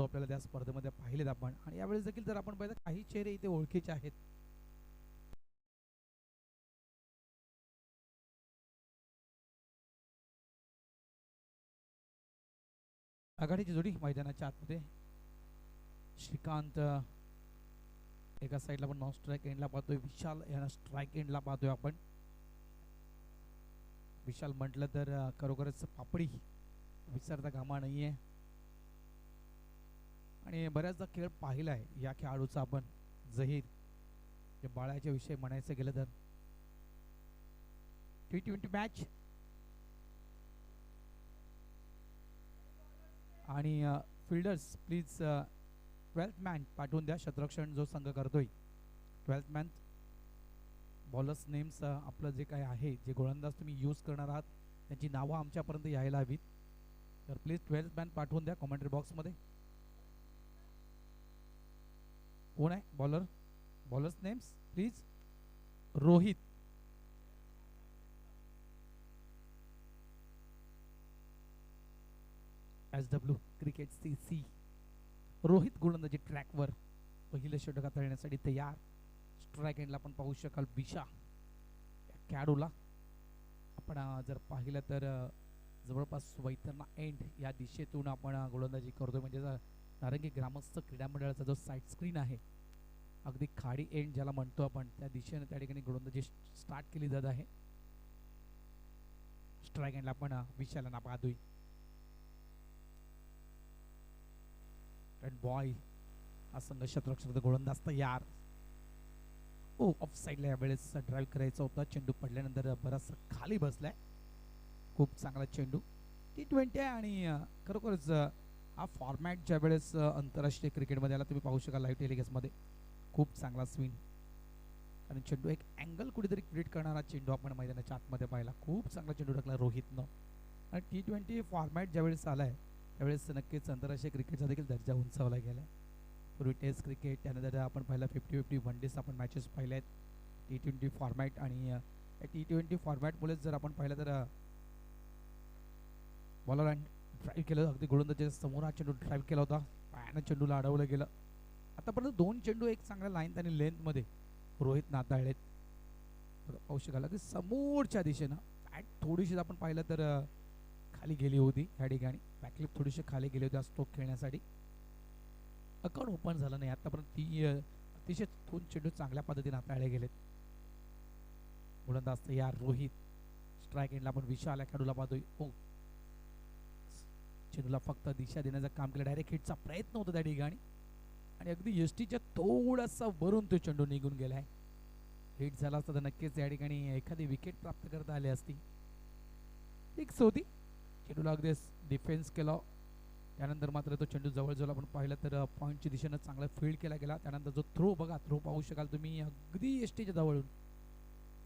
खेळाडू आपल्याला त्या स्पर्धेमध्ये पाहिलेत आपण, आणि यावेळेस देखील जर आपण पाहिलं काही चेहरे इथे ओळखीचे आहेत. आघाडीची जोडी मैदानाच्या आतमध्ये श्रीकांत एका साईडला आपण नॉन स्ट्राईक एंडला पाहतोय, विशाल यांना स्ट्राईक एंडला पाहतोय आपण. विशाल म्हटलं तर खरोखरच पापडी विसरता कामा नाहीये, आणि बऱ्याचदा खेळ पाहिला आहे या खेळाडूचा आपण. जहीर जे बाळाच्या विषयी म्हणायचं गेलं तर T20 मॅच, आणि फिल्डर्स प्लीज 12th मॅन पाठवून द्या. शतरक्षण जो संघ करतोय 12th मॅन, बॉलर्स नेम्स आपलं जे काय आहे, जे गोलंदाज तुम्ही यूज करणार आहात त्यांची नावं आमच्यापर्यंत यायला हवीत. तर प्लीज 12th मॅन पाठवून द्या कॉमेंट्री बॉक्समध्ये. कोण आहे bowler? Bowlers names please. Rohit, SW cricket CC. Rohit गोलंदाजी ट्रॅकवर पहिलं षटक हाताळण्यासाठी तयार. स्ट्राईक एंडला आपण पाहू शकाल बिशा खेळाडूला. आपण जर पाहिलं तर जवळपास वैतरणा एंड या दिशेतून आपण गोलंदाजी करतोय, म्हणजे नारंगी ग्रामस्थ क्रीडा मंडळाचा जो साईड स्क्रीन आहे, अगदी खाडी एंड ज्याला म्हणतो आपण, त्या दिशेने त्या ठिकाणी गोलंदाजी स्टार्ट केली जात आहे. स्ट्राईक एंडला आपण विशाला पाहतोय. बॉय हा संघ शतरक्षणाचा गोलंदाज तयार. ऑफ साईडला यावेळेस ड्राईव्ह करायचा होता, चेंडू पडल्यानंतर बराचसा खाली बसलाय. खूप चांगला चेंडू. T20 आहे, आणि खरोखरच हा फॉर्मॅट ज्या वेळेस आंतरराष्ट्रीय क्रिकेटमध्ये आला, तुम्ही पाहू शकाल लाईव्ह टेलिकास्टमध्ये खूप चांगला स्विंग, आणि चेंडू एक अँगल कुठेतरी क्रिएट करणारा चेंडू आपण मैदानाच्या आतमध्ये पाहिला. खूप चांगला चेंडू टाकला रोहितनं. आणि T20 फॉर्मॅट ज्यावेळेस आलाय त्यावेळेस नक्कीच आंतरराष्ट्रीय क्रिकेटचा देखील दर्जा उंचावला गेला. पूर्वी टेस्ट क्रिकेट, त्यानंतर आपण पाहिलं 50-50 वन डेज आपण मॅचेस पाहिल्या आहेत T20 फॉर्मॅट. आणि T20 फॉर्मॅटमुळेच जर आपण पाहिलं तर बॉलर ड्राईव्ह केलं, अगदी गोलंदाजीच्या समोर हा चेंडू ड्राईव्ह केला होता, पायानं चेंडूला अडवलं गेलं. आतापर्यंत 2 चेंडू एक चांगल्या लाईन आणि लेंथमध्ये रोहित नाताळलेत. पाहू शकाल की समोरच्या दिशेनं बॅट थोडीशी आपण पाहिलं तर खाली गेली होती या ठिकाणी, बॅकलिप थोडीशी खाली गेली होती स्ट्रोक खेळण्यासाठी. अकाउंट ओपन झालं नाही आतापर्यंत. ती अतिशय 2 चेंडू चांगल्या पद्धतीने हाताळले गेलेत. गोलंदाज तयार रोहित. स्ट्राईक एंडला आपण विशाल या खेळाडूला पाहतोय. चेंडूला फक्त दिशा देण्याचं काम केलं, डायरेक्ट हिटचा प्रयत्न होता त्या ठिकाणी, आणि अगदी यष्टीच्या थोडासा वरून तो चेंडू निघून गेलाय. हिट झाला असता तर नक्कीच या ठिकाणी एखादी विकेट प्राप्त करता आली असती. फिक्स होती. चेंडूला अगदी डिफेन्स केला, त्यानंतर मात्र तो चेंडू जवळजवळ आपण पाहिलं तर पॉईंटच्या दिशेनं चांगला फील्ड केला गेला. त्यानंतर जो थ्रो बघा, थ्रो पाहू शकाल तुम्ही अगदी यष्टीच्या जवळून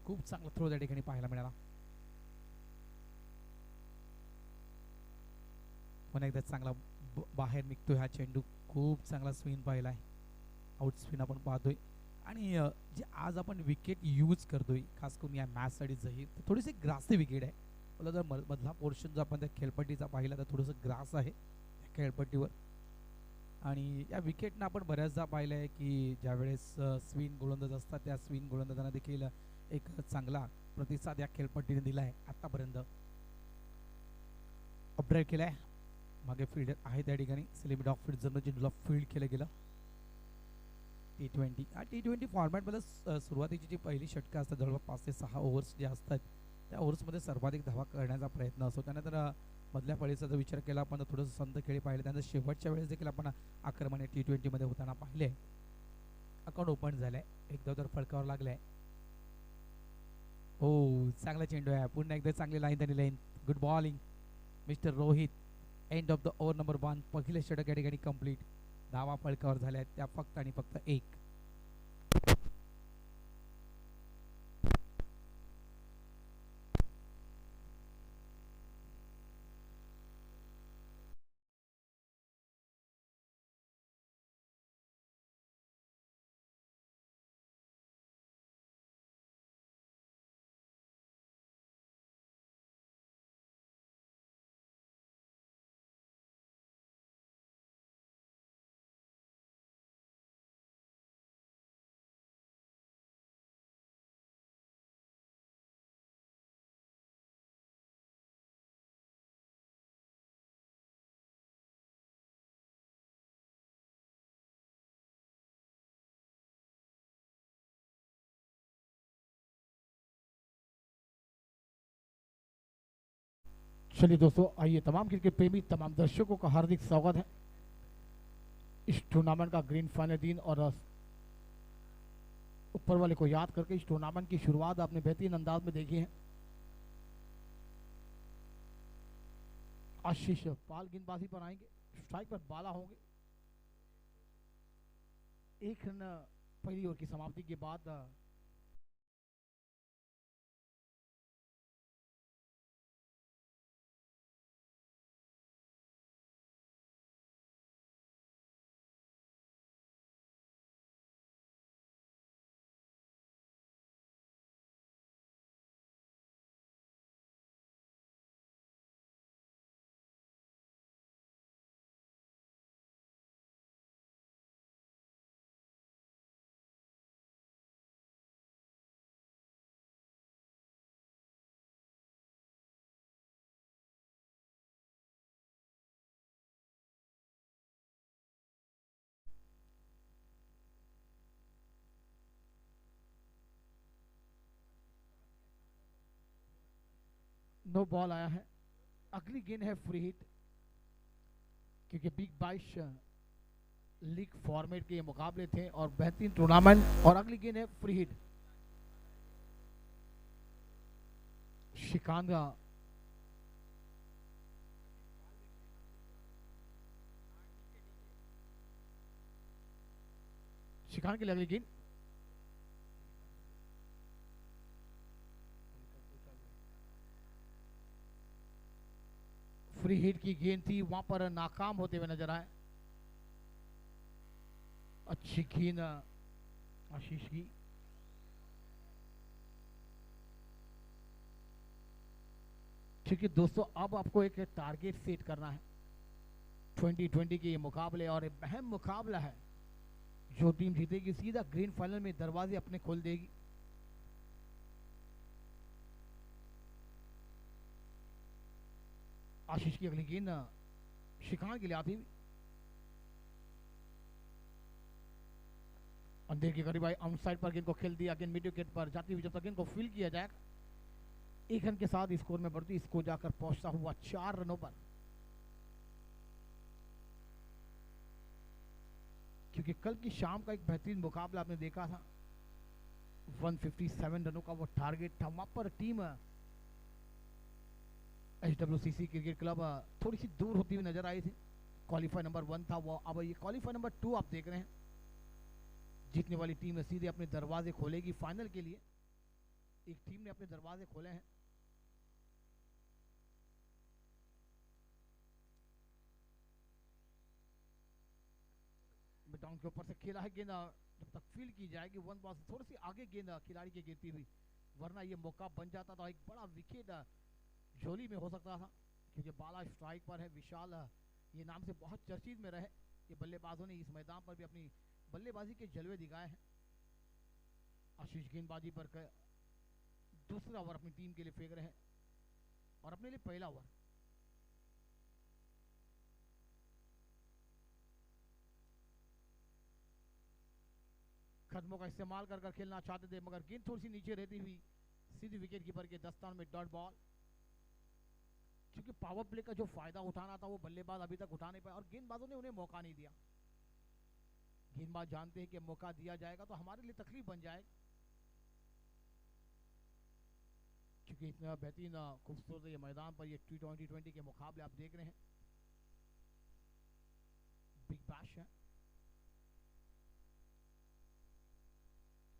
खूप चांगला थ्रो त्या ठिकाणी पाहायला मिळाला. पुन्हा एकदा चांगला बाहेर निघतोय हा चेंडू. खूप चांगला स्पिन पाहिलाय, आउट स्पिन आपण पाहतोय. आणि जे आज आपण विकेट यूज करतोय खास करून या मॅचसाठी जहीर, थोडीशी ग्रासी विकेट आहे. मला जर मधला पोर्शन जो आपण त्या खेळपट्टीचा पाहिला तर थोडंसं ग्रास आहे त्या खेळपट्टीवर. आणि या विकेटनं आपण बऱ्याचदा पाहिलं आहे की ज्यावेळेस स्विन गोलंदाज असतात त्या स्विन गोलंदाजांना देखील एक चांगला प्रतिसाद या खेळपट्टीने दिला आहे आतापर्यंत. अपड्राईव्ह केलाय, मागे फील्डर आहे त्या ठिकाणी. सेलिब्रिटी ऑफ फील्ड जर चेंडूला फील्ड केलं गेलं. T20 हा T20 फॉर्मॅटमध्ये सुरुवातीची जी पहिली षटकं असतात जवळपास 5 ते 6 ओव्हर्स जे असतात त्या ओव्हर्समध्ये सर्वाधिक धावा करण्याचा प्रयत्न असतो. त्यानंतर मधल्या फळीचा जर विचार केला आपण तर थोडंसं संत खेळी पाहिले. त्यानंतर शेवटच्या वेळेस देखील आपण आक्रमण T20 मध्ये होताना पाहिले. अकाउंट ओपन झालंय, एकदा तर फळकावर लागलाय. हो, चांगला चेंडू आहे, पुन्हा एकदा चांगली लाईन आणि line. Good bowling mister Rohit. And of the over number 1. पहिले षटक या ठिकाणी कंप्लीट. धावा फळकावर झाल्या त्या फक्त आणि फक्त 1. चलिए दोस्तों, आइए तमाम क्रिकेट प्रेमी, तमाम दर्शकों का हार्दिक स्वागत है इस टूर्नामेंट का ग्रैंड फाइनल दिन। और ऊपर वाले को याद करके इस टूर्नामेंट की शुरुआत आपने बेहतरीन अंदाज में देखी है। आशीष पाल गेंदबाजी पर आएंगे, स्ट्राइक पर बाला होंगे। एक रन पहली ओवर की समाप्ति के बाद नो बॉल आया है। अगली गेंद है फ्री हिट, क्योंकि बिग बाइश लीग फॉर्मेट के ये मुकाबले थे और बेहतरीन टूर्नामेंट। और अगली गेंद है फ्री हिट। शिकांगा शिकान के लिए अगली गेंद। फ्री हिट की गेंद थी, वहां पर नाकाम होते हुए नजर आए। अच्छी गेंद आशीष की। ठीक है दोस्तों, अब आपको एक टारगेट सेट करना है 2020 के ये मुकाबले, और एक अहम मुकाबला है। जो टीम जीतेगी सीधा ग्रैंड फाइनल में दरवाजे अपने खोल देगी। आशीष की अगली गेंद शिकान के लिए आती हुई अंधेर के करीब आई, आउटसाइड पर गेंद को खेल दिया। गेंद मिड विकेट पर जाती हुई जब तक गेंद को फील किया जाएगा, एक रन के साथ स्कोर में बढ़ती, स्कोर जाकर पहुंचता हुआ 4 रनों पर। क्योंकि कल की शाम का एक बेहतरीन मुकाबला आपने देखा था, 157 रनों का वो टारगेट था। वहां पर टीम HWCC क्रिकेट क्लब थोड़ी सी दूर होती हुई नजर आई थी। क्वालिफाई नंबर 1 था वो, अब ये क्वालिफाई नंबर 2 आप देख रहे हैं। जीतने वाली टीम सीधे अपने दरवाजे खोलेगी फाइनल के लिए। एक टीम ने अपने दरवाजे खोले हैं। डाउन के ऊपर से खेला है गेंद, जब तक फील्ड की जाएगी 1 बॉल थोड़ी सी आगे गेंद खिलाड़ी की गिरती हुई, वरना ये मौका बन जाता था एक बड़ा विकेट झोली में हो सकता था। क्योंकि बाला स्ट्राइक पर है, विशाल ये नाम से बहुत चर्चित में रहे। ये बल्लेबाजों ने इस मैदान पर भी अपनी बल्लेबाजी के जलवे दिखाए हैं। आशीष गेंदबाजी पर दूसरा ओवर अपनी टीम के लिए फेंक रहे हैं और अपने लिए पहला ओवर। कदमों का इस्तेमाल कर खेलना चाहते थे, मगर गेंद थोड़ी सी नीचे रहती हुई सीधी विकेट कीपर के दस्तान में डॉट बॉल। क्योंकि पावर प्ले का जो फायदा उठाना था वो बल्लेबाज अभी तक उठा नहीं पाए और गेंदबाजों ने उन्हें मौका नहीं दिया। गेंदबाज जानते हैं कि मौका दिया जाएगा तो हमारे लिए तकलीफ बन जाएगा। क्योंकि इतना बेहतरीन खूबसूरत ये मैदान पर ये T20 के मुकाबले आप देख रहे हैं। बिग बैश है,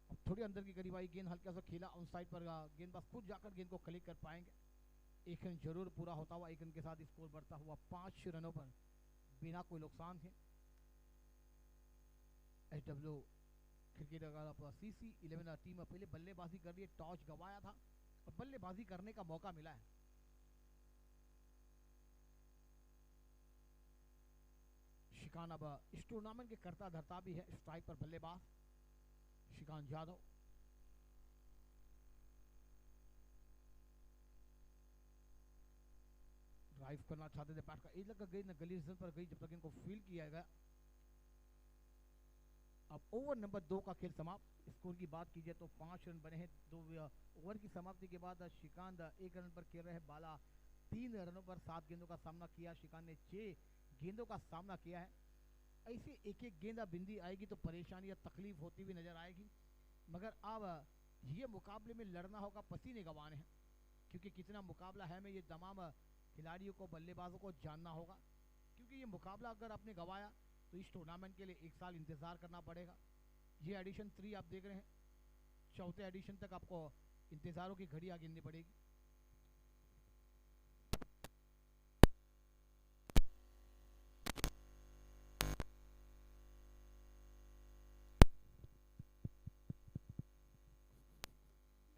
अब थोड़ी अंदर की करीब आई गेंद, हल्का सा खेला ऑन साइड पर, गेंदबाज खुद जाकर गेंद को कलेक्ट कर पाएंगे। एक रन जरूर पूरा होता हुआ, एक रन के साथ स्कोर बढ़ता हुआ 5 रनों पर बिना कोई नुकसान के। HW क्रिकेट अगर CC 11 टीम पहले बल्लेबाजी कर रही है, टॉस गंवाया था और बल्लेबाजी करने का मौका मिला है। शिकान अब इस टूर्नामेंट के करता धरता भी है, स्ट्राइक पर बल्लेबाज शिकान यादव। ड्राइव करना चाहते थे, बैट का एज लग गई, गली पर गई जब तक इनको फील किया गया। अब ओवर नंबर 2 का खेल समाप्त। स्कोर की बात कीजिए तो 5 रन बने हैं 2 ओवर की समाप्ति के बाद। श्रीकांत 1 रन पर खेल रहे हैं, बाला 3 रनों पर 7 गेंदों का सामना किया, श्रीकांत ने 6 गेंदों का सामना किया है। ऐसे एक एक गेंदा बिंदी आएगी तो परेशानी या तकलीफ होती हुई नजर आएगी, मगर अब ये मुकाबले में लड़ना होगा, पसीने गंवाने हैं, क्योंकि कितना मुकाबला है में ये तमाम खिलाड़ियों को, बल्लेबाजों को जानना होगा, क्योंकि ये मुकाबला अगर आपने गंवाया तो इस टूर्नामेंट के लिए 1 साल इंतजार करना पड़ेगा। ये एडिशन 3 आप देख रहे हैं, चौथे एडिशन तक आपको इंतजारों की घड़ी आ गिननी पड़ेगी।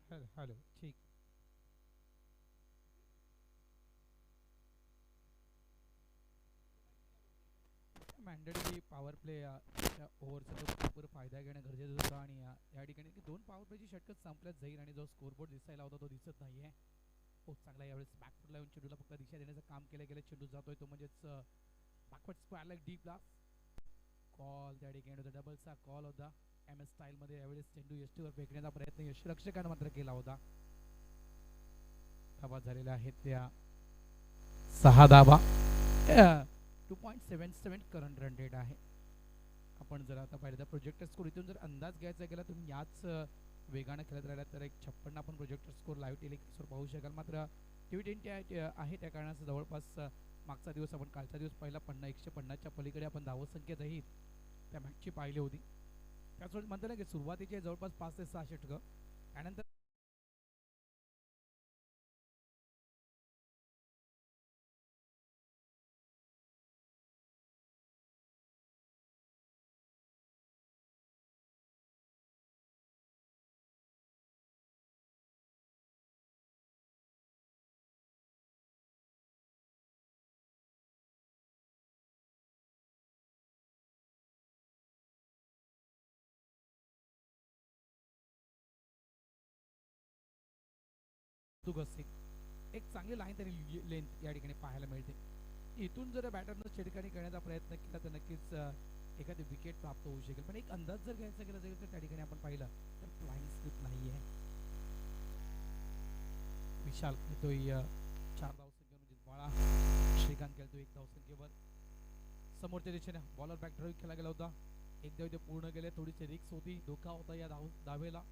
हेलो हेलो, ठीक। मॅन्डेटरी पॉवर प्ले ओव्हरचा तो भरपूर फायदा घेणं गरजेचं होतं आणि या ठिकाणी की 2 पॉवर प्लेची षटकं संपल्यात जाईल आणि जो स्कोरबोर्ड दिसायला होता तो दिसत नाही आहे. खूप चांगला यावेळेस बॅकफुटला येऊन चेंडूला फक्त दिशा देण्याचं काम केलं गेलं. चेंडू जातोय तो म्हणजेच backward square like deep blast call. त्या ठिकाणी होता डबलचा कॉल होता. एम एस स्टाईलमध्ये यावेळेस चेंडू यष्टीवर फेकण्याचा प्रयत्न यष्टीरक्षकानं मात्र केला होता. धावा झालेल्या आहेत त्या 6 धावा. 2.77 करंट रन रेट आहे. आपण जर आता पाहिलं तर प्रोजेक्टर स्कोर इथून जर अंदाज घ्यायचा गेला तुम्ही याच वेगानं खेळत राहिला तर एक 56 आपण प्रोजेक्टर स्कोर लाईव्ह टेलिकास्टवर पाहू शकाल. मात्र T20 आहे त्या कारणाचं जवळपास मागचा दिवस आपण कालचा दिवस पहिला 150च्या पलीकडे आपण धावसंख्या रहित त्या मॅचची पाहिली होती. त्याचवेळेस म्हणतो ना की सुरुवातीचे जवळपास 5 ते 6 षटकं, त्यानंतर एक चांगली लाईन तरी लेंथ या ठिकाणी पाहायला मिळते. इथून जर बॅटरनं छेडखानी करण्याचा प्रयत्न केला तर नक्कीच एखादी विकेट प्राप्त होऊ शकेल. पण एक अंदाज जर घ्यायचा गेला तर त्या ठिकाणी आपण पाहिलं तर फ्लाइंग स्लिप नाही आहे. विशाल खेळतोय 4 धावसंख्येवर, म्हणजे बाळा. श्रीकांत खेळतोय 1 धावसंख्येवर. समोरच्या दिशेने बॉलर बॅक ड्राईव्ह केला गेला होता. एक धाव इथे पूर्ण केले. थोडीशी रिक्स होती, धोका होता या धावेला.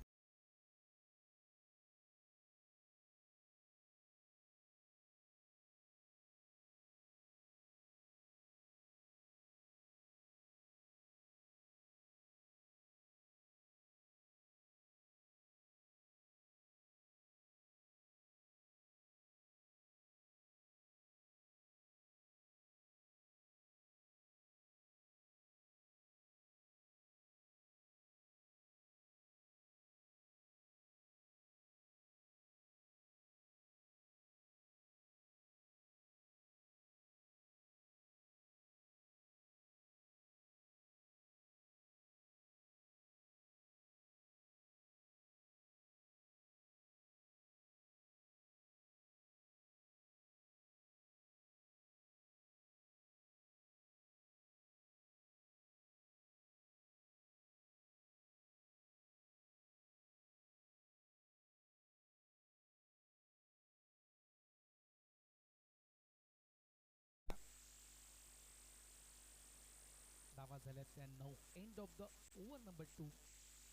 धावा झाल्या त्या 9. And of the over number 2.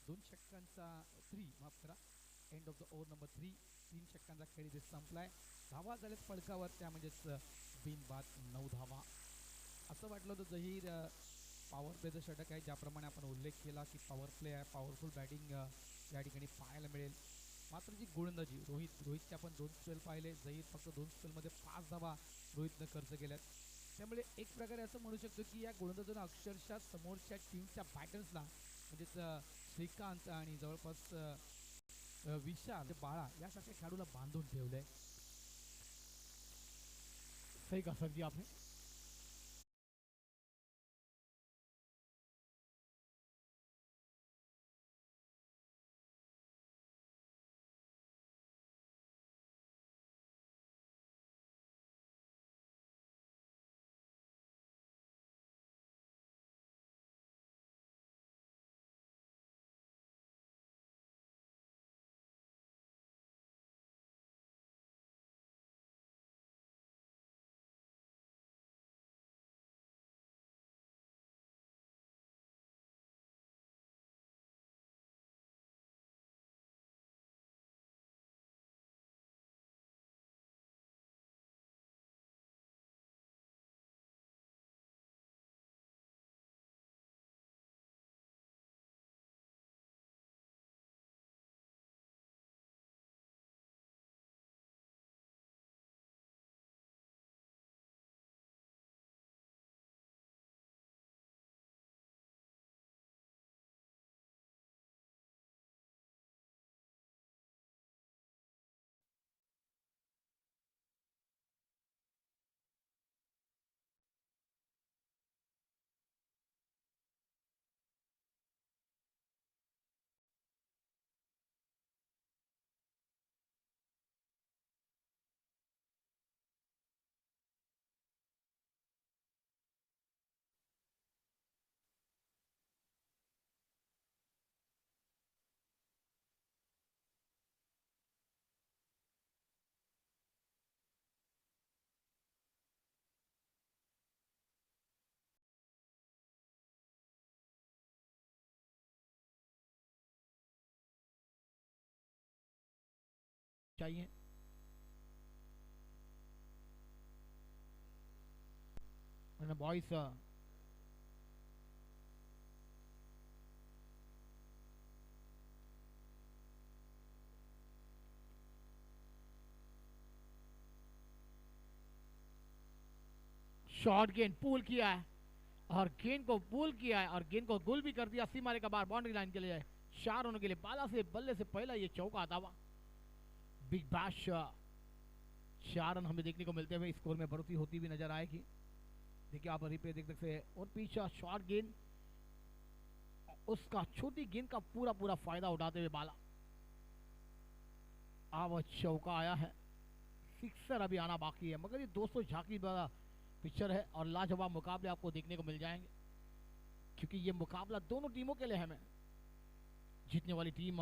2 षटकांचा 3 माफ करा, and of the over number 3. 3 षटकांचा खेळ इथे संपलाय. धावा झाल्यात फलकावर, त्या म्हणजेच बिनबाद 9 धावा. असं वाटलं होतं जहीर पॉवर प्लेचं षटक आहे, ज्याप्रमाणे आपण उल्लेख केला की पॉवर प्ले आहे, पॉवरफुल बॅटिंग या ठिकाणी पाहायला मिळेल. मात्र जी गोलंदाजी रोहितचे आपण 2 स्पेल पाहिले, जहीर फक्त 2 स्पेलमध्ये 5 धावा रोहितनं खर्च केल्यात. त्यामुळे एक प्रकारे असं म्हणू शकतो की या गोलंदाजानं अक्षरशः समोरच्या टीमच्या बॅटर्सला म्हणजेच श्रीकांत आणि जवळपास विशाल, बाळा यासारख्या खेळाडूला बांधून ठेवलंय. सही कहा सर जी आपने. चाहिए। बॉयज शॉर्ट गेंद पुल किया है और गेंद को पुल किया है और गेंद को गोल भी कर दिया सीमा रेखा बाहर बाउंड्री लाइन के लिए। 4 रनों के लिए बाला से बल्ले से पहला ये चौका आता हुआ। बिग बैश 4 रन हमें देखने को मिलते हुए स्कोर में बढ़ोतरी होती हुई नजर आएगी। देखिए आप रिप्ले देख सकते हैं और पीछे शॉर्ट गेंद उसका छोटी गेंद का पूरा पूरा फायदा उठाते हुए बाला। अब चौका आया है, सिक्सर अभी आना बाकी है मगर ये 200 झांकी वाला पिक्चर है और लाजवाब मुकाबले आपको देखने को मिल जाएंगे क्योंकि ये मुकाबला दोनों टीमों के लिए है। जीतने वाली टीम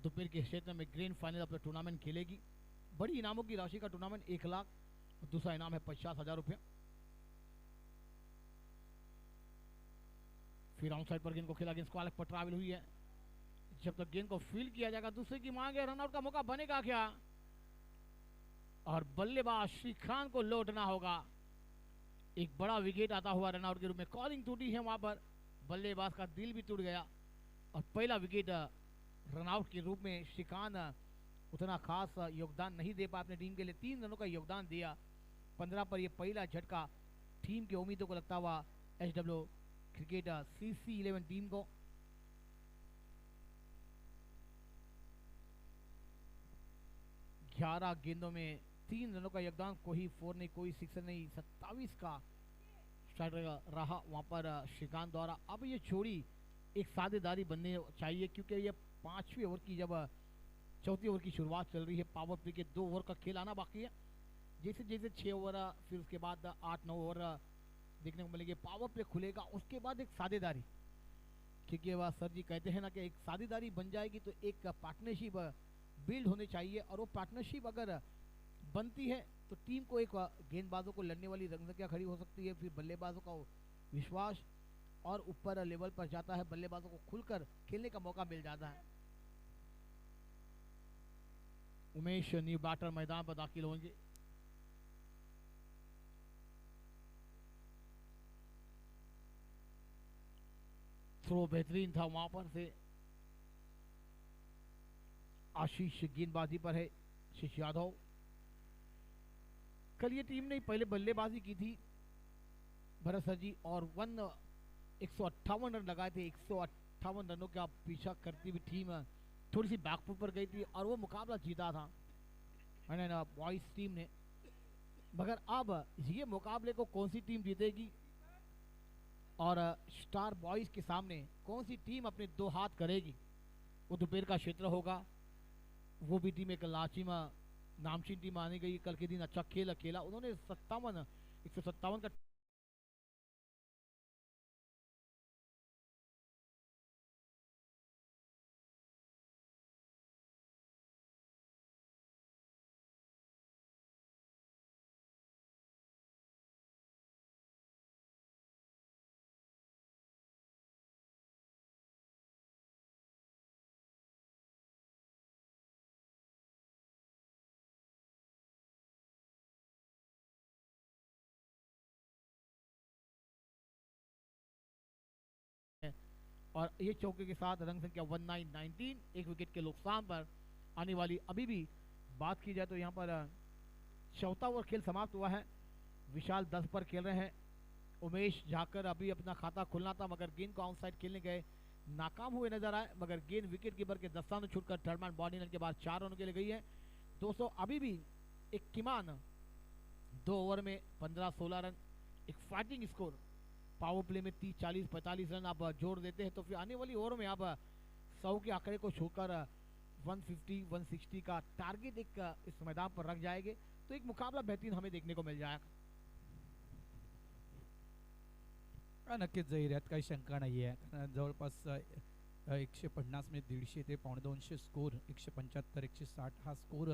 दोपहर के क्षेत्र में ग्रैंड फाइनल अपना टूर्नामेंट खेलेगी। बड़ी इनामों की राशि का टूर्नामेंट 1 लाख और दूसरा इनाम है 50,000 रुपये। फिर आउटसाइड पर गेंद को खेला, गेंद स्क्वायर पर ट्रैवल हुई है। जब तक गेंद को फील्ड किया जाएगा दूसरे की मांग है, रनआउट का मौका बनेगा क्या? और बल्लेबाज श्रीकांत को लौटना होगा। एक बड़ा विकेट आता हुआ रनआउट के रूप में, कॉलिंग टूटी है वहां पर, बल्लेबाज का दिल भी टूट गया और पहला विकेट रनआउट के रूप में श्रीकांत उतना खास योगदान नहीं दे पाया अपने टीम के लिए। 3 रनों का योगदान दिया 15 पर। यह पहला झटका टीम की उम्मीदों को लगता हुआ एचडब्ल्यू क्रिकेट CC11 टीम को। ग्यारह गेंदों में 3 रनों का योगदान, कोई 4 नहीं कोई 6 नहीं, 27 का स्ट्राइक रहा वहां पर श्रीकांत द्वारा। अब ये जोड़ी एक साझेदारी बनने चाहिए क्योंकि ये 5वीं ओवर की जब 4थी ओवर की शुरुआत चल रही है। पावर प्ले के 2 ओवर का खेल आना बाकी है। जैसे जैसे 6 ओवर फिर उसके बाद 8-9 ओवर देखने को मिलेंगे, पावर प्ले खुलेगा उसके बाद एक साझेदारी, क्योंकि वह सर जी कहते हैं ना कि एक साझेदारी बन जाएगी तो एक पार्टनरशिप बिल्ड होनी चाहिए और वो पार्टनरशिप अगर बनती है तो टीम को एक गेंदबाजों को लड़ने वाली रंगसंख्या खड़ी हो सकती है, फिर बल्लेबाजों का विश्वास और ऊपर लेवल पर जाता है, बल्लेबाजों को खुलकर खेलने का मौका मिल जाता है। उमेश न्यू बैटर मैदान पर दाखिल होंगे। थ्रो बेहतरीन था वहां पर से, आशीष गेंदबाजी पर है, आशीष यादव। कल ये टीम ने पहले बल्लेबाजी की थी भरत सर जी और 158 रन लगाए थे। 158 रनों का पीछा करती हुई टीम थोड़ी सी बैकफुट पर गई थी और वो मुकाबला जीता था बॉयज टीम ने। मगर अब ये मुकाबले को कौन सी टीम जीतेगी और स्टार बॉयज के सामने कौन सी टीम अपने 2 हाथ करेगी, वो दोपहर का क्षेत्र होगा। वो भी टीम एक लाचिमा नामचीन टीम आने गई, कल के दिन अच्छा खेल खेला उन्होंने। 157 का और ये चौके के साथ रन संख्या 1919, एक विकेट के नुकसान पर आने वाली। अभी भी बात की जाए तो यहाँ पर 4था ओवर खेल समाप्त हुआ है। विशाल 10 पर खेल रहे हैं। उमेश झाकर अभी अपना खाता खुलना था मगर गेंद को आउटसाइड खेलने गए, नाकाम हुए नजर आए, मगर गेंद विकेट कीपर के दस्ताने छूटकर थर्ड मैन बॉडी के बाद 4 रनों के लिए गई है। 200 अभी भी एक किमान 2 ओवर में 15-16 रन, एक फाइटिंग स्कोर। पावर प्ले में 30, 40, 45 रन आप जोड़ देते हैं तो फिर आने वाली ओवर में आप 100 के आंकड़े को छूकर 150, 160 का टारगेट एक इस मैदान पर रख जाएंगे तो एक मुकाबला बेहतरीन हमें देखने को मिल जाएगा। नक्कीच जाईल, यात काही शंका नाही आहे, कारण जवळपास 150 म्हणजे 150 ते 150 स्कोर, 175, 160 हा स्कोर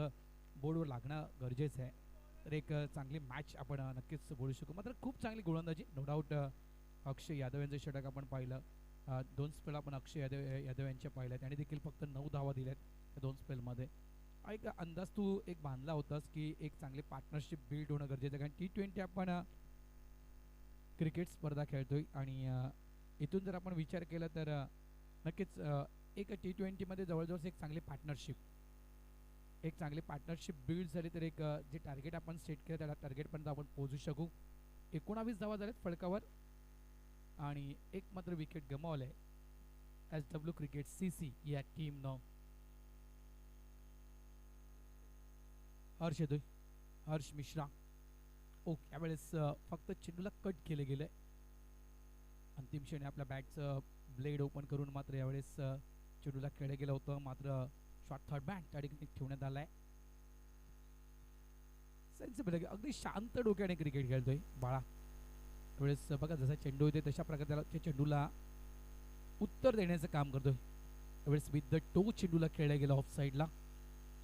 बोर्डवर लागणं गरजेचं आहे। तर एक चांगली मॅच आपण नक्कीच बोलू शकू। मात्र खूप चांगली गोलंदाजी, नो डाऊट। अक्षय यादव यांचं षटक आपण पाहिलं, 2 स्पेल आपण अक्षय यादव यांच्या पाहिल्या, त्यांनी देखील फक्त 9 धावा दिल्यात या 2 स्पेलमध्ये एक अंदाज तू एक बांधला होतास की एक चांगली पार्टनरशिप बिल्ड होणं गरजेचं आहे, कारण T20 आपण क्रिकेट स्पर्धा खेळतोय आणि इथून जर आपण विचार केला तर नक्कीच एक T20 मध्ये जवळजवळ एक चांगली पार्टनरशिप बिल्ड झाली तर एक जे टार्गेट आपण सेट केलं त्या टार्गेटपर्यंत आपण पोहोचू शकू. 19 धावा झाल्यात फलकावर आणि एक मात्र विकेट गमावलंय SW क्रिकेट CC या टीमनं. हर्ष मिश्रा. यावेळेस फक्त चेंडूला कट केले गेले. अंतिम क्षणी आपल्या बॅटचं ब्लेड ओपन करून मात्र यावेळेस चेंडूला खेळलं गेलं होतं, मात्र शॉर्ट थर्ड बॅट त्या ठिकाणी ठेवण्यात आलाय. सेन्सिबल अगदी शांत डोक्याने क्रिकेट खेळतोय बाळा. त्यावेळेस बघा जसा चेंडू येते तशा प्रकारे त्याला त्या चेंडूला उत्तर देण्याचं काम करतोय. त्यावेळेस विथ द टो चेंडूला खेळलं गेलं ऑफ साईडला.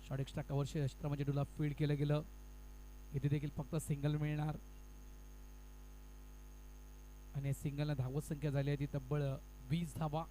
शॉर्ट एक्स्ट्रा कव्हर क्षेत्रामध्ये चेंडूला फील्ड केलं गेलं. इथे देखील फक्त सिंगल मिळणार आणि सिंगलला धावत संख्या झाली आहे ती तब्बल 20 धावा.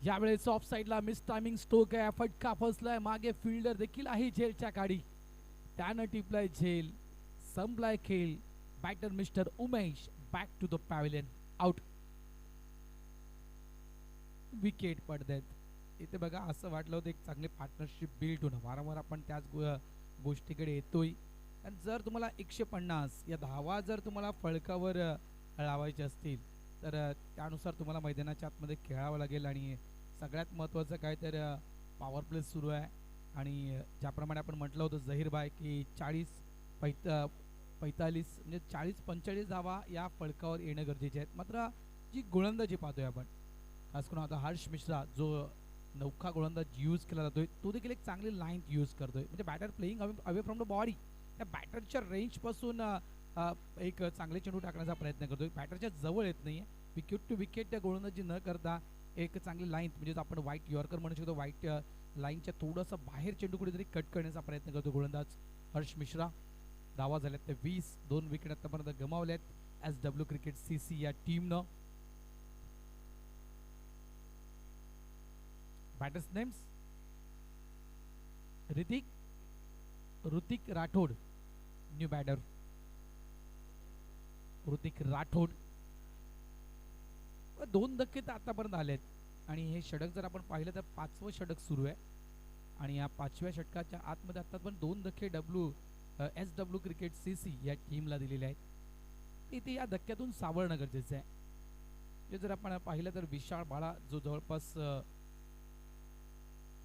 यावेळेस ऑफ साईडला मिस टायमिंग स्ट्रोक आहे, फटका फसलाय, मागे फिल्डर देखील आहे झेलच्या काडी, त्यानं टिपलाय झेल, संपलाय खेळ. Batter mister Umesh back to the pavilion, out. Wicket पडतायत. इथे बघा असं वाटलं होतं एक चांगली पार्टनरशिप बिल्ड होणं, वारंवार आपण त्याच गोष्टीकडे येतोय. आणि जर तुम्हाला 150 या धावा जर तुम्हाला फळकावर लावायचे असतील तर त्यानुसार तुम्हाला मैदानाच्या आतमध्ये खेळावं लागेल. आणि सगळ्यात महत्त्वाचं काय तर पॉवर प्ले सुरू आहे आणि ज्याप्रमाणे आपण म्हटलं होतं जहीर भाई की 45 म्हणजे 40-45 धावा या फळकावर येणं गरजेचे आहेत. मात्र जी गोलंदाजी पाहतोय आपण खास करून आता हर्ष मिश्रा जो नौका गोलंदाज यूज केला जातोय तो देखील एक चांगली लाईन यूज करतोय. म्हणजे batter playing away from the body, त्या बॅटरच्या रेंजपासून एक चांगले चेंडू टाकण्याचा प्रयत्न करतोय. बॅटरच्या जवळ येत नाहीये. विकेट टू विकेट त्या गोलंदाजी न करता एक चांगली लाईन म्हणजे आपण व्हाईट यॉर्कर म्हणू शकतो, व्हाईट लाईनच्या थोडंसं बाहेर चेंडू कुठेतरी कट करण्याचा प्रयत्न करतो गोलंदाज हर्ष मिश्रा. धावा झाल्यात ते 20, 2 विकेट आतापर्यंत गमावल्यात SW क्रिकेट CC या टीमनं. Batter's names Hrithik Rathod, new batter Hrithik Rathod. 2 धक्के तर आतापर्यंत आलेत आणि हे षटक जर आपण पाहिलं तर 5वं षटक सुरू आहे आणि या 5व्या षटकाच्या आतमध्ये आता पण 2 धक्के SW क्रिकेट CC या टीमला दिलेले आहेत. इथे या धक्क्यातून सावरणं गरजेचं आहे. हे जर आपण पाहिलं तर विशाळ बाळा जो जवळपास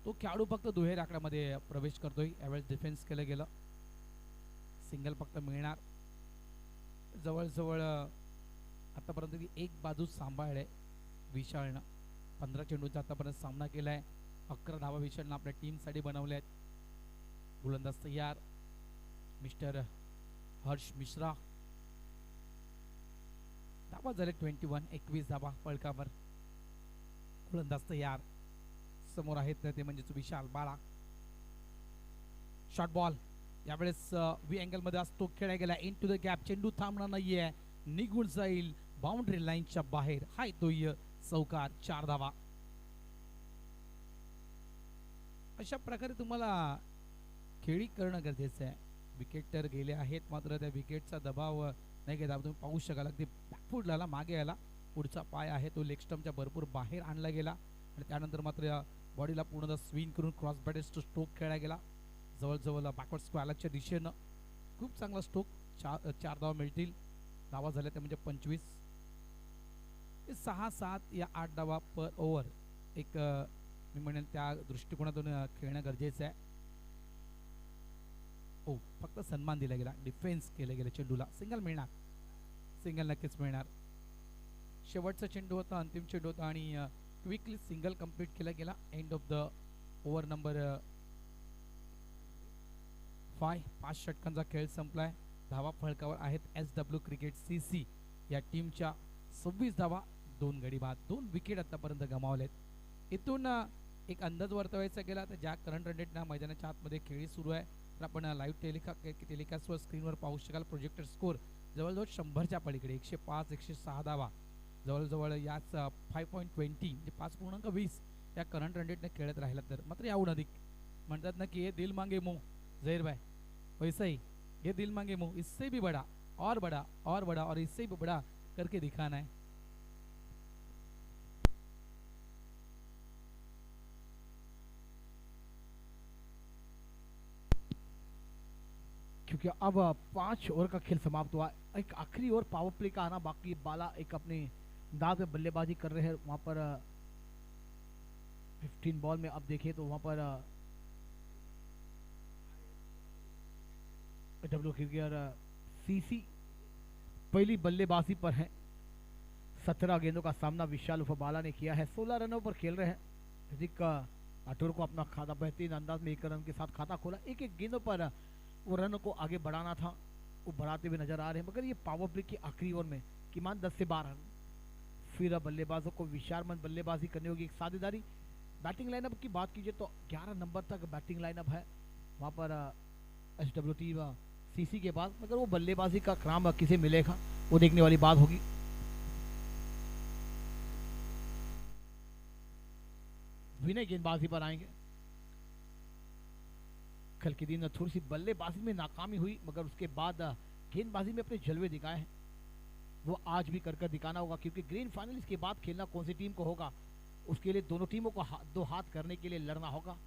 तो खेळाडू फक्त दुहेरी आकड्यामध्ये प्रवेश करतोय. यावेळेस डिफेन्स केलं गेलं, सिंगल फक्त मिळणार. जवळजवळ आतापर्यंत एक बाजू सांभाळले विशाळनं. 15 चेंडूंचा आतापर्यंत सामना केलाय. 11 धावा विशाळनं आपल्या टीमसाठी बनवल्या आहेत. गोलंदाज तयार मिस्टर हर्ष मिश्रा. धावा झाले 21 धावा फळकावर. गोलंदाज तयार. समोर आहेत ते म्हणजे विशाल बाळा. शॉर्ट बॉल यावेळेस व्ही अँगल मध्ये असतो, खेळला गेला इन टू द गॅप. चेंडू थांबणार नाहीये, निघून जाईल बाउंड्री लाईनच्या बाहेर. हा येतोय चौकार, 4 धावा. अशा प्रकारे तुम्हाला खेळी करणं गरजेचं आहे. विकेट तर गेले आहेत मात्र त्या विकेटचा दबाव नाही घेता तुम्ही पाहू शकाल. अगदी बॅकफुटला मागे यायला पुढचा पाय आहे तो लेग स्टंपच्या भरपूर बाहेर आणला गेला आणि त्यानंतर मात्र बॉडीला पूर्णतः स्विंग करून क्रॉस बॅटेड स्ट्रोक खेळला गेला. जवळजवळ बॅकवर्ड स्क्वॅलरच्या दिशेनं खूप चांगला स्ट्रोक. 4 धावा मिळतील. धावा झाल्या त्या म्हणजे 25. 6-7 या 8 धावा पर ओव्हर एक मी म्हणेन त्या दृष्टिकोनातून खेळणं गरजेचं आहे. हो फक्त सन्मान दिला गेला, डिफेन्स केलं गेलं चेंडूला. सिंगल मिळणार, सिंगल नक्कीच मिळणार. शेवटचा चेंडू होता, अंतिम चेंडू होता आणि क्विकली सिंगल कंप्लीट केला गेला. And of the over number 5. 5 षटकांचा खेळ संपलाय. धावा फळकावर आहेत SW क्रिकेट CC या टीमच्या 26 धावा, 2 गडी बाद, 2 विकेट आतापर्यंत गमावलेत. इथून एक अंदाज वर्तवायचा गेला तर ज्या करंट रन रेटनं मैदानाच्या आतमध्ये खेळी सुरू आहे तर आपण लाईव्ह टेलिकास्टवर स्क्रीनवर पाहू शकाल. प्रोजेक्टेड स्कोर जवळजवळ 100च्या पलीकडे 105 106 धावा जवळजवळ याच 5.20 म्हणजे 5.20 या करंट रन रेटने खेळत राहिला तर मात्र याहून अधिक म्हणतात ना की ये दिल मांगे मुंह जहीर भाई वैसा ही ये दिल मांगे मुंह इससे भी बड़ा और बड़ा और बड़ा और इससे भी बड़ा करके दिखाना है. क्योंकि अब 5 ओवर का खेल समाप्त हुआ. एक आखिरी ओवर पावर प्ले का आना बाकी. बाला एक अपने अंदाज में बल्लेबाजी कर रहे हैं वहां पर 15 बॉल में. अब देखें तो वहां पर डब्ल्यू क्रिकेटर सीसी पहली बल्लेबाजी पर है. 17 गेंदों का सामना विशाल उर्फ बाला ने किया है. 16 रनों पर खेल रहे हैं. ऋतिक राठौर को अपना खाता बेहतरीन अंदाज में 1 रन के साथ खाता खोला. एक एक गेंदों पर वो रन को आगे बढ़ाना था, वो बढ़ाते हुए नजर आ रहे हैं. मगर ये पावर प्ले की आखिरी ओवर में किमान 10 से 12 रन. फिर बल्लेबाजों को विशालमंद बल्लेबाजी करनी होगी. एक साझेदारी बैटिंग लाइनअप की बात कीजिए तो 11 नंबर तक बैटिंग लाइनअप है वहाँ पर SWT व CC के बाद. मगर वो बल्लेबाजी का क्रम किसे मिलेगा वो देखने वाली बात होगी. विनय गेंदबाजी पर आएंगे. कल के दिन थोड़ी सी बल्लेबाजी में नाकामी हुई मगर उसके बाद गेंदबाजी में अपने जलवे दिखाए हैं. वो आज भी कर दिखाना होगा क्योंकि ग्रैंड फाइनल के बाद खेलना कौन सी टीम को होगा उसके लिए दोनों टीमों को दो हाथ करने के लिए लड़ना होगा.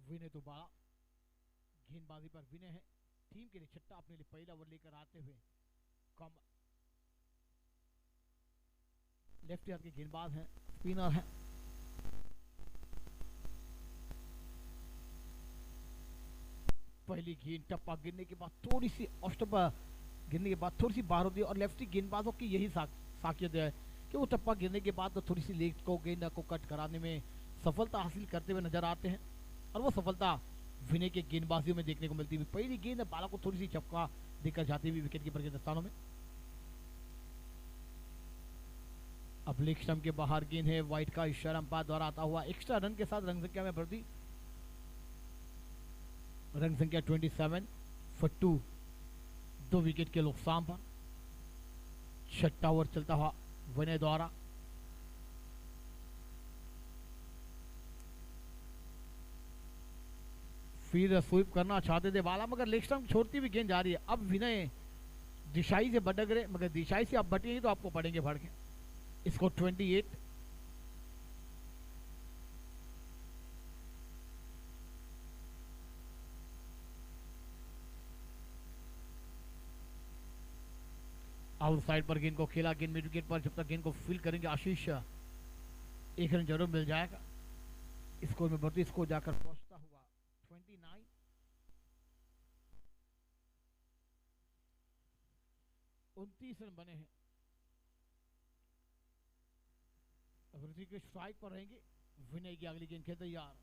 विनय दोबारा गेंदबाजी पर. विनय है टीम के लिए छठा अपने लिए पहला ओवर लेकर आते हुए. कम लेफ्ट हाथ के गेंदबाज हैं, स्पिनर हैं. पहली गेंद टप्पा गिरने के बाद थोड़ी सी ऑफ टप्पा गिरने के बाद थोड़ी सी बाहर होती है और लेफ्टी गेंदबाजों की यही साकियत है कि वो टप्पा गिरने के बाद तो थोड़ी सी लेग को गेंद को कट कराने में सफलता हासिल करते हुए नजर आते हैं. और वो सफलता विनय के गेंदबाजियों में देखने को मिलती है. पहली गेंद बाला को थोड़ी सी चपका देकर जाती हुई विकेट कीपर के दस्तानों में. अब लेग स्टंप के बाहर गेंद है. वाइट का इशारा अंपायर द्वारा आता हुआ. एक्स्ट्रा रन के साथ रन संख्या में बढ़ती. रन संख्या 27 for 2. 2 विकेट के नुकसान पर छठा ओवर चलता हुआ विनय द्वारा. फिर स्वीप करना चाहते थे बाला मगर लेग स्टंप छोड़ती हुई गेंद जा रही है. अब विनय दिशाई से भटक रहे मगर दिशाई से आप भटकेंगे तो आपको पड़ेंगे भड़के. इसको 28. आउट साइड पर गेंद को खेला. गेंद मिड विकेट पर जब तक गेंद को फील करेंगे आशीष 1 रन जरूर मिल जाएगा. स्कोर में बढ़ती स्कोर जाकर पहुंचता हुआ 29. 29 रन बने हैं. अब ऋतिक स्ट्राइक पर रहेंगे. विनय की अगली गेंद खेल तैयार.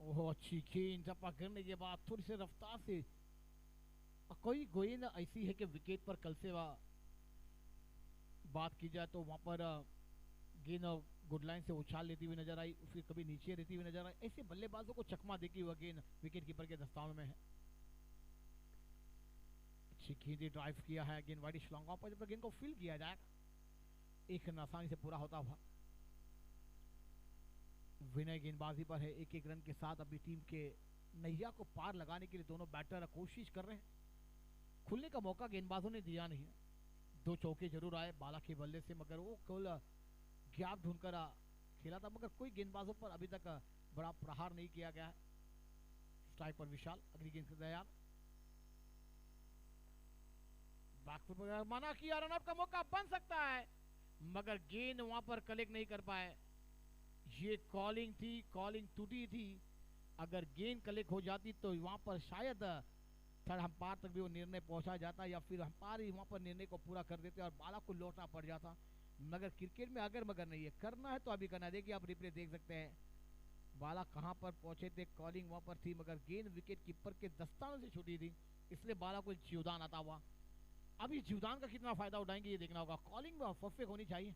ओह अच्छी गेंद टप्पा गिरने के बाद थोड़ी सी रफ्तार से. कोई गेंद ऐसी है कि विकेट पर कल से बात की जाए तो वहां पर गेंद गुड लाइन से उछाल लेती हुई नजर आई. उसकी कभी नीचे रहती हुई नजर आई. ऐसे बल्लेबाजों को चकमा देती हुई गेंद विकेट कीपर के दस्तानों में है. अच्छी गेंद ड्राइव किया है. गेंद वाइड श्लॉन्ग पर जब तक गेंद को फील किया जाएगा 1 रन आसानी से पूरा होता हुआ. विनय गेंदबाजी पर है. 1-1 रन के साथ अभी टीम के नैया को पार लगाने के लिए दोनों बैटर कोशिश कर रहे हैं. खुलने का मौका गेंदबाजों ने दिया नहीं है. 2 चौके जरूर आए बाला के बल्ले से मगर वो केवल गैप ढूंढकर खेला था मगर कोई गेंदबाजों पर अभी तक बड़ा प्रहार नहीं किया गया है. स्ट्राइक पर विशाल. अगली गेंद से तैयार. बैकफुट पर माना कि रनआउट का मौका बन सकता है मगर गेंद वहां पर कलेक्ट नहीं कर पाए. ये कॉलिंग थी, कॉलिंग टूटी थी. अगर गेंद कलेक्ट हो जाती तो वहां पर शायद थर्ड अंपायर तक भी वो निर्णय पहुंचा जाता या फिर अंपायर ही वहां पर निर्णय को पूरा कर देते और बाला को लौटना पड़ जाता. मगर क्रिकेट में अगर मगर नहीं है, करना है तो अभी करना है। देखिए आप रिप्ले देख सकते हैं, बाला कहां पर पहुंचे थे, कॉलिंग वहां पर थी, मगर गेंद विकेट कीपर के दस्तानों से छूटी थी, इसलिए बाला को जीवदान आता हुआ। अब इस जीवदान का कितना फायदा उठाएंगे ये देखना होगा। कॉलिंग परफेक्ट होनी चाहिए।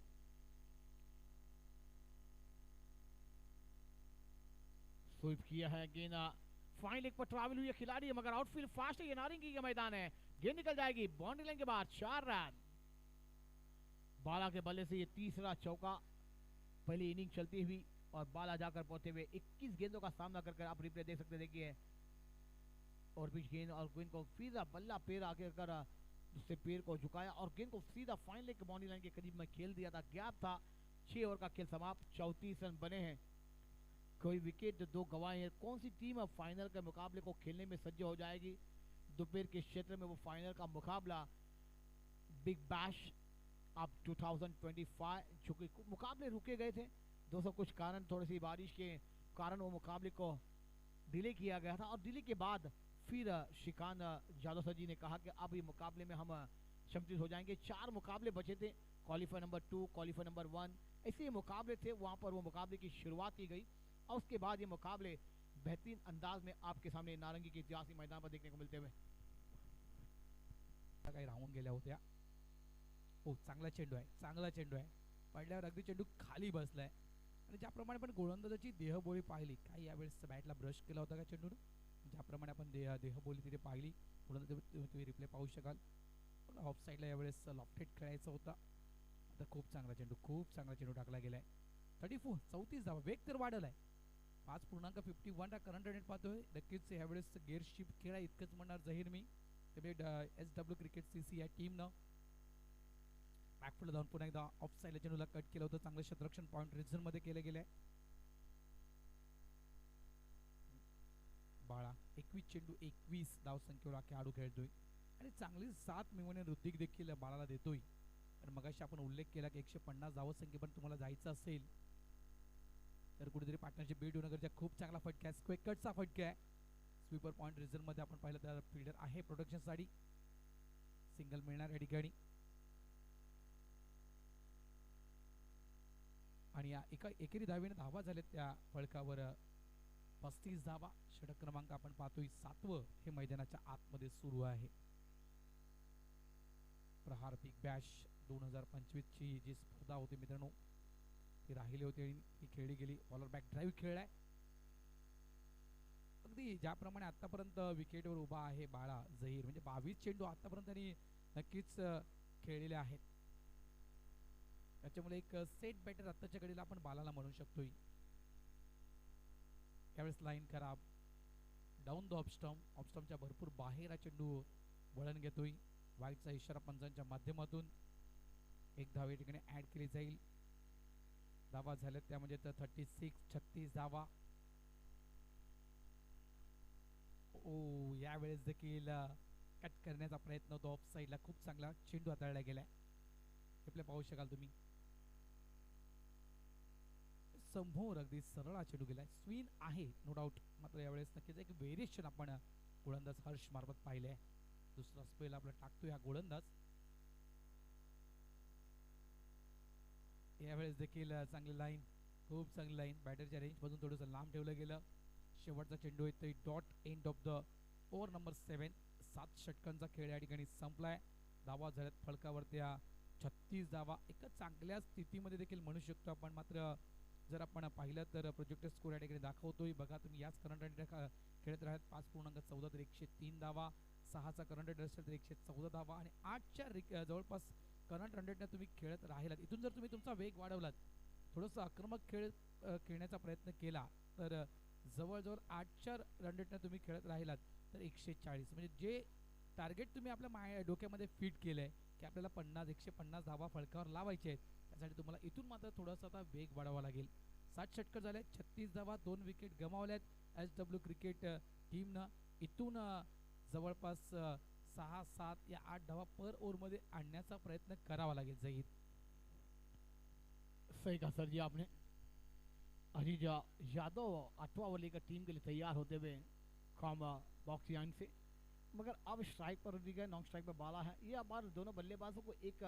स्वीप किया है गेंद, फाइन लेग पर ट्रैवल हुई है खिलाड़ी, मगर आउटफील्ड फास्ट है, ये नारंगी का मैदान है, गेंद निकल जाएगी बाउंड्री लाइन के बाद। 4 रन बाला के बल्ले से, ये तीसरा चौका पहली इनिंग चलती हुई, और बाला जाकर पहुंचे हुए 21 गेंदों का सामना कर आप रिप्ले देख सकते, देखिए और बीच गेंद, और गेंद को सीधा बल्ला पैर आगे कर उससे पैर को झुकाया और गेंद को सीधा फाइन लेग बाउंड्री लाइन के करीब में खेल दिया था। गैप था, 6 ओवर का खेल समाप्त, 34 रन बने हैं, कोई विकेट 2 गवाए हैं। कौन सी टीम अब फाइनल के मुकाबले को खेलने में सज्ज हो जाएगी? दोपहर के क्षेत्र में वो फाइनल का मुकाबला बिग बैश अब 2025, जो कि मुकाबले रुके गए थे दोस्तों, कुछ कारण, थोड़ी सी बारिश के कारण वो मुकाबले को डिले किया गया था, और डिले के बाद फिर शिकान यादव सर जी ने कहा कि अब ये मुकाबले में हम सम्मिलित हो जाएंगे। 4 मुकाबले बचे थे, क्वालिफायर नंबर 2, क्वालिफायर नंबर 1, ऐसे मुकाबले थे, वहाँ पर वो मुकाबले की शुरुआत की गई, और उसके बाद ये मुकाबले बेहतरीन अंदाज में आपके सामने नारंगी के इतिहासी मैदान पर देखने को मिलते हुए काही राहून गेल्या होत्या। हो, चांगला चेंडू आहे, चांगला चेंडू आहे, पडल्यावर अगदी चेंडू खाली बसलाय, आणि ज्याप्रमाणे आपण गोलंदाजाची देहबोली पाहिली, काय यावेळेस बॅटला ब्रश केला होता का चेंडूने, ज्याप्रमाणे आपण देहबोली तिथे पाहिली, तुम्ही रिप्ले पाहू शकाल, ऑफ साईडला यावेळेस लॉफ्टेड खेळायचं होता, आता खूप चांगला चेंडू, खूप चांगला चेंडू टाकला गेलाय। 34 34 धावा, वेग तर वाढलाय, 5.51 करंट रेट पाहतोय। नक्कीच यावेळेस गेअर शिफ्ट खेळा इतकंच म्हणणार जहीर मी, SW क्रिकेट CC या टीमनं बॅकफुल जाऊन पुन्हा एकदा ऑफ साईडला चेंडूला कट केलं होतं, चांगलं क्षेत्ररक्षण पॉईंट रिझन मध्ये केलं गेलंय। बाळा 21 चेंडू 21 धाव संख्येवर खेळाडू खेळतोय, आणि चांगली 7 मिळवणे ऋतिक देखील बाळाला देतोय, पण मगाशी आपण उल्लेख केला की 150 धाव संख्ये पण तुम्हाला जायचं असेल तर कुठेतरी पार्टनरशिप बीट होणं गरजेचं। खूप चांगला फटका आहे, स्क्वेक कटचा फटका आहे, स्वीपर पॉइंट रिझन मध्ये आपण पाहिलं तर फील्डर आहे प्रोटेक्शन साठी, सिंगल मिळणार या ठिकाणी, आणि या एकेरी धावेने धावा झाल्यात त्या फळकावर 35 धावा, षटक क्रमांक आपण पाहतोय 7वं हे मैदानाच्या आतमध्ये सुरू आहे। प्रहार बिग बॅश 2025 ची जी स्पर्धा होती मित्रांनो, ती राहिली होती आणि ती खेळली गेली। बॉलर बॅक ड्राईव्ह खेळलाय, अगदी ज्याप्रमाणे आतापर्यंत विकेटवर उभा आहे बाळा जहीर, म्हणजे 22 चेंडू आतापर्यंत त्यांनी नक्कीच खेळलेले आहेत, त्याच्यामुळे एक सेट बॅटर आताच्या घडीला आपण बालाला म्हणू शकतोय। यावेळेस लाईन खराब, डाऊन द ऑफस्टम्पच्या भरपूर बाहेर हा चेंडू वळण घेतोय, वाईटचा इशारा पंचांच्या माध्यमातून, एक धाव या ठिकाणी ऍड केली जाईल। धावा झाल्यात त्या म्हणजे 36 धावा। ओ, यावेळेस देखील कट करण्याचा प्रयत्न होतो ऑफ साईडला, खूप चांगला चेंडू हाताळला गेलाय, आपले पाहू शकाल तुम्ही, समोर अगदी सरळ चेंडू गेलाय, स्विन आहे नो डाऊट, मात्र यावेळेस नक्कीच एक व्हेरिएशन आपण गोलंदाज हर्ष मार्फत पाहिले आहे। दुसरा स्पेल आपला टाकतोय हा गोलंदाज, यावेळेस देखील चांगली लाईन, खूप चांगली लाईन, बॅटरच्या रेंज पासून थोडंसं लांब ठेवलं गेलं। शेवटचा चेंडू येतोय dot and of the over number 7, 7 षटकांचा खेळ या ठिकाणी संपलाय। धावा झाल्यात फळकावरती 36 धावा, एक चांगल्या स्थितीमध्ये देखील म्हणू शकतो आपण, मात्र जर आपण पाहिलं तर प्रोजेक्टेड स्कोर या ठिकाणी दाखवतोय, बघा तुम्ही याच करंट रेट खेळत राहत 5.14 तर 103 धावा, 6चा करंट रेट असेल तर 114 धावा, आणि 8च्या जवळपास करंट रन रेटने तुम्ही खेळत राहिलात। इथून जर तुम्ही तुमचा वेग वाढवलात, थोडंसं आक्रमक खेळ खेळण्याचा प्रयत्न केला, तर जवळजवळ 8च्या रन रेटने तुम्ही खेळत राहिलात तर 140, म्हणजे जे टार्गेट तुम्ही आपल्या डोक्यामध्ये फिट केलंय की आपल्याला 150 धावा फळकावर लावायचे आहेत, त्यासाठी तुम्हाला इथून मात्र थोडासा आता वेग वाढवावा लागेल। 7 षटकर झाले, 36 धावा, 2 विकेट गमावल्यात SW क्रिकेट टीमनं, इथून जवळपास 6, 7 या 8 धावा पर ओव्हर मध्ये आणण्याचा प्रयत्न करावा लागेल। जहीर सही कहा सर जी आपने। अजीज यादव 8वां ओवर लेकर टीम के लिए तैयार होते हुए फ्रॉम बॉक्स लाइन से, मगर अब स्ट्राइक पर रुक गए, नॉन स्ट्राइक पर बाला है। ये अब दोनों बल्लेबाजों को एक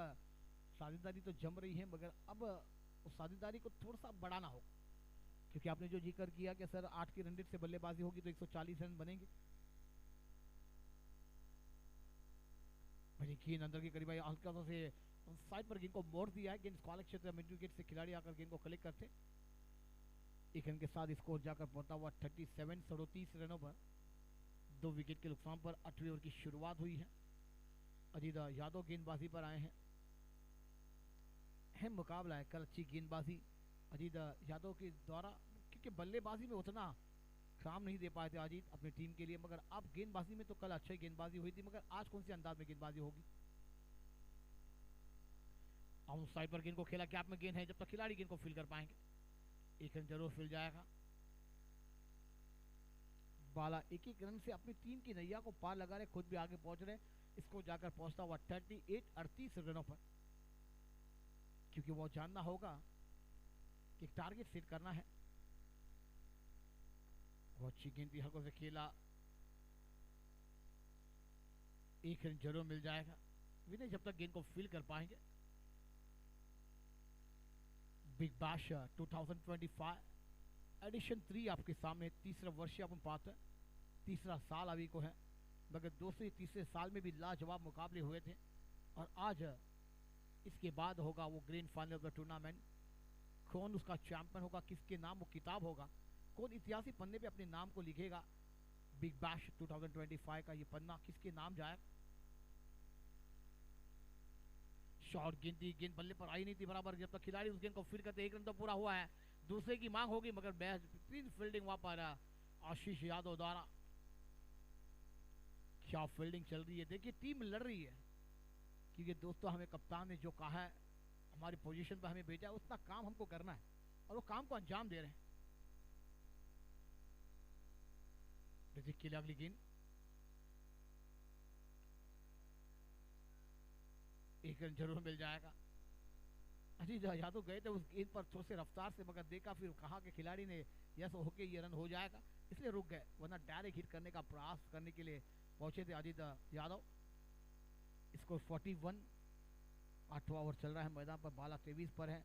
साझेदारी तो जम रही है, मगर अब उस साझेदारी को थोड़ा सा बढ़ाना होगा, क्योंकि आपने जो जिक्र किया कि सर 8 की रन रेट से बल्लेबाजी होगी तो 140 रन बनेंगे। गेंद अंदर के करीब आई, हल्का सा से साइड पर गेंद को मोड़ दिया है। गेंद स्क्वायर क्षेत्र मिड विकेट से खिलाड़ी आकर गेंद को कलेक्ट करते। एक रन के साथ स्कोर जाकर पहुंचा हुआ 37 37 रनों पर, 2 विकेट के नुकसान पर 8वें ओवर की शुरुआत हुई है। अजीत यादव गेंदबाजी पर आए हैं। अहम मुकाबला है, कल अच्छी गेंदबाजी अजीत यादव के द्वारा, क्योंकि बल्लेबाजी में उतना काम नहीं दे पाए थे अजीत अपनी टीम के लिए, मगर अब गेंदबाजी में तो कल अच्छी गेंदबाजी हुई थी, मगर आज कौन सी अंदाज में गेंदबाजी होगी। आउट साइड पर गेंद को खेला, कैप में गेंद है, जब तक खिलाड़ी गेंद को फील कर पाएंगे। एक रन जरूर फील जाएगा। बाला एक एक रन से अपनी टीम की नैया को पार लगा रहे, खुद भी आगे पहुंच रहे। इसको जाकर पहुंचता हुआ 38 रनों पर, क्योंकि वो जानना होगा कि टारगेट सेट करना है। वो अच्छी गेंद थी, हल्कों से खेला, एक रन जरूर मिल जाएगा विनय जब तक गेंद को फील कर पाएंगे। बिग बैश 2025 एडिशन 3 आपके सामने, तीसरा वर्ष अपन पाते हैं, तीसरा साल अभी को है, मगर दूसरे तीसरे साल में भी लाजवाब मुकाबले हुए थे। और आज इसके बाद होगा वो grand final of the tournament. कौन उसका चैंपियन होगा, किसके नाम वो किताब होगा, कौन इतिहासी पन्ने पे अपने नाम को लिखेगा। बिग बैश 2025 का ये पन्ना किसके नाम जाए। शॉर्ट गेंद बल्ले पर आई नहीं थी बराबर, जब तक खिलाड़ी उस गेंद को फील्ड करते। एक रन तो पूरा हुआ है, दूसरे की मांग होगी, मगर बेहतरीन फील्डिंग वहां पर आशीष यादव द्वारा। क्या फील्डिंग चल रही है, देखिए टीम लड़ रही है, क्योंकि दोस्तों हमें कप्तान ने जो कहा है, हमारी पोजीशन पर हमें भेजा है, उतना काम हमको करना है और वो काम को अंजाम दे रहे हैं। देखिए अगली गेंद, एक रन जरूर मिल जाएगा। अजीत यादव गए थे उस गेंद पर थोड़ी सी रफ्तार से, मगर देखा, फिर कहा कि खिलाड़ी ने यस होके ये रन हो जाएगा, इसलिए रुक गए, वरना डायरेक्ट हिट करने का प्रयास करने के लिए पहुंचे थे अजीत यादव। स्कोर 41, 8वां ओवर चल रहा है मैदान पर, बाला 23 पर है।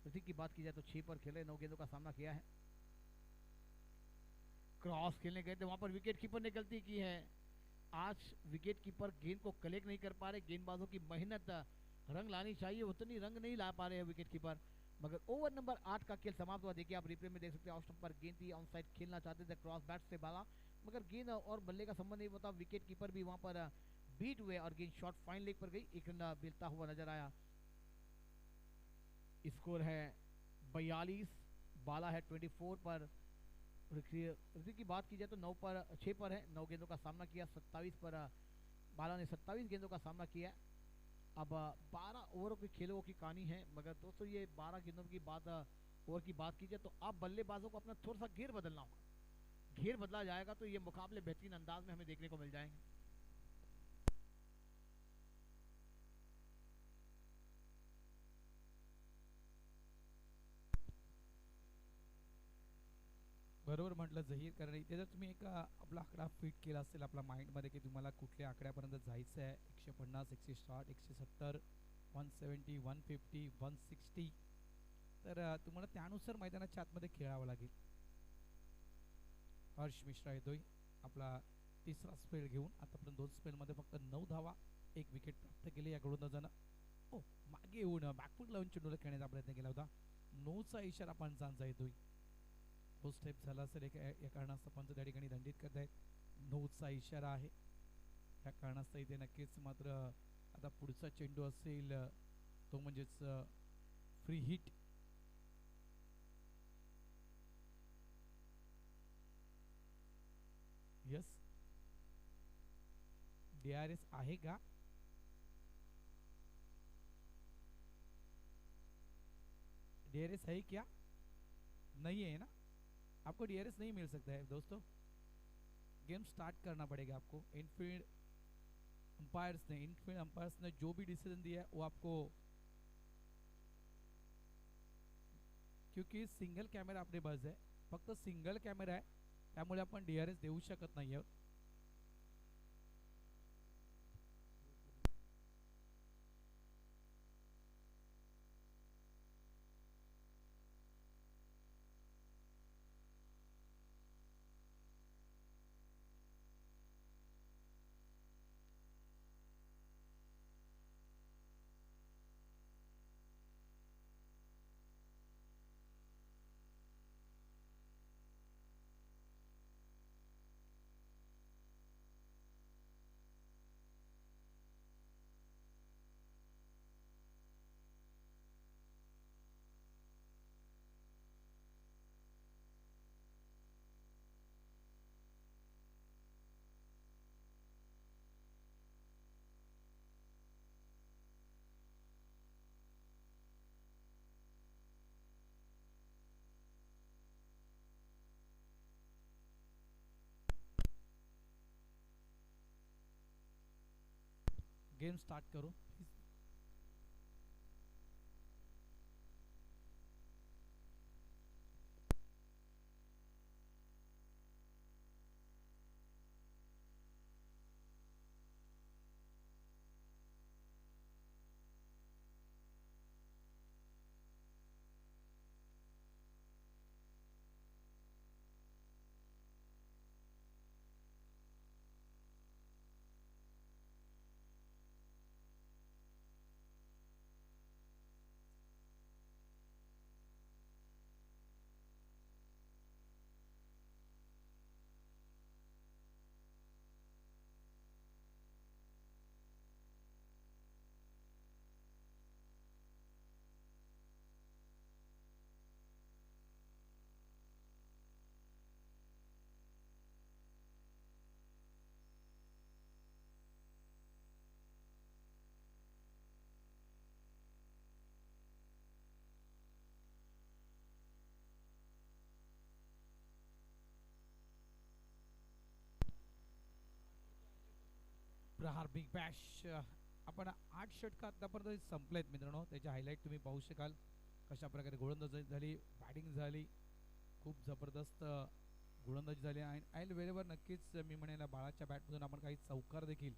ऋतिक की बात की जाए तो 6 पर खेले, 9 गेंदों का सामना किया है। क्रॉस खेलने गए थे, वहां पर विकेट कीपर ने गलती की है। आज विकेट कीपर गेंद को कलेक्ट नहीं कर पा रहे, गेंदबाजों की मेहनत रंग लानी चाहिए, उतनी रंग नहीं ला पा रहे हैं विकेट कीपर। मगर ओवर नंबर 8 का खेल समाप्त हुआ। देखिए आप रिप्ले में देख सकते हैं, ऑफ स्टंप पर गेंद थी, ऑन साइड खेलना चाहते थे क्रॉस बैट से बाला, मगर गेंद और बल्ले का संबंध नहीं होता, विकेट कीपर भी वहां पर बीट हुए और गेंद शॉर्ट फाइन लेग पर गई, एक रन मिलता हुआ नजर आया। स्कोर है 42, बाला है 24 पर। ऋतिक की बात की जाए तो 6 पर है, 9 गेंदों का सामना किया, 27 पर बाला ने 27 गेंदों का सामना किया। अब 12 ओवरों के खेलों की कहानी है, मगर दोस्तों ये 12 गेंदों की बात ओवर की बात की जाए तो अब बल्लेबाजों को अपना थोड़ा सा घेर बदलना होगा। घेर बदला जाएगा तो ये मुकाबले बेहतरीन अंदाज में हमें देखने को मिल जाएंगे। बरोबर म्हटलं जहीर, कारण इथे जर तुम्ही एक आपला आकडा फिट केला असेल आपल्या माइंडमध्ये की तुम्हाला कुठल्या आकड्यापर्यंत जायचं आहे, 150, 160, 170, 170, 150, 160, तर तुम्हाला त्यानुसार मैदानाच्या आतमध्ये खेळावं लागेल. हर्ष मिश्रा येतोय आपला तिसरा स्पेल घेऊन, आतापर्यंत 2 स्पेलमध्ये फक्त 9 धावा, 1 विकेट प्राप्त केली या गोलंदाजानं. ओ मागे येऊन बॅकफूट लावून चेंडूला खेळण्याचा प्रयत्न केला होता, नोचा इशारा पंचांचा येतोय. तो स्टेप झाला असेल, या कारणास्तव पंच त्या ठिकाणी दंडित करत आहेत. नोचा इशारा आहे, या कारणास्तव इथे नक्कीच मात्र आता पुढचा चेंडू असेल तो म्हणजेच फ्री हिट. यस, DRS आहे का? DRS है क्या? नहीं है ना, आपको DRS नहीं मिल सकता है दोस्तों. गेम स्टार्ट करना पड़ेगा आपको. इनफील्ड अंपायर्स ने जो भी डिसीजन दिया है वो आपको, क्योंकि सिंगल कैमरा आपने बस है, फक्त सिंगल कैमरा आहे, त्यामुळे आपण DRS देऊ शकत नाही आहोत. गेम स्टार्ट करो प्लीज। प्रहार बिग बॅश आपण 8 षटक आतापर्यंत संपलेत मित्रांनो, त्याचे हायलाईट तुम्ही पाहू शकाल. कशा प्रकारे गोलंदाजी झाली, बॅटिंग झाली, खूप जबरदस्त गोलंदाजी झाली आणि ऐन वेळेवर नक्कीच मी म्हणेन बाळाच्या बॅटमधून आपण काही चौकार देखील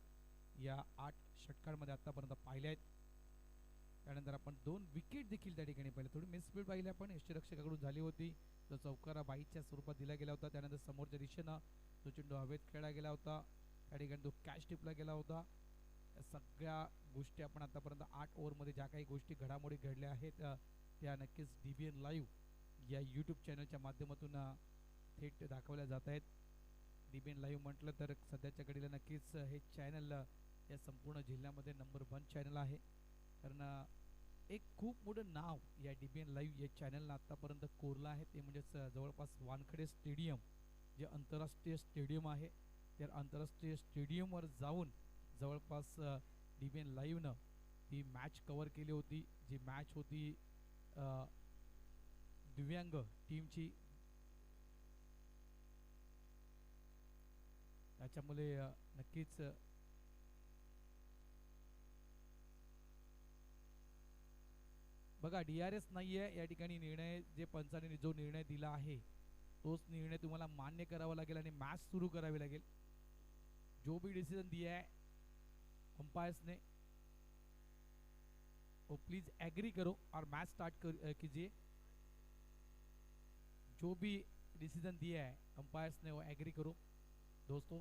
या 8 षटकांमध्ये आतापर्यंत पाहिले आहेत. त्यानंतर आपण 2 विकेट देखील त्या ठिकाणी पाहिले. थोडी मिसफील्ड पाहिली आपण यष्टीरक्षकाकडून झाली होती, तो चौकारा बाईच्या स्वरूपात दिला गेला होता. त्यानंतर समोरच्या दिशेनं तो चेंडू हवेत खेळला गेला होता, त्या ठिकाणी तो कॅच टिपला गेला होता. या सगळ्या गोष्टी आपण आतापर्यंत 8 ओव्हरमध्ये ज्या काही गोष्टी घडामोडी घडल्या आहेत त्या नक्कीच DBN लाईव्ह या यूट्यूब चॅनलच्या माध्यमातून थेट दाखवल्या जात आहेत. DBN लाईव्ह म्हटलं तर सध्याच्या घडीला नक्कीच हे चॅनल या संपूर्ण जिल्ह्यामध्ये नंबर 1 चॅनल आहे, कारण एक खूप मोठं नाव या DBN लाईव्ह या चॅनलनं आत्तापर्यंत कोरलं आहे. ते म्हणजेच जवळपास वानखेडे स्टेडियम जे आंतरराष्ट्रीय स्टेडियम आहे, त्या आंतरराष्ट्रीय स्टेडियमवर जाऊन जवळपास DBN लाईव्हनं ती मॅच कव्हर केली होती. जी मॅच होती दिव्यांग टीमची, त्याच्यामुळे नक्कीच बघा DRS नाही आहे या ठिकाणी. निर्णय जे पंचाने जो निर्णय दिला आहे तोच निर्णय तुम्हाला मान्य करावा लागेल आणि मॅच सुरू करावी लागेल. जो भी डिसीजन दिया है अंपायर्स ने वो प्लीज एग्री करो और मैच स्टार्ट कीजिए. जो भी डिसीजन दिया है अंपायर्स ने वो एग्री करो दोस्तों.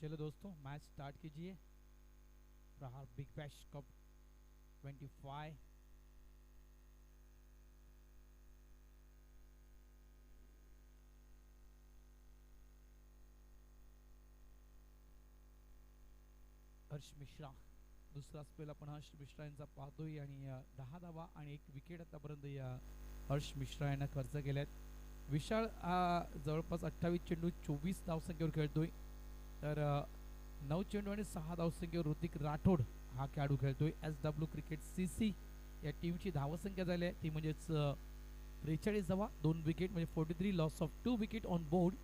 चलो दोस्तों मैच स्टार्ट कीजिए. प्रहार बिग बैश कप 25 हर्ष मिश्रा दुसरा स्पेल आपण हर्ष मिश्रा यांचा पाहतोय आणि 10 धावा आणि 1 विकेट आतापर्यंत या हर्ष मिश्रा यांना खर्च केल्यात. विशाल जवळपास 28 चेंडू 24 धावसंख्येवर खेळतोय, तर 9 चेंडू आणि 6 धावसंख्येवर ऋतिक राठोड हा खेळाडू खेळतोय. SW क्रिकेट CC या टीमची धावसंख्या झाली आहे ती म्हणजेच 43 धावा, 2 विकेट म्हणजे 43, loss of 2 wicket on board.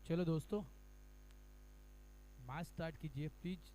चलो दोस्तों मैच स्टार्ट कीजिए प्लीज।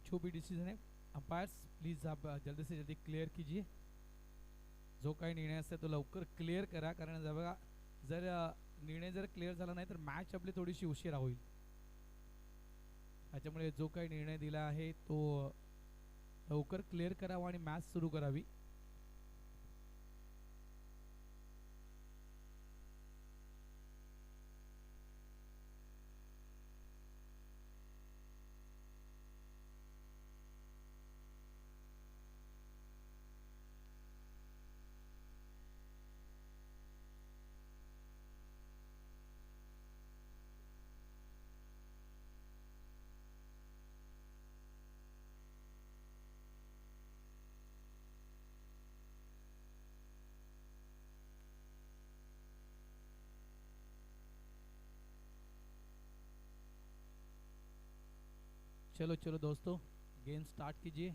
जो भी डिसीजन है अंपायर्स प्लीज आप जल्दी से जल्दी क्लिअर कीजिए। जो काही निर्णय असते तो लवकर क्लिअर करा, कारण जर निर्णय जर क्लिअर झाला नाही तर मॅच आपली थोडीशी उशिरा होईल। त्याच्यामुळे जो काही निर्णय दिला आहे तो लवकर क्लिअर करावा आणि मॅच सुरू करावी। चलो चलो दोस्तों, गेम स्टार्ट कीजिए।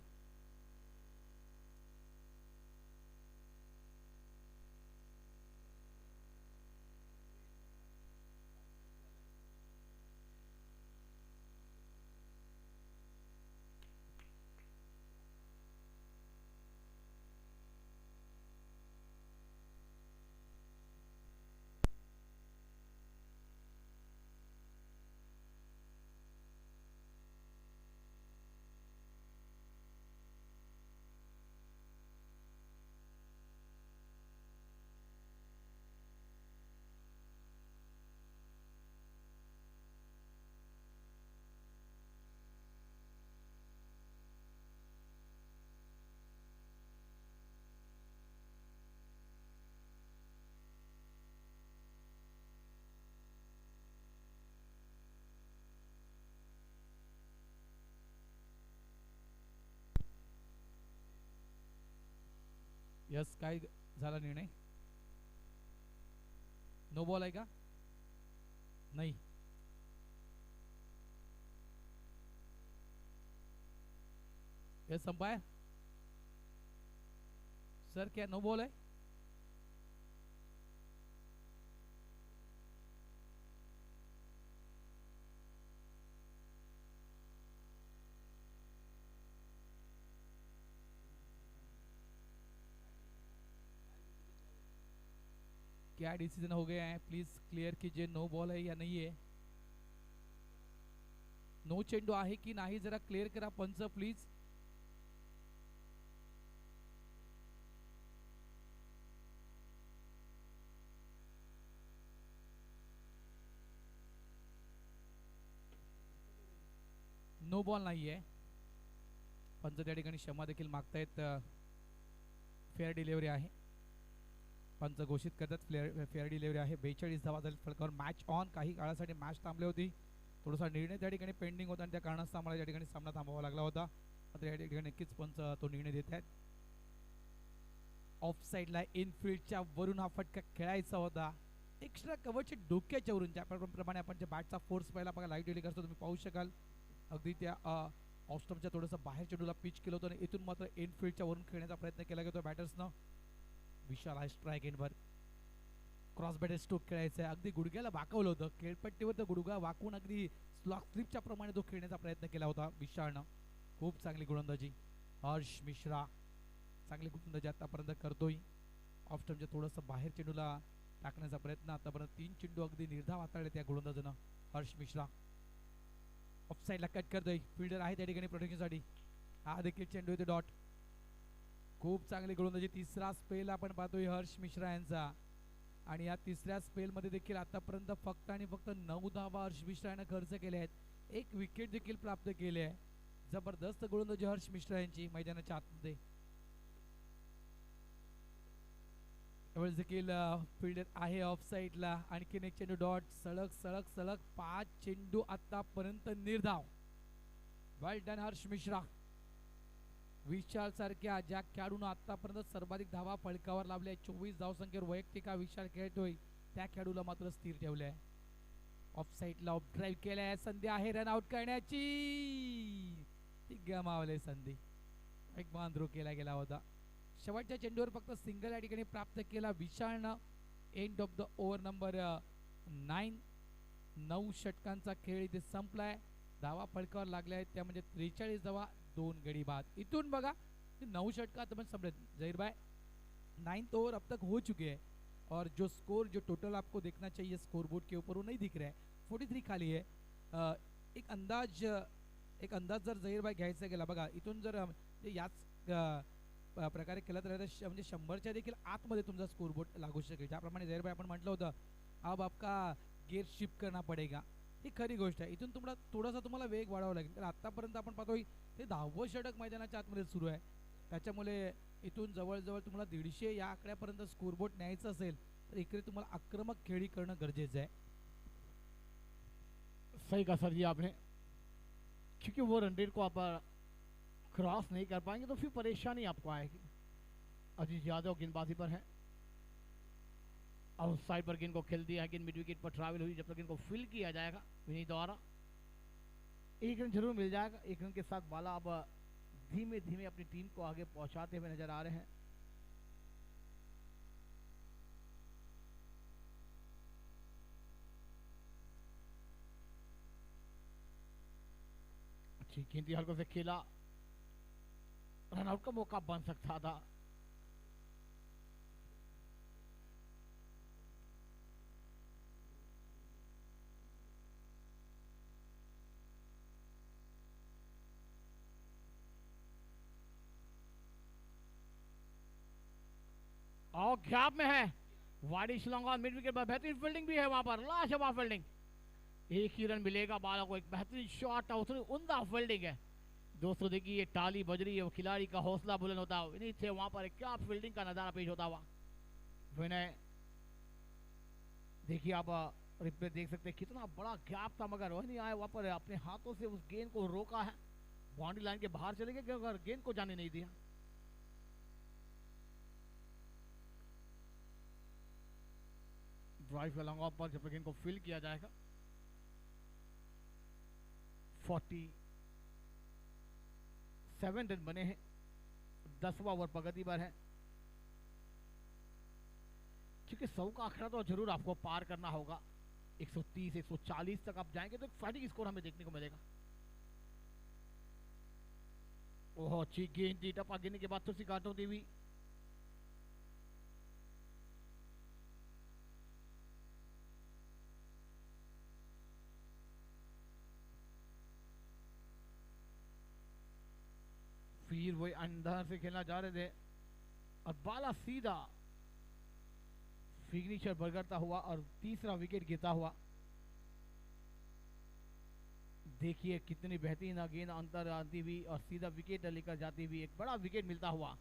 यस, काय झाला निर्णय? नो बॉल आहे का? नाही। यस अंपायर सर, क्या नो बॉल है? क्या डिसीजन हो गया है प्लीज क्लियर कीजिए। नो बॉल है या नहीं है? नो चेंडू आहे की नाही जरा क्लियर करा पंच प्लीज। नो बॉल नाही आहे। पंच त्या ठिकाणी क्षमा देखील मागतायत। फेअर डिलिव्हरी आहे, पंच घोषित करतात फेअर डिलिव्हरी आहे। 42 धावा झाली फलकावर। Match on. काही काळासाठी मॅच थांबली होती, थोडासा निर्णय त्या ठिकाणी पेंडिंग होता आणि त्या कारणास्तव आम्हाला त्या ठिकाणी सामना थांबवावा लागला होता। मात्र या ठिकाणी नक्कीच पंच तो निर्णय देत आहेत। ऑफ साइडला इनफिल्डच्या वरून हा फटका खेळायचा होता, एक्स्ट्रा कव्हरच्या डोक्याच्या वरून। ज्याप्रमाणे आपण जे बॅटचा फोर्स पहिला बघा लाईव्ह टेलिकास्ट तुम्ही पाहू शकाल। अगदी त्या ऑफस्टम्पच्या थोडंसं बाहेर चेंडूला पिच केलं होतं आणि इथून मात्र इनफिल्डच्या वरून खेळण्याचा प्रयत्न केला गेला बॅटर्सनं। विशाल आहे स्ट्राइक एंडवर। क्रॉस बॅटर स्ट्रोक खेळायचा आहे, अगदी गुडघ्याला वाकवलं होतं खेळपट्टीवर, तर गुडघा वाकून अगदी स्लॉक स्लिपच्या प्रमाणे तो खेळण्याचा प्रयत्न केला होता विशालनं। खूप चांगली गोलंदाजी हर्ष मिश्रा, चांगली गोलंदाजी आतापर्यंत करतोय। ऑफ स्टंपच्या थोडंसं बाहेर चेंडूला टाकण्याचा प्रयत्न. आतापर्यंत 3 चेंडू अगदी निर्धाव हाताळले त्या गोलंदाजानं. हर्ष मिश्रा ऑफ साईडला कट करतोय. फिल्डर आहे त्या ठिकाणी प्रोटेक्शनसाठी. हा देखील चेंडू येतो डॉट. खूप चांगली गोलंदाजी. तिसरा स्पेल आपण पाहतोय हर्ष मिश्रा यांचा. आणि या तिसऱ्या स्पेलमध्ये देखील आतापर्यंत फक्त आणि फक्त 9 धावा हर्ष मिश्रा यानं खर्च केले आहेत. 1 विकेट देखील प्राप्त केले आहे. जबरदस्त गोलंदाजी हर्ष मिश्रा यांची मैदानाच्या आतमध्ये. त्यावेळेस देखील फिल्डर आहे ऑफ साईडला. आणखीन एक चेंडू डॉट. सलग सलग सलग 5 चेंडू आतापर्यंत निर्धाव. वेल डन हर्ष मिश्रा. विशाल सारख्या ज्या खेळाडून आतापर्यंत सर्वाधिक धावा फलकावर लावल्या 24 धावसंख्येवर वैयक्तिक विशाल खेळतोय त्या खेळाडूला मात्र स्थिर ठेवलंय. ऑफ साईडला ऑफ ड्राईव्ह केलाय. संधी आहे रन आउट करण्याची. ती गमावले संधी. एक बांधरू केला गेला होता. शेवटच्या चेंडूवर फक्त सिंगल या ठिकाणी प्राप्त केला विशालनं. End of the over number 9. 9 षटकांचा खेळ इथे संपलाय. धावा फलकावर लागल्या आहेत त्या म्हणजे 43 धावा 2 गडी बाद. इथून बघा 9 षटकात पण संपले. जहीर भाई 9th ओवर अब तक हो चुके हैं और जो स्कोर जो टोटल आपको देखना चाहिए स्कोर बोर्ड के ऊपर वो नहीं दिख रहा है. 43 खाली है. एक अंदाज जर जहीर भाई घ्यायचा गेला बघा इथून जर याच प्रकारे केलं तर म्हणजे 100च्या देखील आतमध्ये तुमचा स्कोर बोर्ड लागू शकेल. ज्याप्रमाणे जहीर भाई आपण म्हटलं होतं अब आपका गेअर शिफ्ट करना पडेगा. ही खरी गोष्ट आहे. इथून थोडासा वेग वाढवावा लागेल. तर आतापर्यंत आपण पाहतोय ते 10वं षटक मैदानाच्या आतमध्ये सुरू आहे. त्याच्यामुळे इथून जवळजवळ तुम्हाला 150 या आकड्यापर्यंत स्कोर बोर्ड न्यायचं असेल तर इकडे तुम्हाला आक्रमक खेळी करणं गरजेचं आहे. सही कहा सर जी आपने. क्योंकि वो रन रेट को आप क्रॉस नहीं कर पाएंगे तो फिर परेशानी आपको आएगी. अजीज यादव गेंदबाजी पर है. आउट साइड पर गेंद को खेल दिया है. गेंद मिड विकेट पर ट्रैवल हुई. जब तक इनको फिल किया जाएगा विनीत द्वारा 1 रन जरूर मिल जाएगा. 1 रन के साथ बाला अब धीमे धीमे अपनी टीम को आगे पहुंचाते हुए नजर आ रहे हैं. अच्छी गेंद हल्कों से खेला. रनआउट का मौका बन सकता था. और गैप में है वाडी शिलोंगा. मिड विकेट पर बेहतरीन फील्डिंग भी है वहां पर. लाजवाब फील्डिंग. 1 ही रन मिलेगा बाला को. एक बेहतरीन शॉट और उमदा फील्डिंग है. दोस्तों देखिए ये टाली बज रही है. वो खिलाड़ी का हौसला बुलंद होता है. नहीं थे वहां पर क्या फील्डिंग का नजारा पेश होता हुआ. विनय देखिए आप रिप्ले देख सकते हैं कितना बड़ा गैप था मगर वह नहीं आया. वहां पर अपने हाथों से उस गेंद को रोका है. बाउंड्री लाइन के बाहर चले गए अगर गेंद को जाने नहीं दिया. ड्राइव का लॉन्ग ऑफ पर जब गेंद को फिल किया जाएगा. 47 रन बने हैं. 10वां ओवर प्रगति पर है. क्योंकि 100 का आंकड़ा तो जरूर आपको पार करना होगा. 130 140 तक आप जाएंगे तो एक फाइटिंग स्कोर हमें देखने को मिलेगा. ओह अच्छी गेंद थी. टप्पा गिरने के बाद थोड़ी काट होती हुई. फिर वही अंदर से खेलना जा रहे थे और बाला सीधा फिग्नेचर बरगड़ता हुआ और तीसरा विकेट गिरता हुआ. देखिए कितनी बेहतरीन गेंद अंतर आती हुई और सीधा विकेट लेकर जाती हुई. एक बड़ा विकेट मिलता हुआ.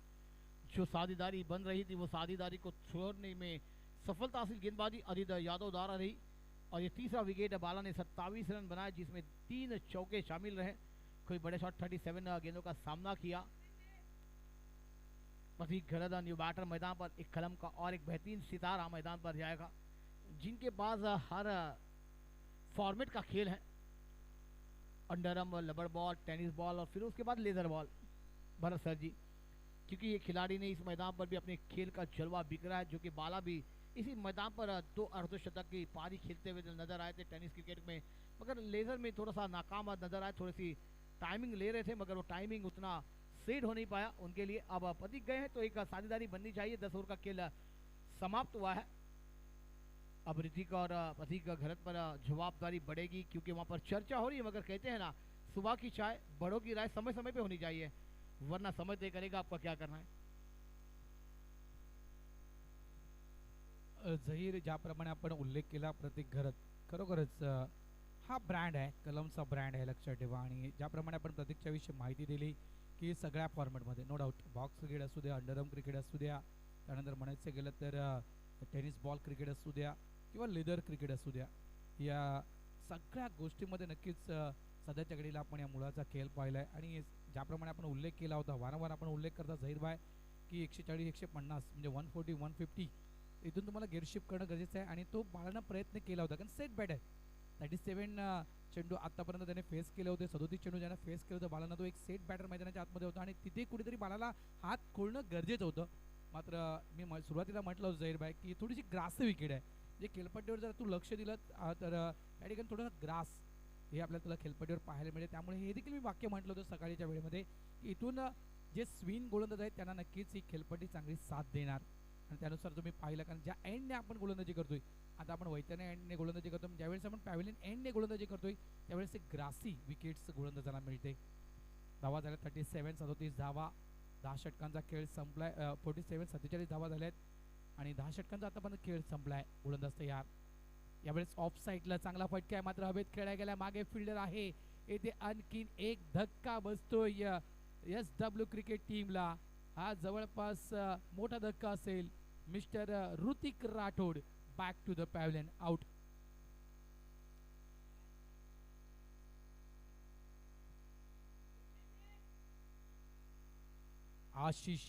जो साझेदारी बन रही थी वो साझेदारी को छोड़ने में सफलता हासिल गेंदबाजी अजीत यादव द्वारा रही. और ये तीसरा विकेट बाला ने 27 रन बनाए जिसमें 3 चौके शामिल रहे. कोई बड़े शॉट 37 गेंदों का सामना किया. प्रतीक घरदा न्यू बैटर मैदान पर. एक कलम का और एक बेहतरीन सितारा मैदान पर जाएगा जिनके पास हर फॉर्मेट का खेल है. अंडरआर्म लबर बॉल, टेनिस बॉल और फिर उसके बाद लेजर बॉल. भरत सर जी क्योंकि ये खिलाड़ी ने इस मैदान पर भी अपने खेल का जलवा बिखरा है. जो कि बाला भी इसी मैदान पर 2 अर्धशतक की पारी खेलते हुए नजर आए थे टेनिस क्रिकेट में. मगर लेजर में थोड़ा सा नाकाम नजर आए. थोड़ी सी टाइमिंग ले रहे थे मगर वो टाइमिंग उतना सेट हो नहीं पाया उनके लिए. अब प्रतीक गए हैं तो एक साझेदारी बननी चाहिए. 10 ओवर का खेल समाप्त हुआ है। अब ऋतिक और प्रतीक घरत पर जवाबदारी बढ़ेगी, क्योंकि वहां पर चर्चा हो रही है। मगर कहते हैं ना, सुबह की चाय बड़ों की राय समय समय पे होनी चाहिए, वरना समय तय करेगा आपका क्या करना है। झहीर, ज्याप्रमाणे आपण उल्लेख केला प्रतीक घरत, खरोखरच हा ब्रँड आहे, कलमचा ब्रँड आहे, लक्षात ठेवा. आणि ज्याप्रमाणे आपण प्रतीकच्या विषयी माहिती दिली की सगळ्या फॉर्मॅटमध्ये नो डाऊट, बॉक्स क्रिकेट असू द्या, अंडरआर्म क्रिकेट असू द्या, त्यानंतर म्हणायचं गेलं तर टेनिस बॉल क्रिकेट असू द्या किंवा लेदर क्रिकेट असू द्या, या सगळ्या गोष्टींमध्ये नक्कीच सध्याच्या घडीला आपण या मुलाचा खेळ पाहिला आहे. आणि ज्याप्रमाणे आपण उल्लेख केला होता, वारंवार आपण उल्लेख करता झहीरभाई, की 140 150 म्हणजे 140 150 इथून तुम्हाला गेअर शिफ्ट करणं गरजेचं आहे. आणि तो बाळानं प्रयत्न केला होता, कारण सेट बॅट आहे. 97 चेंडू आतापर्यंत त्याने फेस केले होते, 37 चेंडू ज्याने फेस केलं होतं बाळानं, तो एक सेट बॅटर मैदानाच्या आतमध्ये होता आणि तिथे कुठेतरी बाळाला हात खोलणं गरजेचं होतं. मात्र मी सुरुवातीला म्हटलं होतं झहीरभाई की थोडीशी ग्रास विकेट आहे, म्हणजे खेळपट्टीवर जर तू लक्ष दिलं तर त्या ठिकाणी थोडंसं ग्रास हे आपल्याला तुला खेळपट्टीवर पाहायला मिळेल. त्यामुळे हे देखील मी वाक्य म्हटलं होतं सकाळीच्या वेळेमध्ये की इथून जे स्विंग गोलंदाज आहेत त्यांना नक्कीच ही खेळपट्टी चांगली साथ देणार. आणि त्यानुसार तुम्ही पाहिलं, कारण ज्या एंडने आपण गोलंदाजी करतोय, आता आपण वैताने एंडने गोलंदाजी करतो, ज्यावेळेस आपण पॅव्हिलियन एंडने गोलंदाजी करतोय त्यावेळेस एक ग्रासी विकेट्स गोलंदाजाला मिळते. धावा झाल्या 37 37 धावा, 10 षटकांचा खेळ संपलाय. 47 47 धावा झाल्यात आणि 10 षटकांचा आतापर्यंत खेळ संपलाय. गोलंदाज तयार. यावेळेस ऑफ साईडला चांगला फटका आहे, मात्र हवेत खेळला गेला, मागे फिल्डर आहे. येथे आणखीन एक धक्का बसतोय SW क्रिकेट टीमला. हा जवळपास मोठा धक्का असेल. Mister Hrithik Rathod back to the pavilion, out. Ashish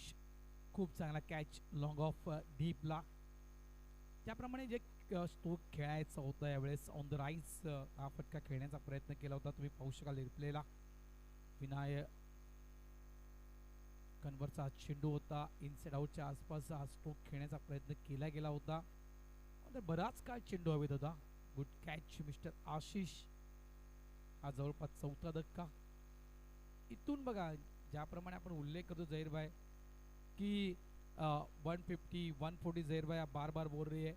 खूप चांगला कॅच लॉंग ऑफ डीपला. त्याप्रमाणे जे स्ट्रोक खेळायचा होता यावेळेस ऑन द राईज हा फटका खेळण्याचा प्रयत्न केला होता, तुम्ही पाहू शकाल रिप्लेला. विनाय कन्व्हरचा चेंडू होता, इनसाइड आउटच्या आसपास हा स्ट्रोक खेळण्याचा प्रयत्न केला गेला होता, मात्र बराच काळ चेंडू हवेत होता. Good catch mister Ashish. हा जवळपास चौथा धक्का. इथून बघा, ज्याप्रमाणे आपण उल्लेख करतो झहीरभाई कि 150 140 झहीरभाई बार बार बोल रही है,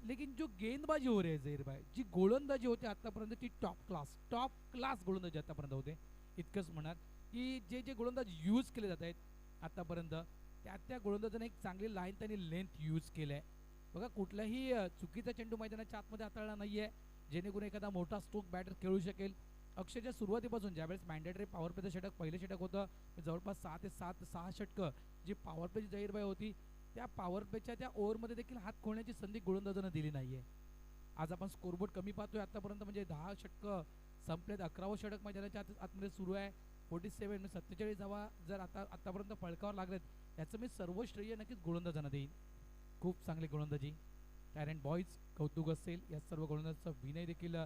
लेकिन जो गेंदबाजी हो रही है झहीरभाई, जी गोलंदाजी होते आतापर्यंत ती टॉप क्लास गोलंदाजी आतापर्यंत होते. इतकंच म्हणणार की जे जे गोलंदाज यूज केले जात आहेत आतापर्यंत, त्या गोलंदाजाने एक चांगली लाईन त्यांनी लेंथ यूज केली आहे. बघा, कुठलाही चुकीचा चेंडू मैदानाच्या आतमध्ये हाताळला नाहीये, जेणेकरून एखादा मोठा स्ट्रोक बॅटर खेळू शकेल. अक्षरशः सुरुवातीपासून ज्यावेळेस मॅन्डेटरी पॉवर प्लेचं षटक, पहिलं षटक होतं, जवळपास 6 ते 6 षटकं जी पॉवर प्लेची झहीरभाई होती, त्या पॉवर प्लेच्या त्या ओव्हरमध्ये देखील हात खोलण्याची संधी गोलंदाजानं दिली नाहीये. आज आपण स्कोरबोर्ड कमी पाहतोय आतापर्यंत, म्हणजे 10 षटकं संपलेत, 11वं षटक मैदानाच्या आतमध्ये सुरू आहे. 47 47 धावा जर आतापर्यंत फळकावर लागलेत, याचं मी सर्व श्रेय नक्कीच गोलंदाजांना देईन. खूप चांगली गोलंदाजी. टॅलेंट बॉईज कौतुक असेल या सर्व गोलंदाजाचा. विनय देखील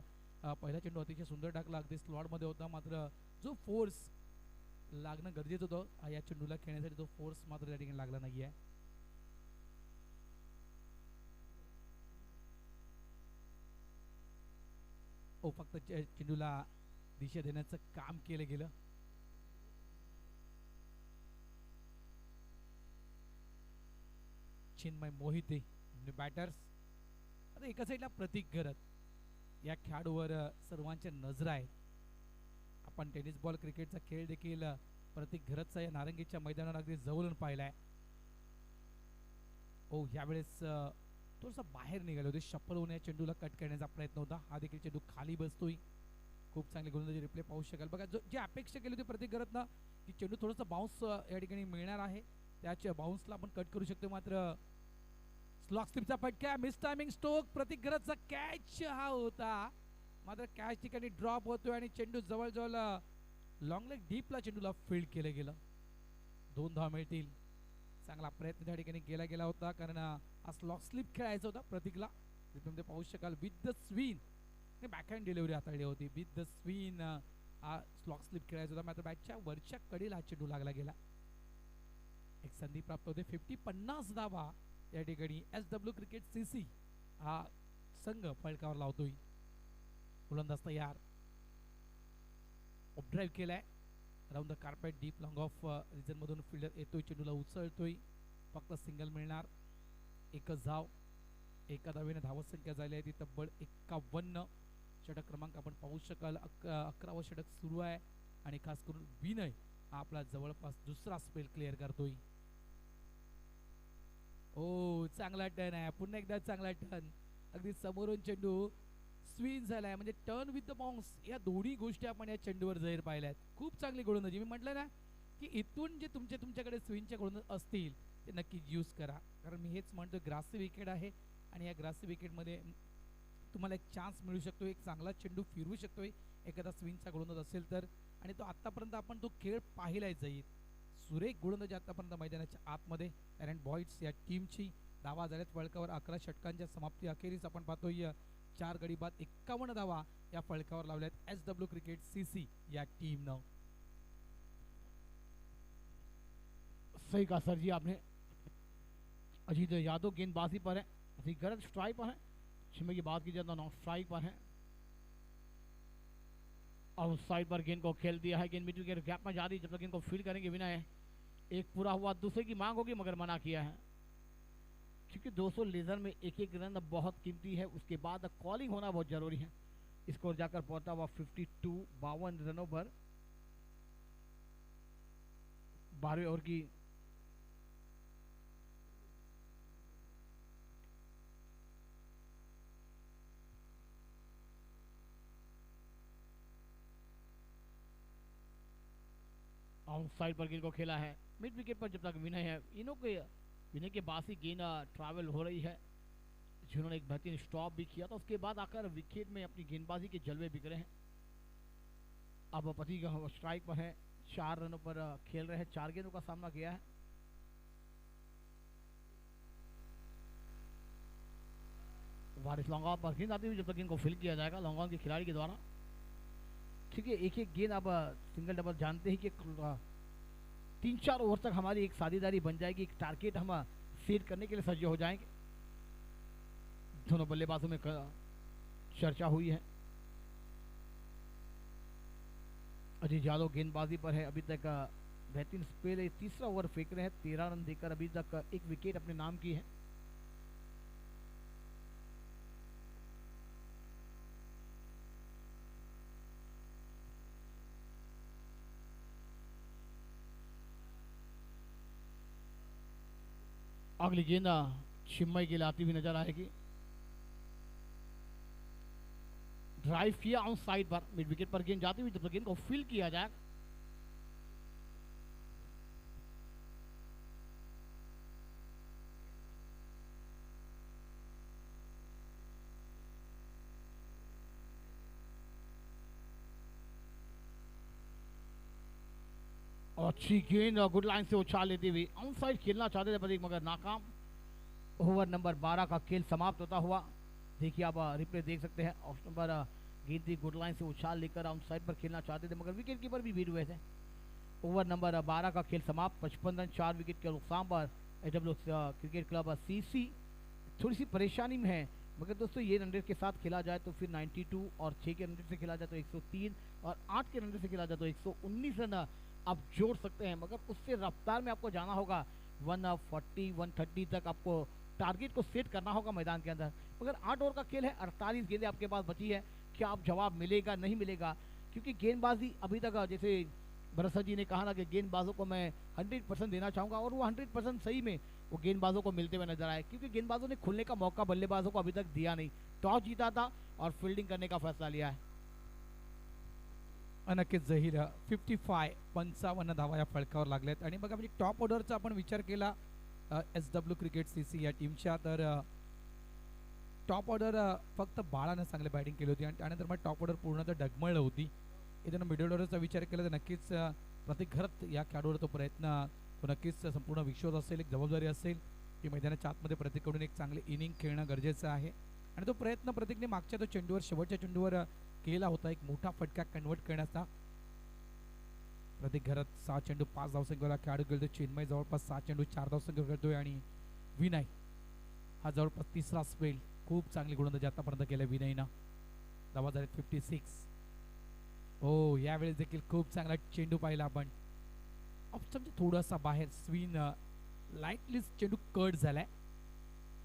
पहिला चेंडू अतिशय सुंदर टाकला, अगदी स्लॉटमध्ये होता, मात्र जो फोर्स लागणं गरजेचं होतं या चेंडूला खेळण्यासाठी, तो फोर्स मात्र त्या ठिकाणी लागला नाहीये. फक्त चेंडूला दिशा देण्याचं काम केलं गेलं. चिन्मय मोहिते बॅटर्स. आता एका साईडला प्रतीक घरत, या खेळाडूवर सर्वांच्या नजरा आहेत. आपण टेनिस बॉल क्रिकेटचा खेळ देखील प्रतीक घरतचा या नारंगीच्या मैदानावर अगदी जवळून पाहिलाय. यावेळेस थोडंसं बाहेर निघाले होते, शफल होऊन या चेंडूला कट करण्याचा प्रयत्न होता. हा देखील चेंडू खाली बसतोय. खूप चांगली गोलंदाजी रिप्ले पाहू शकाल. बघा, जी अपेक्षा केली होती प्रतीक घरतनं की चेंडू थोडंसं बाउन्स या ठिकाणी मिळणार आहे, त्याच्या बाउन्सला आपण कट करू शकतो, मात्र स्लॉक स्लिपचा फटका, मिस टायमिंग स्ट्रोक, प्रतीक घरतचा कॅच हा होता, मात्र कॅच ठिकाणी ड्रॉप होतोय आणि चेंडू जवळजवळ लॉंग लेग डीपला चेंडूला फील्ड केलं गेलं. 2 धावा मिळतील. चांगला प्रयत्न त्या ठिकाणी केला गेला होता, कारण हा स्लॉक स्लिप खेळायचा होता प्रतीकला. तुम्ही पाहू शकाल विथ द स्विन बॅकहँड डिलिव्हरी हाताळली होती. विथ द स्विन हा स्लॉक स्लिप खेळायचा होता, मात्र बॅटच्या वरच्या कडेला हा चेंडू लागला गेला. एक संधी प्राप्त होते. 50 धावा या ठिकाणी SW क्रिकेट CC हा संघ फळकावर लावतोय. गोलंदाज तयार. ड्राईव्ह केलाय round the carpet, deep long off region मधून फिल्डर येतोय, चेंडूला उचलतोय, फक्त सिंगल मिळणार. एकच धाव, एका धावेने धावसंख्या झाली आहे ती तब्बल 51. षटक क्रमांक आपण पाहू शकाल 11वं षटक सुरू आहे आणि खास करून विनय हा आपला जवळपास दुसरा स्पेल क्लिअर करतोय. ओ चांगला टर्न आहे, पुन्हा एकदा चांगला टर्न, अगदी समोरून चेंडू स्विंग झालाय, म्हणजे टर्न विथ द बाउन्स या दोन्ही गोष्टी आपण या चेंडूवर जाहीर पाहिल्यात. खूप चांगली गोलंदाजी. मी म्हटलं ना की इथून जे तुमच्याकडे स्विंगच्या गोलंदाज असतील ते नक्की यूज करा, कारण मी हेच म्हणतो ग्रासी विकेट आहे आणि या ग्रासी विकेटमध्ये तुम्हाला एक चान्स मिळू शकतो, एक चांगला चेंडू फिरवू शकतोय एखादा स्विंगचा गोलंदाज असेल तर. आणि तो आतापर्यंत आपण तो खेळ पाहिलाय जाईल. सुरेख गोलंदाजी आतापर्यंत मैदानाच्या आतमध्ये कारण बॉईट्स या टीमची धावा झाल्यात फळकावर. 11 षटकांच्या समाप्ती अखेरीस आपण पाहतोय 4 गडी बाद 51 धावा या फळकावर लावल्यात SW क्रिकेट CC या टीमनं. सही कहा सर जी आपने. अजीत यादव गेंदबाजी पर है, अभी गलत स्ट्राइक पर है. छिमे की बात की जाए तो नॉन स्ट्राइक पर है. आउट साइड पर गेंद को खेल दिया है. गेंद मिडिल के गैप में जा रही, जब तक गेंद को फील्ड करेंगे विनय. एक पूरा हुआ, दूसरे की मांग होगी मगर मना किया है, क्योंकि 200 लेजर में एक एक रन बहुत कीमती है. उसके बाद कॉलिंग होना बहुत जरूरी है. स्कोर जाकर पहुंचा हुआ 52 रनों पर. 12वें ओवर की आउट साइड पर गेंद को खेला है. मिड विकेट पर जब तक विनय है, इनों के विनय के बाद ही गेंद ट्रैवल हो रही है, जिन्होंने एक बेहतरीन स्टॉप भी किया था. उसके बाद आकर विकेट में अपनी गेंदबाजी के जलवे बिखरे हैं. अब पति का स्ट्राइक पर है, 4 रनों पर खेल रहे हैं, 4 गेंदों का सामना किया है. वारिस लॉन्ग पर गेंद आती हुई, जब तक गेंद को फिल किया जाएगा लॉन्ग ऑन के खिलाड़ी के द्वारा. ठीक है, एक एक गेंद अब सिंगल डबल जानते ही कि 3-4 ओवर तक हमारी एक साझेदारी बन जाएगी, एक टारगेट हम सेट करने के लिए सज्ज हो जाएंगे. दोनों बल्लेबाजों में चर्चा हुई है. अजीत यादव गेंदबाजी पर है, अभी तक बेहतरीन स्पेल है. तीसरा ओवर फेंक रहे हैं, 13 रन देकर अभी तक एक विकेट अपने नाम की है. अगली गेंद चिन्मय के लिए आती हुई नजर आएगी. ड्राइव किया ऑन साइड पर, मिड विकेट पर गेंद जाती हुई, जब तक गेंद को फील किया जाए. अच्छी गेंद गुड लाइन से उछाल लेती हुई ऑन साइड खेलना चाहते थे प्रतीक, मगर नाकाम. ओवर नंबर 12 का खेल समाप्त होता हुआ. देखिए आप रिप्ले देख सकते हैं. ऑफ नंबर गेंद थी गुड लाइन से उछाल लेकर ऑन साइड पर खेलना चाहते थे, मगर विकेट कीपर भी भीड़ हुए थे. ओवर नंबर 12 का खेल समाप्त. 55 रन 4 विकेट के नुकसान पर SW क्रिकेट क्लब CC थोड़ी सी परेशानी में है. मगर दोस्तों ये रन रेट के साथ खेला जाए तो फिर 92 और 6 के रन रेट से खेला जाए तो 103 और 8 के रन रेट से खेला जाए तो 119 रन आप जोड़ सकते हैं. मगर उससे रफ्तार में आपको जाना होगा, 140 130 तक आपको टारगेट को सेट करना होगा मैदान के अंदर. मगर 8 ओवर का खेल है, 48 गेंदें आपके पास बची है. क्या आप जवाब मिलेगा नहीं मिलेगा, क्योंकि गेंदबाजी अभी तक जैसे भरत जी ने कहा ना कि गेंदबाजों को मैं 100% देना चाहूँगा, और वो 100% सही में वो गेंदबाजों को मिलते हुए नजर आए, क्योंकि गेंदबाजों ने खुलने का मौका बल्लेबाजों को अभी तक दिया नहीं. टॉस जीता था और फील्डिंग करने का फैसला लिया है. नक्कीच जहीर 55 धावा या फळकावर लागल्यात. आणि बघा म्हणजे टॉप ऑर्डरचा आपण विचार केला SW क्रिकेट CC या टीमच्या, तर टॉप ऑर्डर फक्त बाळानं चांगली बॅटिंग केली होती आणि त्यानंतर मग टॉप ऑर्डर पूर्णतः डगमळलं होती. इथं मिडल ऑर्डरचा विचार केला तर नक्कीच प्रतीक घरत या खेळाडूवर तो प्रयत्न तो नक्कीच संपूर्ण विश्वास असेल, एक जबाबदारी असेल की मैदानाच्या आतमध्ये प्रतीककडून एक चांगले इनिंग खेळणं गरजेचं आहे. आणि तो प्रयत्न प्रतीकने मागच्या तो चेंडूवर शेवटच्या चेंडूवर केला होता, एक मोठा फटका कन्वर्ट करण्याचा. प्रतीक घरात 6 चेंडू 5 धावसंख्येला खेळाडू खेळतोय. चिन्मय जवळपास 6 चेंडू 4 धावसंख्या खेळतोय आणि विनय हा जवळपास तिसरा स्पेल. खूप चांगली गोलंदाजी आतापर्यंत केल्या विनयनं. धावा झाल्यात 56. हो यावेळेस देखील खूप चांगला चेंडू पाहिला आपण. ऑप्शनच्या थोडासा बाहेर स्विन लाईटली चेंडू कट झालाय.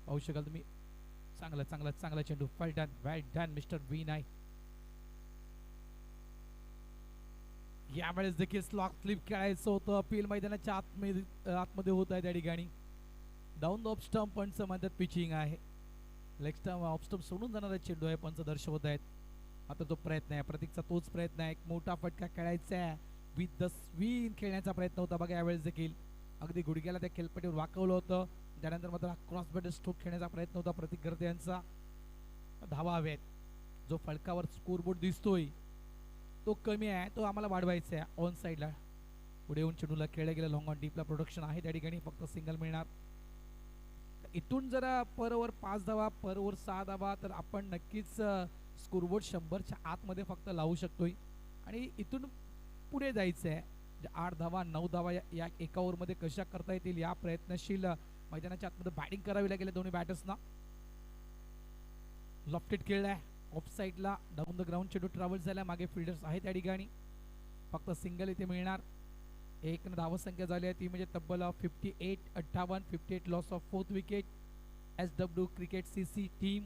पाहू शकाल तुम्ही. चांगला चांगला चांगला चेंडू. वेल डन मिस्टर विनय. यावेळेस देखील स्लॉक स्लिप खेळायचं होतं. अपील मैदानाच्या आतमध्ये होत आहे त्या ठिकाणी. डाऊन द ऑफ स्टंप पंच म्हणतात पिचिंग आहे. लेग स्टंप ऑफ स्टंप सोडून जाणारा चेंडू आहे पंच दर्शवत आहेत. आता तो प्रयत्न आहे प्रतीकचा, तोच प्रयत्न आहे. एक मोठा फटका खेळायचा आहे. विथ द स्विंग खेळण्याचा प्रयत्न होता बघा यावेळेस देखील. अगदी गुडघ्याला त्या खेळपट्टीवर वाकवलं होतं. त्यानंतर मात्र क्रॉस बॅट स्ट्रोक खेळण्याचा प्रयत्न होता प्रतीक गर्दे यांचा. धावा हवेत. जो फलकावर स्कोरबोर्ड दिसतोय तो कमी आहे, तो आम्हाला वाढवायचा आहे. ऑन साईडला पुढे येऊन चेंडूला खेळल्या गेलं. लॉंग ऑन डीपला प्रोडक्शन आहे त्या ठिकाणी. फक्त सिंगल मिळणार. इथून जरा पर ओव्हर 5 धावा, पर ओव्हर 6 धावा, तर आपण नक्कीच स्कोरबोर्ड 100च्या आतमध्ये फक्त लावू शकतोय. आणि इथून पुढे जायचं आहे. 8 धावा 9 धावा या एका ओव्हरमध्ये कशा करता येतील या प्रयत्नशील मैदानाच्या आतमध्ये बॅटिंग करावी लागेल दोन्ही बॅटर्सना. लॉफ्टेड खेळलाय ऑफ साईडला. डाऊन द ग्राउंड चेंडू ट्रॅव्हल झाला. मागे फिल्डर्स आहे त्या ठिकाणी. फक्त सिंगल इथे मिळणार. एक धावा संख्या झाली आहे ती म्हणजे तब्बल 58-58. 58 loss of 4th wicket. SW cricket CC team.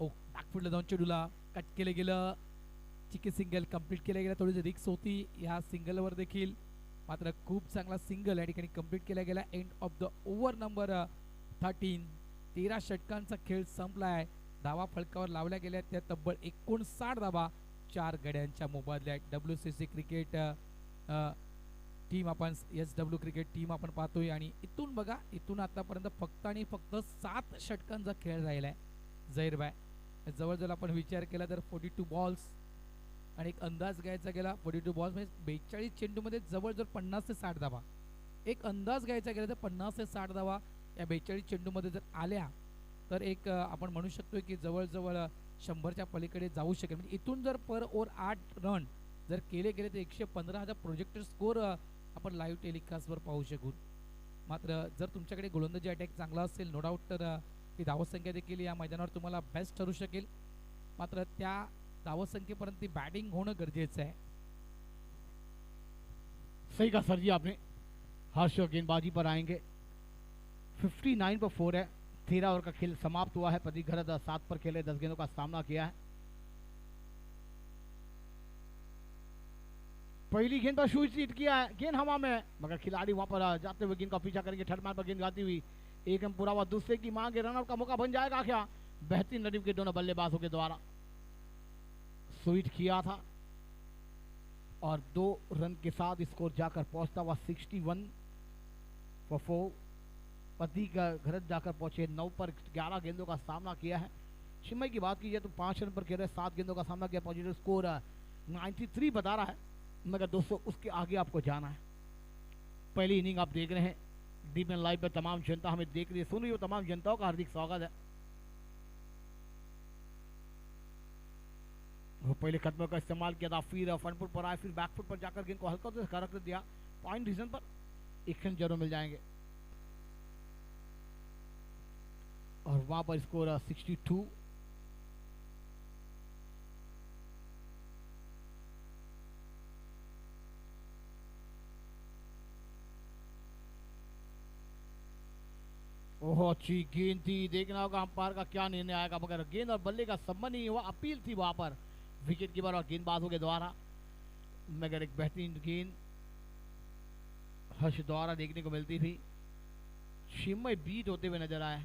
ओ बॅकफुटला जाऊन चेंडूला कट केलं गेलं. चिके सिंगल कंप्लीट केलं गेलं. थोडीशी रिक्स होती या सिंगलवर देखील, मात्र खूप चांगला सिंगल या ठिकाणी कंप्लीट केला गेला. And of the over number 13. 13 षटकांचा खेळ संपलाय. धावा फलकावर लावल्या गेल्या त्या तब्बल 59 धावा 4 गड्यांच्या मोबदल्यात. WCC क्रिकेट टीम आपण SW क्रिकेट टीम आपण पाहतोय. आणि इथून बघा, इथून आतापर्यंत फक्त आणि फक्त 7 षटकांचा खेळ राहिलाय. जहीरबाई जवळजवळ आपण विचार केला तर 42 बॉल्स आणि एक अंदाज घ्यायचा गेला. 42 बॉल्स म्हणजे 42 चेंडूमध्ये जवळजवळ 50 ते 60 धावा. एक अंदाज घ्यायचा गेला तर 50 ते 60 धावा या 42 चेंडूमध्ये जर आल्या तर एक आपण म्हणू शकतो की जवळजवळ 100च्या पलीकडे जाऊ शकेल. म्हणजे इथून जर पर ओव्हर 8 रन जर केले गेले तर 115 प्रोजेक्टेड स्कोर आपण लाईव्ह टेलिकास्टवर पाहू शकू. मात्र जर तुमच्याकडे गोलंदाजी अटॅक चांगला असेल नो डाऊट तर ती धावसंख्या देखील या मैदानावर तुम्हाला बेस्ट ठरू शकेल. मात्र त्या धावसंख्येपर्यंत ती बॅटिंग होणं गरजेचं आहे. सही कहा सर जी आपने. हर्ष गेंदबाजी पर आएंगे. 59 पर 4 है. 13 ओवर का खेल समाप्त हुआ है. प्रदीप घरत 7 पर खेले, 10 गेंदों का सामना किया है. पहली गेंद पर शूज हिट किया है. गेंद हवा में है मगर खिलाड़ी वहां पर जाते हुए गेंद का पीछा करेंगे. थर्ड मैन पर गेंद गाती हुई एक रन पूरा हुआ. दूसरे की मांग रनआउट का मौका बन जाएगा क्या? बेहतरीन नदीम के दोनों बल्लेबाजों के द्वारा स्वीट किया था और 2 रन के साथ स्कोर जाकर पहुंचता हुआ 61 for 4. प्रतीक घरत जाकर पहुंचे 9 पर 11 गेंदों का सामना किया है. चिन्मय की बात कीजिए तो 5 रन पर खेल रहे, 7 गेंदों का सामना किया. पॉजिटिव स्कोर 93 बता रहा है, मगर दोस्तों उसके आगे आपको जाना है. पहली इनिंग आप देख रहे हैं डीप एंड लाइव पे. तमाम जनता हमें देख रही है, सुन रही है. तमाम जनताओं का हार्दिक स्वागत है. वो पहले कदमों का इस्तेमाल किया था, फिर फ्रंट फुट पर आए, फिर बैक फुट पर जाकर गेंद को हल्का से करक दिया. पॉइंट रीजन पर 1 रन जरूर मिल जाएंगे. और वहां पर स्कोर 62. ओह अच्छी गेंद थी. देखना होगा अंपायर का क्या निर्णय आएगा. मगर गेंद और बल्ले का संबंध नहीं हुआ. अपील थी वहां पर विकेट कीपर और गेंदबाजों के द्वारा. मगर एक बेहतरीन गेंद हर्ष द्वारा देखने को मिलती थी. चिन्मय बीट होते हुए नजर आए.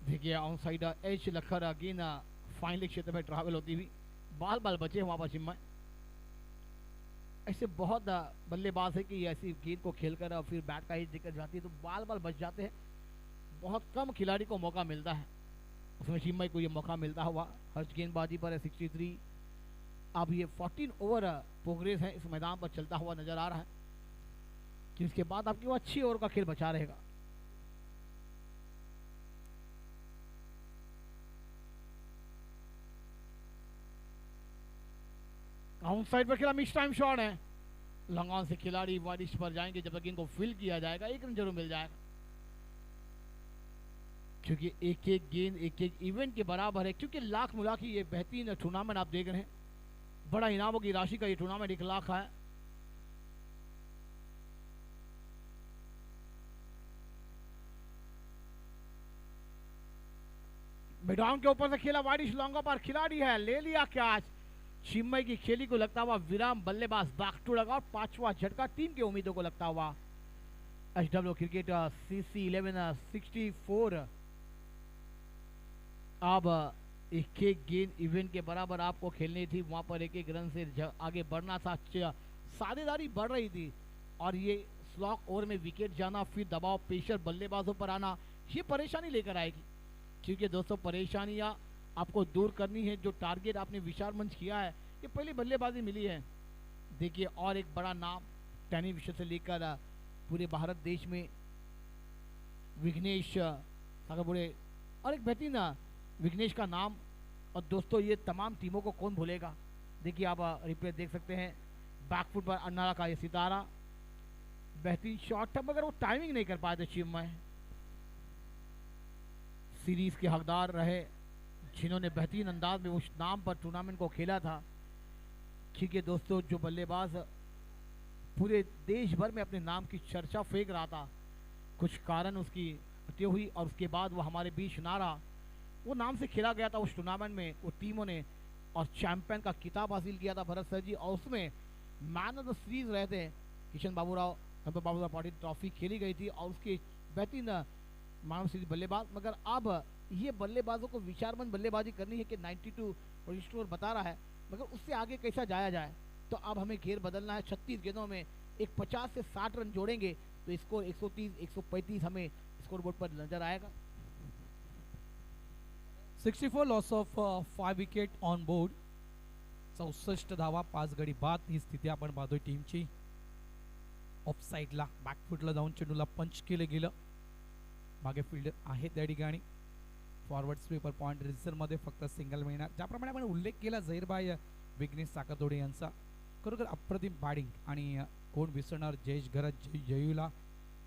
देखिए ऑन साइड एच लखर गेंद फाइनल क्षेत्र में ट्रैवल होती हुई. बाल बाल बचे वहां पर चिन्मय. ऐसे बहुत बल्लेबाज है कि ऐसी गेंद को खेलकर फिर बैट का हिट दिक्कत जाती है तो बाल बाल बच जाते हैं. बहुत कम खिलाड़ी को मौका मिलता है, उसमें चिन्मय को ये मौका मिलता हुआ. हर्ष गेंदबाजी पर है 63. अब ये 14 ओवर प्रोग्रेस है इस मैदान पर चलता हुआ नजर आ रहा है कि इसके बाद आपकी वो अच्छी ओवर का खेल बचा रहेगा. आउट साइड पर खेला, मिस टाइम शॉट है. लॉन्ग ऑन से खिलाड़ी वाइडिश पर जाएंगे. जब तक इनको फिल किया जाएगा 1 रन जरूर मिल जाएगा. क्योंकि एक एक गेंद एक एक इवेंट के बराबर है, क्योंकि लाख मिला के ये बेहतरीन टूर्नामेंट आप देख रहे हैं। बड़ा इनामों की राशि का ये टूर्नामेंट 1 लाख है। मैदान के ऊपर से खेला वाइड लॉन्गा पर, खिलाड़ी है, ले लिया कैच। चिन्मय की खेली को लगता हुआ विराम, बल्लेबाज बैक टू लगा और 5वां झटका टीम के उम्मीदों को लगता हुआ। HW cricket CC 1164। अब एक एक गेंद इवेंट के बराबर आपको खेलनी थी, वहां पर एक एक रन से आगे बढ़ना था, साझेदारी बढ़ रही थी। और ये स्लॉक ओवर में विकेट जाना, फिर दबाव पेशर बल्लेबाजों पर आना, ये परेशानी लेकर आएगी। क्योंकि दोस्तों परेशानियां आपको दूर करनी है। जो टारगेट आपने विचार मंच किया है, ये पहली बल्लेबाजी मिली है। देखिए और एक बड़ा नाम टेनिस विषय से लेकर पूरे भारत देश में विघ्नेश सागरपुरे, और एक बेहतरीन विघ्नेश का नाम। और दोस्तों ये तमाम टीमों को कौन भूलेगा। देखिए आप रिप्ले देख सकते हैं, बैकफुट पर अन्नारा का ये सितारा, बेहतरीन शॉट था मगर वो टाइमिंग नहीं कर पाए थे चिन्मय। सीरीज के हकदार रहे जिन्होंने बेहतरीन अंदाज में उस नाम पर टूर्नामेंट को खेला था। क्योंकि दोस्तों जो बल्लेबाज पूरे देश भर में अपने नाम की चर्चा फेंक रहा था, कुछ कारण उसकी हत्या हुई और उसके बाद वो हमारे बीच ना रहा। वो नाम से खेला गया था उस टूर्नामेंट में, वो टीमों ने, और चैंपियन का खिताब हासिल किया था भरत सर जी। और उसमें मैन ऑफ द सीरीज रहे थे किशन बाबूराव, बाबूराव पाटिल ट्रॉफी खेली गई थी और उसके बेहतरीन मैन ऑफ सीरीज बल्लेबाज। मगर अब ये बल्लेबाजों को विचारमंद बल्लेबाजी करनी है कि 92 स्कोर बता रहा है, मगर उससे आगे कैसा जाया जाए। तो अब हमें घेर बदलना है। 36 गेंदों में एक 50 से 60 रन जोड़ेंगे तो स्कोर 130 135 हमें स्कोर बोर्ड पर नजर आएगा। 64 loss of 5 wicket on board, 64 धावा 5 गडी बाद ही स्थिती आपण पाहतोय टीमची। ऑफ साईडला बॅकफुटला जाऊन चेंडूला पंच केलं गेलं, मागे फिल्डर आहे त्या ठिकाणी। फॉरवर्ड स्वीपर पॉइंट रिझर्व्हमध्ये फक्त सिंगल मिळणार। ज्याप्रमाणे आपण उल्लेख केला झहीरभाई विघ्नेश साखरतोडे यांचा, खरोखर अप्रतिम बॅटिंग आणि कोण विसरणार जयेश घरत जयूला,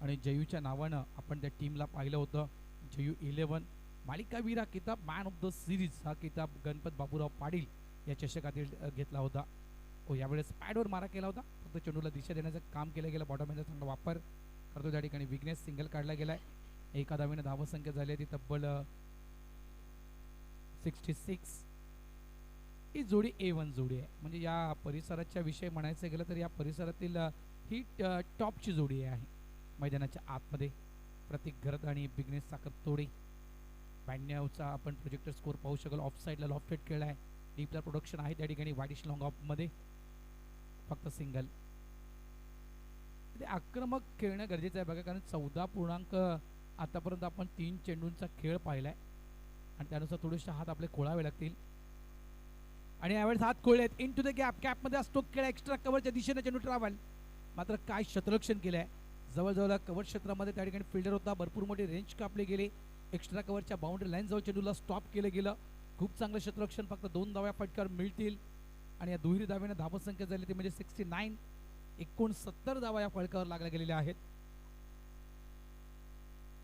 आणि जयूच्या नावानं आपण त्या टीमला पाहिलं होतं। जयू 11 मालिकावीर हा किताब, मॅन ऑफ द सिरीज हा किताब गणपत बाबूराव पाटील या चषकातील घेतला होता। यावेळेस पॅडवर मारा केला होता, फक्त चेंडूला दिशा देण्याचं काम केलं गेलं। बॉटमचा चांगला वापर करतो त्या ठिकाणी विघ्नेश, सिंगल काढला गेलाय। एका धावेने धावसंख्या झाली ती तब्बल 66। ही जोडी A1 जोडी आहे, म्हणजे या परिसराच्या विषयी म्हणायचं गेलं तर या परिसरातील ही टॉपची जोडी आहे। मैदानाच्या आतमध्ये प्रतीक घरत आणि विघ्नेश साखरतोडे 92चा आपण प्रोजेक्टर स्कोर पाहू शकाल। ऑफ साईडला लॉफ्टेड खेळ आहे, डीपला प्रोडक्शन आहे त्या ठिकाणी। वाईडिश लॉंग ऑफ मध्ये फक्त सिंगल। आक्रमक खेळणं गरजेचं आहे बघा, कारण 14 पूर्णांक आतापर्यंत आपण 3 चेंडूंचा खेळ पाहिलाय आणि त्यानुसार थोडेसे हात आपले खोळावे लागतील। आणि यावेळेस हात खोळले आहेत, इन टू द गॅप, कॅपमध्ये असतो खेळ, एक्स्ट्रा कव्हरच्या दिशेने चेंडू ट्रॅव्हल, मात्र काय क्षेत्ररक्षण केलंय। जवळजवळ कव्हर क्षेत्रामध्ये त्या ठिकाणी फिल्डर होता, भरपूर मोठी रेंज कापले गेले। एक्स्ट्रा कव्हरच्या बाउंड्री लाईन जवळ चेंडूला स्टॉप केलं गेलं। खूप चांगलं क्षेत्ररक्षण, फक्त 2 धाव्या फटकार मिळतील आणि या दुहेरी धाव्याने धावसंख्या झाली ती म्हणजे 69। 69 धावा या फळकावर लागल्या गेलेल्या आहेत।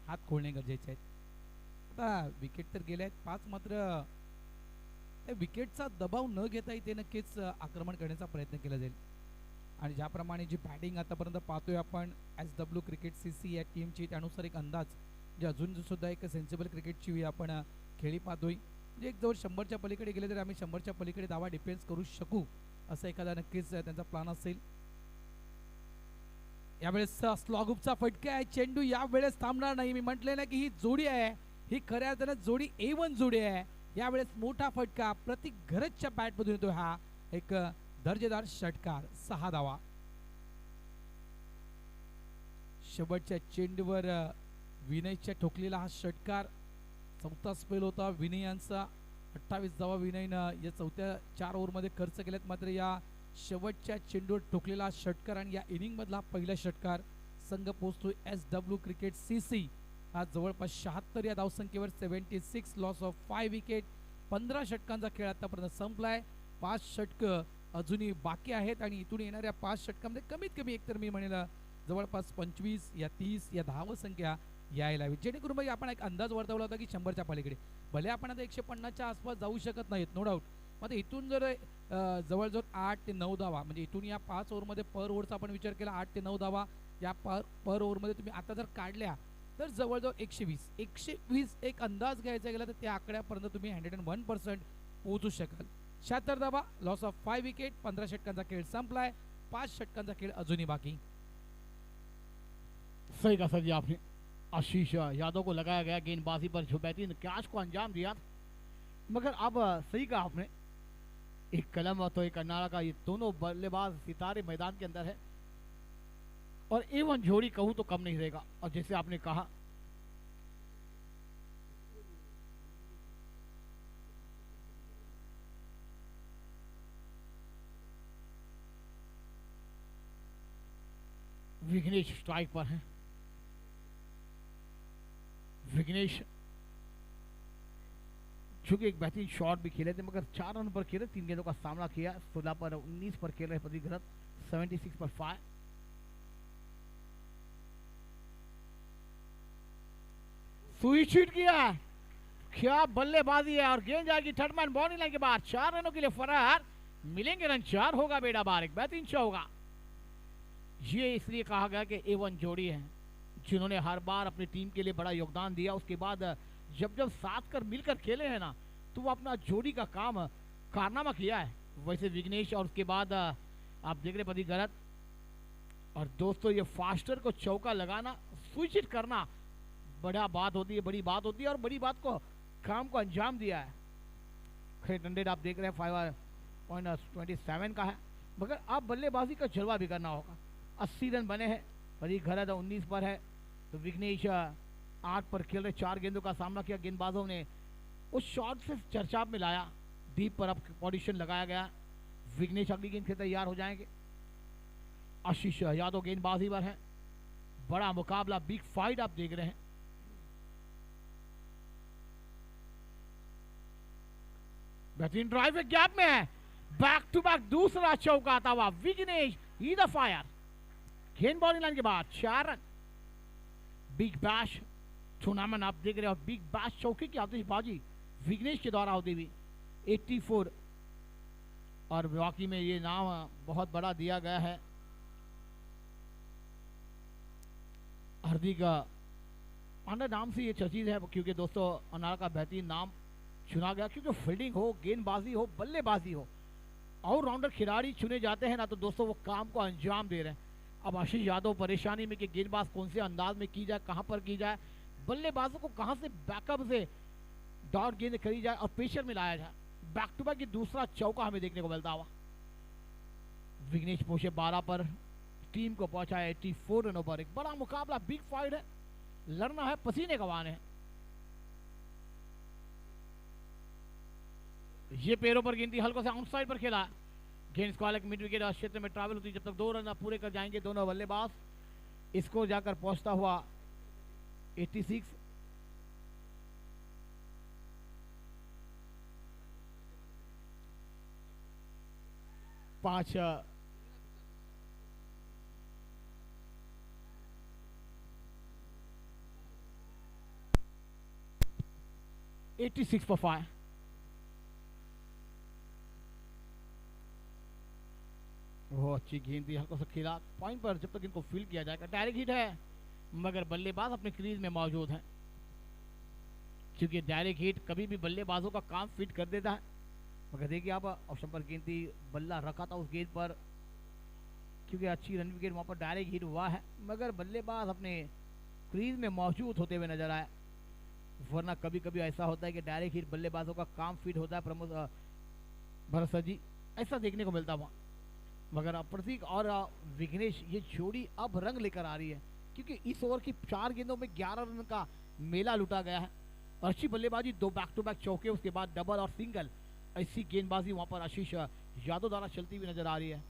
हात खोलणे गरजेचे आहेत। आता विकेट तर गेले आहेत 5, मात्र त्या विकेटचा दबाव न घेता इथे नक्कीच आक्रमण करण्याचा प्रयत्न केला जाईल। आणि ज्याप्रमाणे जी बॅटिंग आतापर्यंत पाहतोय आपण SW क्रिकेट CC या टीमची, त्यानुसार एक अंदाज जे अजून सुद्धा एक सेन्सिबल क्रिकेटची आपण खेळी पाहतोय। म्हणजे एक जवळ 100च्या पलीकडे गेले तरी आम्ही 100च्या पलीकडे दावा डिफेन्स करू शकू असं एखादा नक्कीच त्यांचा प्लॅन असेल। यावेळेस स्लॉगुपचा फटका आहे, चेंडू यावेळेस थांबणार नाही। मी म्हटले ना की ही जोडी आहे, ही खऱ्या अर्थाने जोडी A1 जोडी आहे। यावेळेस मोठा फटका प्रतीक घरतच्या बॅटमधून येतो, हा एक दर्जेदार षटकार, 6 धावा। शेवटच्या चेंडूवर विनयच्या ठोकलेला हा षटकार, 4था स्पेल होता विनय यांचा। 28 धावा विनयनं या 4थ्या 4 ओव्हरमध्ये खर्च केल्यात, मात्र या शेवटच्या चेंडूवर ठोकलेला षटकार आणि या इनिंग मधला पहिला षटकार। संघ पोहोचतोय SW क्रिकेट CC हा जवळपास 76 या धावसंख्येवर, 76 लॉस ऑफ 5 विकेट। 15 षटकांचा खेळ आतापर्यंत संपलाय, 5 षटक अजूनही बाकी आहेत आणि इथून येणाऱ्या 5 षटकांमध्ये कमीत कमी एकतर मी म्हणेल जवळपास 25 या 30 या धावसंख्या यायला हवी, जेणेकरून भाई आपण एक अंदाज वर्तवला होता की 100च्या पलीकडे. भले आपण आता 150च्या आसपास जाऊ शकत नाहीत, नो डाऊट. मग इथून जर जवळजवळ 8 ते 9 धावा, म्हणजे इथून या 5 ओव्हरमध्ये पर ओव्हरचा आपण विचार केला 8 ते 9 धावा या पर ओव्हरमध्ये तुम्ही आता जर काढल्या तर जवळजवळ 120 एक अंदाज घ्यायचा गेला तर त्या आकड्यापर्यंत तुम्ही 101% पोहोचू शकाल. 76 धावा, लॉस ऑफ 5 विकेट. 15 षटकांचा खेळ संपलाय, 5 षटकांचा खेळ अजूनही बाकी. सही कहा सर जी आपने. आशीष यादव को लगाया गया गेंदबाजी पर, जो बेहतरीन कैच को अंजाम दिया, मगर अब सही कहा आपने, एक कलम तो एक अन्नाड़ा का, ये दोनों बल्लेबाज सितारे मैदान के अंदर है और A1 जोड़ी कहूँ तो कम नहीं रहेगा. और जैसे आपने कहा विघ्नेश स्ट्राइक पर है. विघ्नेश जो कि एक बेहतरीन शॉट भी खेले थे, मगर 4 रन पर खेले, 3 गेंदों का सामना किया. 16 पर 19 पर खेल रहे प्रदीप घरत, 76 पर 5. स्विच हिट किया, क्या बल्लेबाजी है, और गेंद जाएगी थर्ड मैन बाउंड्री लाइन के बाद. 4 रनों के लिए फरार, मिलेंगे रन 4 होगा बेड़ा बार, एक बेहतरीन शॉट होगा. ये इसलिए कहा गया कि A1 जोड़ी है जिन्होंने हर बार अपनी टीम के लिए बड़ा योगदान दिया. उसके बाद जब साथ कर मिलकर खेले हैं ना, तो वो अपना जोड़ी का काम कारनामा किया है. वैसे विघ्नेश, और उसके बाद आप देख रहे प्रदीप घरत. और दोस्तों ये फास्टर को चौका लगाना, स्विच हिट करना बड़ी बात होती है, और बड़ी बात को काम को अंजाम दिया है. खैर रन आप देख रहे हैं 5.27 का है, मगर अब बल्लेबाजी का जलवा भी करना होगा. 80 रन बने हैं, प्रदीप घरत 19 पर है, तो विघ्नेश 8 पर खेल रहे. 4 गेंदों का सामना किया. गेंदबाजों ने उस शॉट से चर्चा में लाया, डीप पर अब पोजीशन लगाया गया. विघ्नेश अगली गेंद के तैयार हो जाएंगे. आशीष यादव गेंदबाजी पर है. बड़ा मुकाबला, बिग फाइट आप देख रहे हैं. बेहतरीन ड्राइव गैप में है, बैक टू बैक दूसरा चौका आता हुआ विघ्नेश, ही द फायर. गेंद बॉलिंग लाइन के बाद 4 रन. बिग बैश टूर्नामेंट आप देख रहे हो, बिग बैश चौके की आतिशबाजी विघ्नेश के द्वारा होती हुई 84. और वाकई में ये नाम बहुत बड़ा दिया गया है. हार्दिक पांड्या नाम से ये चर्चित है, क्योंकि दोस्तों अनार का बेहतरीन नाम चुना गया, क्योंकि फील्डिंग हो, गेंदबाजी हो, बल्लेबाजी हो, ऑलराउंडर खिलाड़ी चुने जाते हैं ना, तो दोस्तों वो काम को अंजाम दे रहे हैं. अब आशीष यादव परेशानी में कि गेंदबाज कौन से अंदाज में की जाए, कहां पर की जाए, बल्लेबाजों को कहां से बैकअप से डॉट गेंद करी जाए और प्रेशर में लाया जाए. बैक टू बैक दूसरा चौका हमें देखने को मिलता हुआ. विघ्नेश पहुंचे 12 पर, टीम को पहुंचा 84 रनों पर. एक बड़ा मुकाबला, बिग फाइट है, लड़ना है, पसीने गंवाने हैं. ये पैरों पर गेंद हल्कों से आउटसाइड पर खेला. गेंद स्क्वायर मिड विकेट क्षेत्र में ट्रैवल होती है. जब तक 2 रन पूरे कर जाएंगे दोनों बल्लेबाज, इसको जाकर पहुंचता हुआ 86. पांच 86 पर 5. वो अच्छी गेंद दी, हल्का सा खेला पॉइंट पर. जब तक इनको फील्ड किया जाएगा, डायरेक्ट हिट है, मगर बल्लेबाज अपने क्रीज में मौजूद हैं, क्योंकि डायरेक्ट हिट कभी भी बल्लेबाजों का काम फिट कर देता है. मगर देखिए आप ऑप्शन पर गेंद थी, बल्ला रखा था उस गेंद पर, क्योंकि अच्छी रन विकेट वहाँ पर डायरेक्ट हिट हुआ है, मगर बल्लेबाज अपने क्रीज में मौजूद होते हुए नजर आए. वरना कभी कभी ऐसा होता है कि डायरेक्ट हिट बल्लेबाजों का काम फिट होता है. प्रमोद भरत सर जी, ऐसा देखने को मिलता वहाँ. मगर प्रतीक और विघ्नेश, ये जोड़ी अब रंग लेकर आ रही है, क्योंकि इस ओवर की 4 गेंदों में 11 रन का मेला लुटा गया है. और अच्छी बल्लेबाजी, 2 बैक टू बैक चौके, उसके बाद डबल और सिंगल, ऐसी गेंदबाजी वहां पर आशीष यादव द्वारा चलती हुई नजर आ रही है.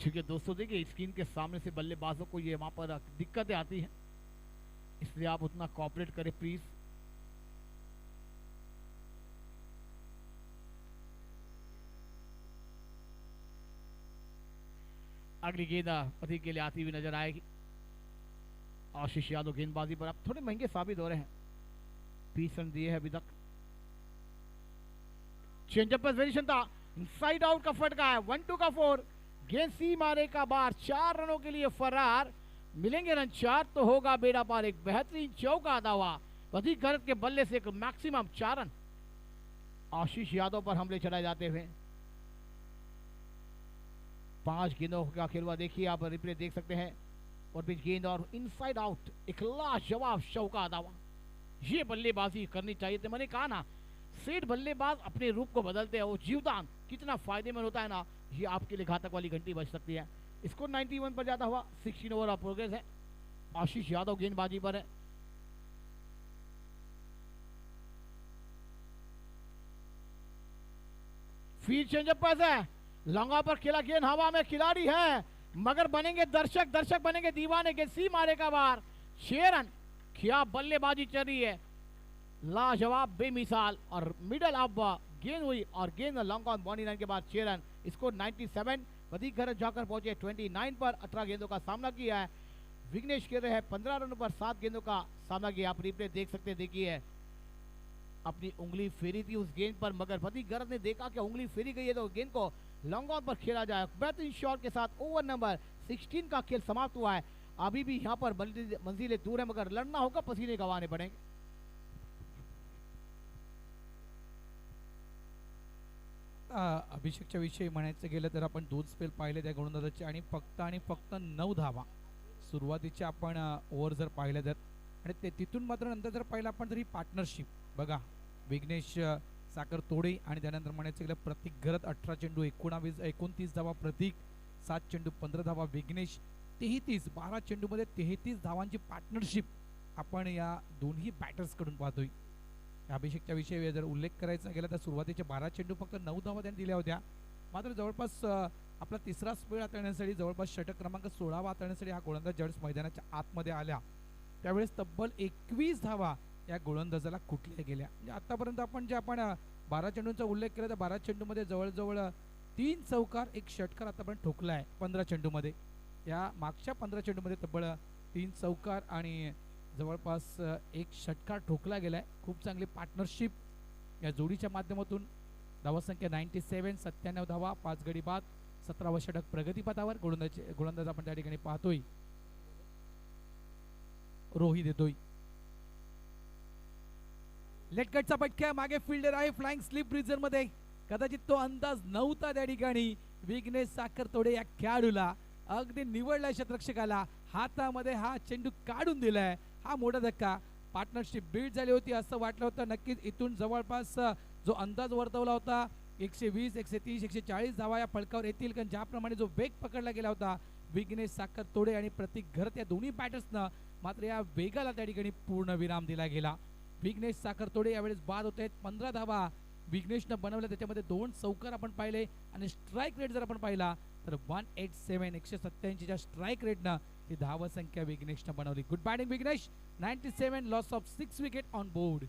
क्योंकि दोस्तों देखिए स्क्रीन के सामने से बल्लेबाजों को ये वहां पर दिक्कतें आती हैं, इसलिए आप उतना कोऑपरेट करें प्लीज. अगली गेंद प्रतीक के लिए आती हुई नजर आएगी। आशीष यादव गेंदबाजी पर अब थोड़े महंगे साबित हो रहे हैं, 20 रन दिए हैं अभी तक। चेंजअप पर वेरिएशन था, इनसाइड आउट का फटका है, 1-2 का 4, गेंद सी मारे का बार, 4 रनों के लिए फरार, मिलेंगे रन 4 तो होगा बेड़ा पार। एक बेहतरीन चौका दावा प्रतीक घरत के बल्ले से, एक मैक्सिमम 4 रन आशीष यादव पर हमले चलाए जाते हुए। 5 गेंदों का खेलवा देखिए आप, रिप्ले देख सकते हैं, और बीच गेंद और इनसाइड आउट, एक लाजवाब चौका दावा। ये बल्लेबाजी करनी चाहिए थी, मैंने कहा ना सेठ बल्लेबाज अपने रूप को बदलते हैं, वो जीवदान कितना फायदेमंद होता है ना, ये आपके लिए घातक वाली घंटी बज सकती है। स्कोर 91 पर जाता हुआ 16 ओवर ऑफ प्रोग्रेस है। आशीष यादव गेंदबाजी पर है। फील्ड चेंजअप पर है, लंगा पर खेला गेंद हवा में, खिलाड़ी है मगर बनेंगे दर्शक, दर्शक बनेंगे दीवाने। गेंद सी मारे का बार, 6 रन। क्या बल्लेबाजी चल रही है, लाजवाब बेमिसाल, और मिडल ऑफ गेंद हुई और गेंद लॉन्ग ऑन बाउंड्री लाइन के बाद 6 रन। स्कोर 97। प्रतीक घरत जाकर पहुंचे 29 पर, 18 गेंदों का सामना किया है। विघ्नेश खेल रहे हैं 15 रनों पर 7 गेंदों का सामना किया। आप रिप्ले देख सकते हैं, देखिए अपनी उंगली फेरी थी उस गेंद पर, मगर प्रतीक घरत ने देखा कि उंगली फेरी गई है तो गेंद को लॉन्ग ऑन पर खेला जाए। बेहतरीन शॉट के साथ ओवर नंबर 16 का खेल समाप्त हुआ है। अभी भी यहाँ पर मंजिलें दूर है, मगर लड़ना होगा, पसीने गंवाने पड़ेंगे। अभिषेकच्या विषयी म्हणायचं गेलं तर आपण 2 स्पेल पाहिले त्या गोलंदाजाचे, आणि फक्त 9 धावा सुरुवातीच्या आपण ओव्हर जर पाहिल्या तर, आणि ते तिथून मात्र नंतर जर पाहिलं आपण तरी पार्टनरशिप बघा, विघ्नेश साखर तोडे, आणि त्यानंतर म्हणायचं गेलं प्रतीक घरत 18 चेंडू 29 धावा, प्रतीक 7 चेंडू 15 धावा, विघ्नेश 12 चेंडूमध्ये 33 धावांची पार्टनरशिप आपण या दोन्ही बॅटर्स कडून पाहतोय। अभिषेकच्या विषयी जर उल्लेख करायचा गेला तर सुरुवातीचे 12 चेंडू फक्त 9 धावा त्यांनी दिल्या होत्या, मात्र जवळपास आपला तिसरा स्पेल हाताळण्यासाठी, जवळपास षटक क्रमांक 16 हाताळण्यासाठी हा गोलंदाज ज्यावेळेस मैदानाच्या आतमध्ये आल्या त्यावेळेस तब्बल 21 धावा या गोलंदाजाला कुठल्या गेल्या। म्हणजे आतापर्यंत आपण 12 चेंडूंचा उल्लेख केला तर 12 चेंडूमध्ये जवळजवळ 3 चौकार, 1 षटकार आतापर्यंत ठोकला आहे 15 चेंडूमध्ये। या मागच्या 15 चेंडूमध्ये तब्बल 3 चौकार आणि जवळपास 1 षटकार ठोकला गेलाय। खूप चांगली पार्टनरशिप या जोडीच्या माध्यमातून। धावसंख्या 97, 97 धावा, 5 गडी बाद, 17वा षटक प्रगतीपथावर। गोलंदाज आपण त्या ठिकाणी पाहतोय रोहित देतोय। लेटकटचा फटका, मागे फिल्डर आहे फ्लाइंग स्लिप ब्रिजर मध्ये, कदाचित तो अंदाज नव्हता त्या ठिकाणी विघ्नेश साखरतोडे या खेळाडूला, अगदी निवडल्या क्षेत्ररक्षकाला हातामध्ये हा चेंडू काढून दिलाय। हा मोठा धक्का, पार्टनरशिप बिल्ड झाली होती असं वाटलं होतं। नक्कीच इथून जवळपास जो अंदाज वर्तवला होता 120, 130, 140 धावा या फलकावर येतील, कारण ज्याप्रमाणे जो वेग पकडला गेला होता विघ्नेश साखरतोडे आणि प्रतीक घरत या दोन्ही बॅटर्सनं, मात्र या वेगाला त्या ठिकाणी पूर्ण विराम दिला गेला। विघ्नेश साखरतोडे यावेळेस बाद होत आहेत, 15 धावा विघ्नेशनं बनवल्या, त्याच्यामध्ये 2 चौकार आपण पाहिले, आणि स्ट्राईक रेट जर आपण पाहिला तर 187, 187 च्या स्ट्राईक रेटनं ही धाव संख्या विघ्नेशनं बनवली। Good batting Vighnesh, 97, loss of 6 wicket on board.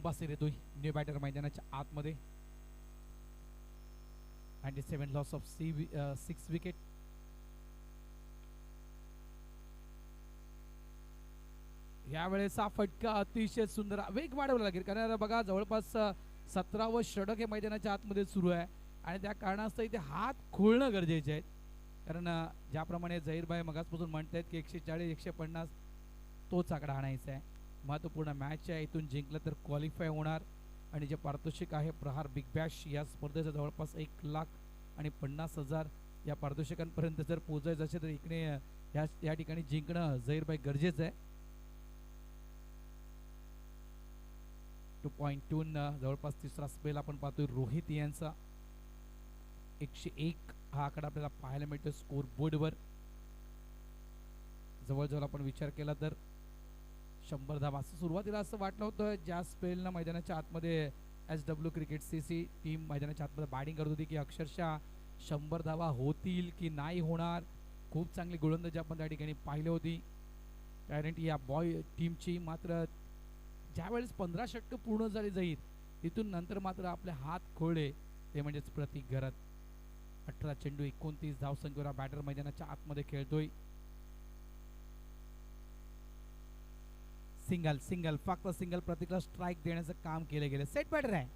जवळपास येतोय न्यू बॅटर मैदानाच्या आतमध्ये. 97 लॉस ऑफ 6 विकेट. यावेळेस हा फटका अतिशय सुंदर, वेग वाढवला लागेल कारण बघा जवळपास 17वं षटक हे मैदानाच्या आतमध्ये सुरू आहे आणि त्या कारणास्तव इथे हात खोलणं गरजेचे आहेत. कारण ज्याप्रमाणे झहीरभाई मगासपासून म्हणतायत की 140 150 तोच आकडा आणायचा आहे. महत्त्वपूर्ण मॅच आहे, इथून जिंकलं तर क्वालिफाय होणार आणि जे पारितोषिक आहे प्रहार बिग बॅश या स्पर्धेचं जवळपास 1,50,000 या पारितोषिकांपर्यंत जर पोहोचायचं असेल तर इकडे या ठिकाणी जिंकणं झहीरभाई गरजेचं आहे. 2.2 जवळपास तिसरा स्पेल आपण पाहतोय रोहित यांचा. 101 हा आकडा आपल्याला पाहायला मिळतो स्कोर बोर्डवर. जवळजवळ आपण विचार केला तर 100 धावा. सुरुवातीला असं वाटलं होतं ज्या स्पेलनं मैदानाच्या आतमध्ये SW क्रिकेट CC टीम मैदानाच्या आतमध्ये बॅटिंग करत होती की अक्षरशः 100 धावा होतील की नाही होणार. खूप चांगली गोलंदाजी आपण त्या ठिकाणी पाहिली होती गॅरंटी या बॉय टीमची. मात्र ज्यावेळेस 15 षटकं पूर्ण झाली जाईल तिथून नंतर मात्र आपले हात खोळले ते म्हणजेच प्रतीक घरत. 18 चेंडू 29 धावसंख्येवर बॅटर मैदानाच्या आतमध्ये खेळतोय. सिंगल फक्त सिंगल प्रतीकला स्ट्राईक देण्याचं काम केले गेले. सेट बॅटर आहे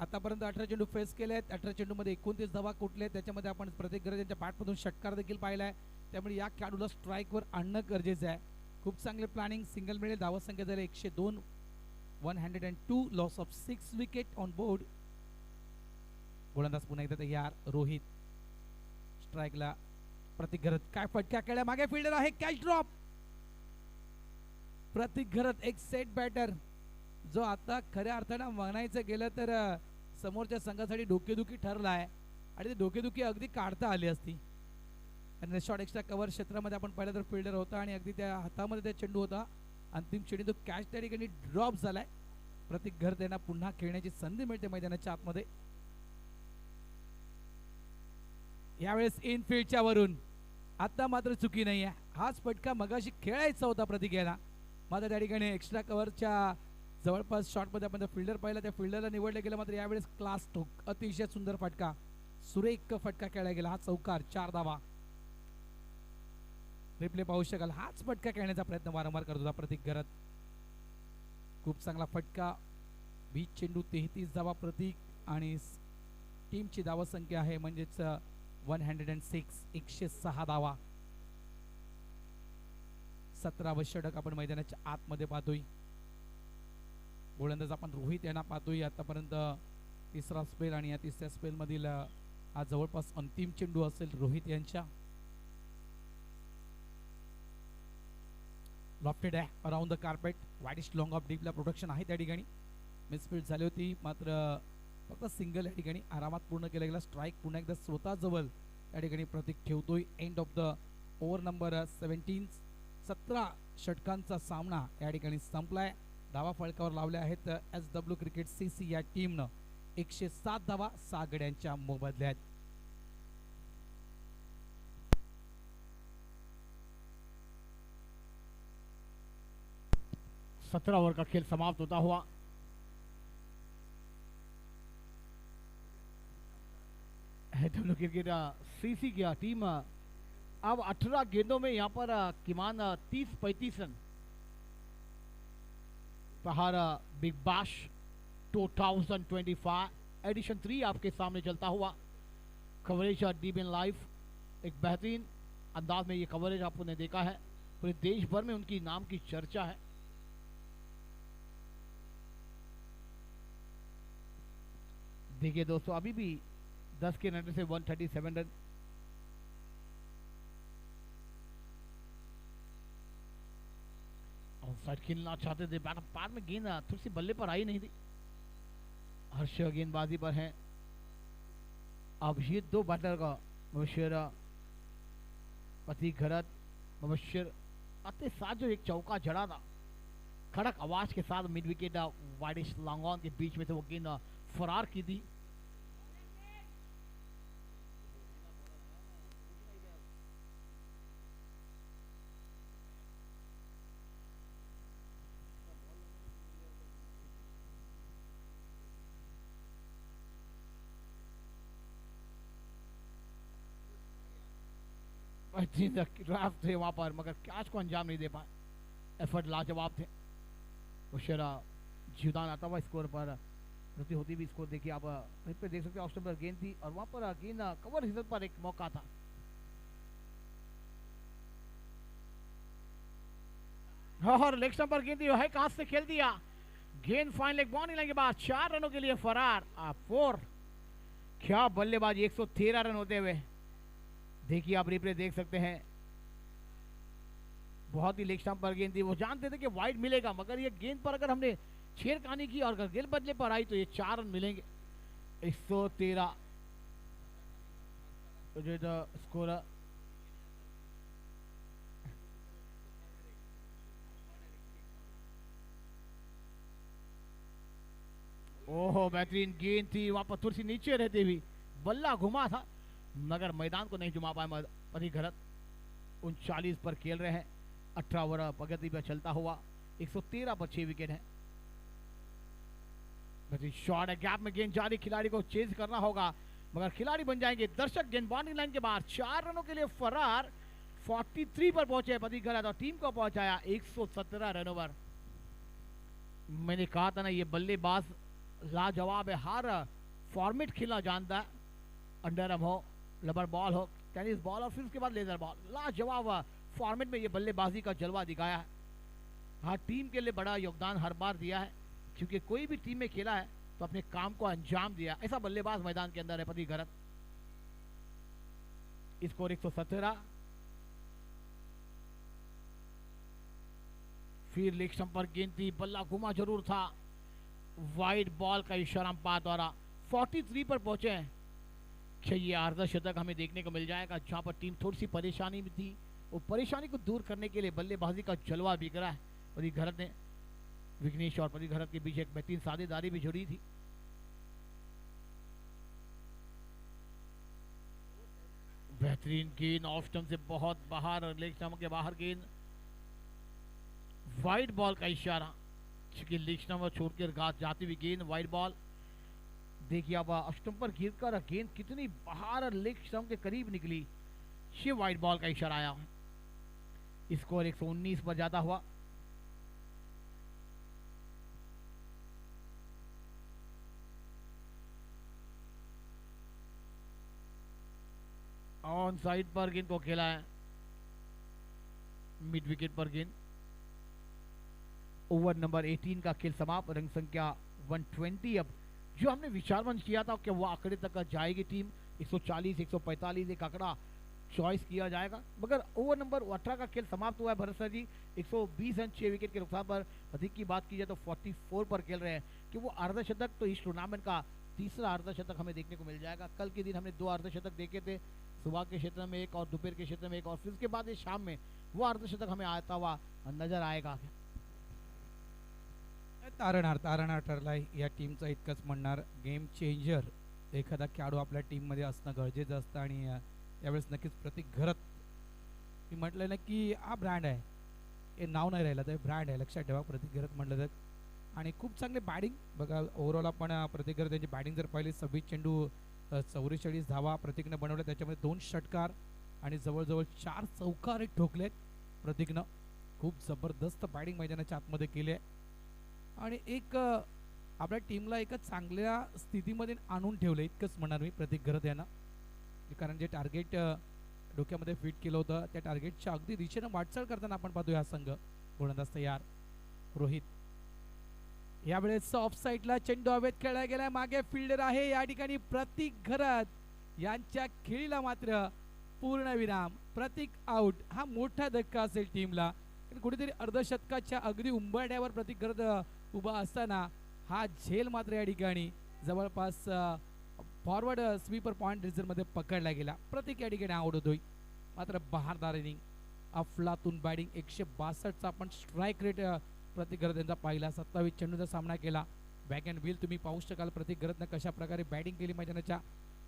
आतापर्यंत. 18 चेंडू फेस केले आहेत. 18 चेंडू मध्ये 29 धावा कुठले, त्याच्यामध्ये आपण प्रतीक घरत यांच्या बॅटमधून षटकार देखील पाहिलाय. त्यामुळे या खेळाडूला स्ट्राईकवर आणणं गरजेचं आहे. खूप चांगले प्लॅनिंग. सिंगल मिळेल. धावसंख्या झाली 102. 102 loss of 6 wicket on board. गोलंदाज पुन्हा एकदा तयार रोहित. स्ट्राईकला प्रतीक घरत. काय फटका केला, मागे फिल्डर आहे, कॅच ड्रॉप. प्रतीक घरत एक सेट बॅटर जो आता खऱ्या अर्थानं म्हणायचं गेलं तर समोरच्या संघासाठी डोकेदुखी ठरला आहे आणि ती डोकेदुखी अगदी काढता आली असती. आणि शॉर्ट एक्स्ट्रा कव्हर क्षेत्रामध्ये आपण पाहिलं तर फिल्डर होता आणि अगदी त्या हातामध्ये त्या चेंडू होता. अंतिम क्षणी तो कॅच त्या ठिकाणी ड्रॉप झालाय. प्रतीक घरत यांना पुन्हा खेळण्याची संधी मिळते मैदानाच्या आतमध्ये. यावेळेस इनफिल्डच्या वरून आता मात्र चुकी नाही आहे. हाच फटका मगाशी खेळायचा होता प्रतीक याला. मात्र त्या ठिकाणी एक्स्ट्रा कव्हरच्या जवळपास शॉटमध्ये आपण फिल्डर पाहिला, त्या फिल्डरला निवडलं गेलं. मात्र यावेळेस क्लास टोक अतिशय सुंदर फटका, सुरेख फटका खेळला गेला. हा चौकार 4 धावा. रिप्ले पाहू शकाल. हाच फटका खेळण्याचा प्रयत्न वारंवार करत होता प्रतीक घरत. खूप चांगला फटका. 20 चेंडू 33 धावा प्रतीक आणि टीमची धावसंख्या आहे म्हणजेच 106 106 धावा. 17वे षटक आपण मैदानाच्या आतमध्ये पाहतोय. गोलंदाज आपण रोहित यांना पाहतोय. आतापर्यंत तिसरा स्पेल आणि या तिसऱ्या स्पेल मधील हा जवळपास अंतिम चेंडू असेल रोहित यांच्या. लॉफ्टेड आहे around the carpet. Wideish long off डीपला प्रोटेक्शन आहे त्या ठिकाणी. मिसफील्ड झाली होती मात्र फक्त सिंगल या ठिकाणी आरामात पूर्ण केला गेला. स्ट्राईक पुन्हा एकदा स्वतः जवळ या ठिकाणी प्रतीक ठेवतोय. And of the over number 17. 17 षटकांचा सामना या ठिकाणी संपलाय. धावा फळकावर लावल्या आहेत SW क्रिकेट CC या टीमनं. 107 धावा 6 गड्यांच्या मोबदल्यात. सत्रह ओवर का खेल समाप्त होता हुआ SW क्रिकेट CC की टीम अब 18 गेंदों में यहाँ पर किमान 30-35 रन प्रहार बिग बैश 2025 एडिशन 3 आपके सामने चलता हुआ. कवरेज DBN लाइव एक बेहतरीन अंदाज में ये कवरेज आपने देखा है. पूरे देश भर में उनकी नाम की चर्चा है. देखिए दोस्तों अभी भी 10 के रन से 137 रन. ऑफसाइड खेलना चाहते थे, बाद में गेंद थोड़ी सी बल्ले पर आई नहीं थी. हर्ष गेंदबाजी पर है. अब ये दो बैटर का मुबशिर प्रतीक घरत मुबशिर आते साथ जो एक चौका जड़ा था खड़क आवाज के साथ मिड विकेट वाइडिश लॉन्ग के बीच में से वो गेंद फरार की थी. ड्राफ्ट थे वहां पर, मगर कैच को अंजाम नहीं दे पाए। एफर्ट लाजवाब थे। उशरा जीवदान आता हुआ स्कोर पर प्रति होती भी स्कोर देखिए आप पे देख सकते हैं। ऑप्शन पर गेंद थी और वहां पर गेंद कवर हिस्से पर एक मौका था। और लेग स्टंप पर गेंद थी, है कहां से खेल दिया गेंद फाइन लेग बाउंड्री लाइन के बाद 4 रनों के लिए फरार। 4 क्या बल्लेबाजी, 113 रन होते हुए। देखिए आप रिप्ले देख सकते हैं, बहुत ही लेग स्टंप पर गेंद थी। वो जानते थे कि वाइड मिलेगा, मगर ये गेंद पर अगर हमने छेड़खानी की और अगर गेंद बदले पर आई तो ये 4 रन मिलेंगे। 113 स्कोर। ओहो बेहतरीन गेंद थी, वहां पर थोड़ी सी नीचे रहते हुए बल्ला घुमा था, मगर मैदान को नहीं घुमा पाए पति घरत। 39 पर खेल रहे हैं, 18 ओवर प्रगति पर चलता हुआ। 113 पर 6 विकेट है। शॉट है, गैप में गेंद जारी, खिलाड़ी को चेज करना होगा, मगर खिलाड़ी बन जाएंगे दर्शक। गेंद बाउंड्री लाइन के बाहर 4 रनों के लिए फरार। 43 पर पहुंचे पति घरत और टीम को पहुंचाया 117 रनों पर। मैंने कहा था ना, ये बल्लेबाज लाजवाब है, हर फॉर्मेट खेलना जानता है। अंडर आर्म हो, रबर बॉल हो, टेनिस बॉल और फिर उसके बाद लेजर बॉल, लाजवाब फॉर्मेट में ये बल्लेबाजी का जलवा दिखाया है। हाँ, टीम के लिए बड़ा योगदान हर बार दिया है, क्योंकि कोई भी टीम में खेला है तो अपने काम को अंजाम दिया, ऐसा बल्लेबाज मैदान के अंदर है पति घरत। स्कोर 117। फिर लेग स्टंप पर गेंद थी, बल्ला घुमा जरूर था, वाइड बॉल का इशारा अंपायर द्वारा। 43 पर पहुंचे हैं। ये अर्धशतक हमें देखने को मिल जाएगा, जहां पर टीम थोड़ी सी परेशानी में थी। वो परेशानी को दूर करने के लिए बल्लेबाजी का जलवा बिखरा है पति घरत ने। विघ्नेश और पति घरत के बीच एक बेहतरीन साझेदारी भी जुड़ी थी। बेहतरीन गेंद ऑफ स्टंप से बहुत बाहर, लेग स्टंप के बाहर गेंद, वाइड बॉल का इशारा, क्योंकि लेग स्टंप छोड़कर जाती हुई गेंद वाइड बॉल। देखिए अब स्टंप पर गिरकर गेंद कितनी बाहर लेग स्टंप के करीब निकली, ये वाइड बॉल का इशारा आया। स्कोर 119 पर जाता हुआ। ऑन साइड पर गेंद को खेला है, मिड विकेट पर गेंद। ओवर नंबर 18 का खेल समाप्त। रंग संख्या 120। अब जो हमने विचारवंश किया था कि वो आंकड़े तक जाएगी टीम, 140 145 एक आंकड़ा चॉइस किया जाएगा, मगर ओवर नंबर 18 का खेल समाप्त हुआ है। भरत सर जी 120 रन 6 विकेट के नुकसान पर। अधिक की बात की जाए तो 44 पर खेल रहे हैं कि वो अर्धशतक तो इस टूर्नामेंट का तीसरा अर्धशतक हमें देखने को मिल जाएगा। कल के दिन हमने 2 अर्धशतक देखे थे, सुबह के क्षेत्र में एक और दोपहर के क्षेत्र में एक, और फिर उसके बाद इस शाम में वो अर्धशतक हमें आता हुआ नजर आएगा। तारणहार ठरलाय या टीमचं इतकंच म्हणणार। गेम चेंजर एखादा खेळाडू आपल्या टीममध्ये असणं गरजेचं असतं आणि यावेळेस नक्कीच प्रतीक घरत मी म्हटलं ना की हा ब्रँड आहे, हे नाव नाही राहिलं तर ब्रँड आहे, लक्षात ठेवा प्रतीक घरत म्हटलं तर। आणि खूप चांगले बॅटिंग बघा ओव्हरऑल आपण प्रतीक घरत यांची बॅटिंग जर पाहिली 26 चेंडू 44 धावा प्रतीकनं बनवल्या, त्याच्यामध्ये 2 षटकार आणि जवळजवळ 4 चौकार ठोकलेत प्रतीकनं। खूप जबरदस्त बॅटिंग मैदानाच्या आतमध्ये केली आहे आणि एक आपल्या टीमला एका चांगल्या स्थितीमध्ये आणून ठेवलं, इतकंच म्हणणार मी प्रतीक घरत यांना। कारण जे टार्गेट डोक्यामध्ये फिट केलं होतं त्या टार्गेटच्या अगदी दिशेनं वाटचाल करताना आपण पाहतोय हा संघ गोलंदाज तयार रोहित। यावेळेस ऑफ साईडला चेंडू हवेत खेळला गेला, मागे फिल्डर आहे या ठिकाणी प्रतीक घरत यांच्या खेळीला मात्र पूर्णविराम। प्रतीक आउट, हा मोठा धक्का असेल टीमला। कुठेतरी अर्धशतकाच्या अगदी उंबरठ्यावर प्रतीक घरत उभा असताना हा झेल मात्र या ठिकाणी जवळपास फॉरवर्ड स्वीपर पॉइंट रिझर्व मध्ये पकडला गेला। प्रतीक या ठिकाणी आउट होतोय, मात्र बहारदार इनिंग, अफलातून बॅटिंग, 162 चा आपण स्ट्राईक रेट प्रतीक घरत यांचा पाहिला। 27 चेंडूचा सामना केला, बॅक अँड व्हील तुम्ही पाहू शकाल प्रतीक घरतनं कशा प्रकारे बॅटिंग केली मैदानाच्या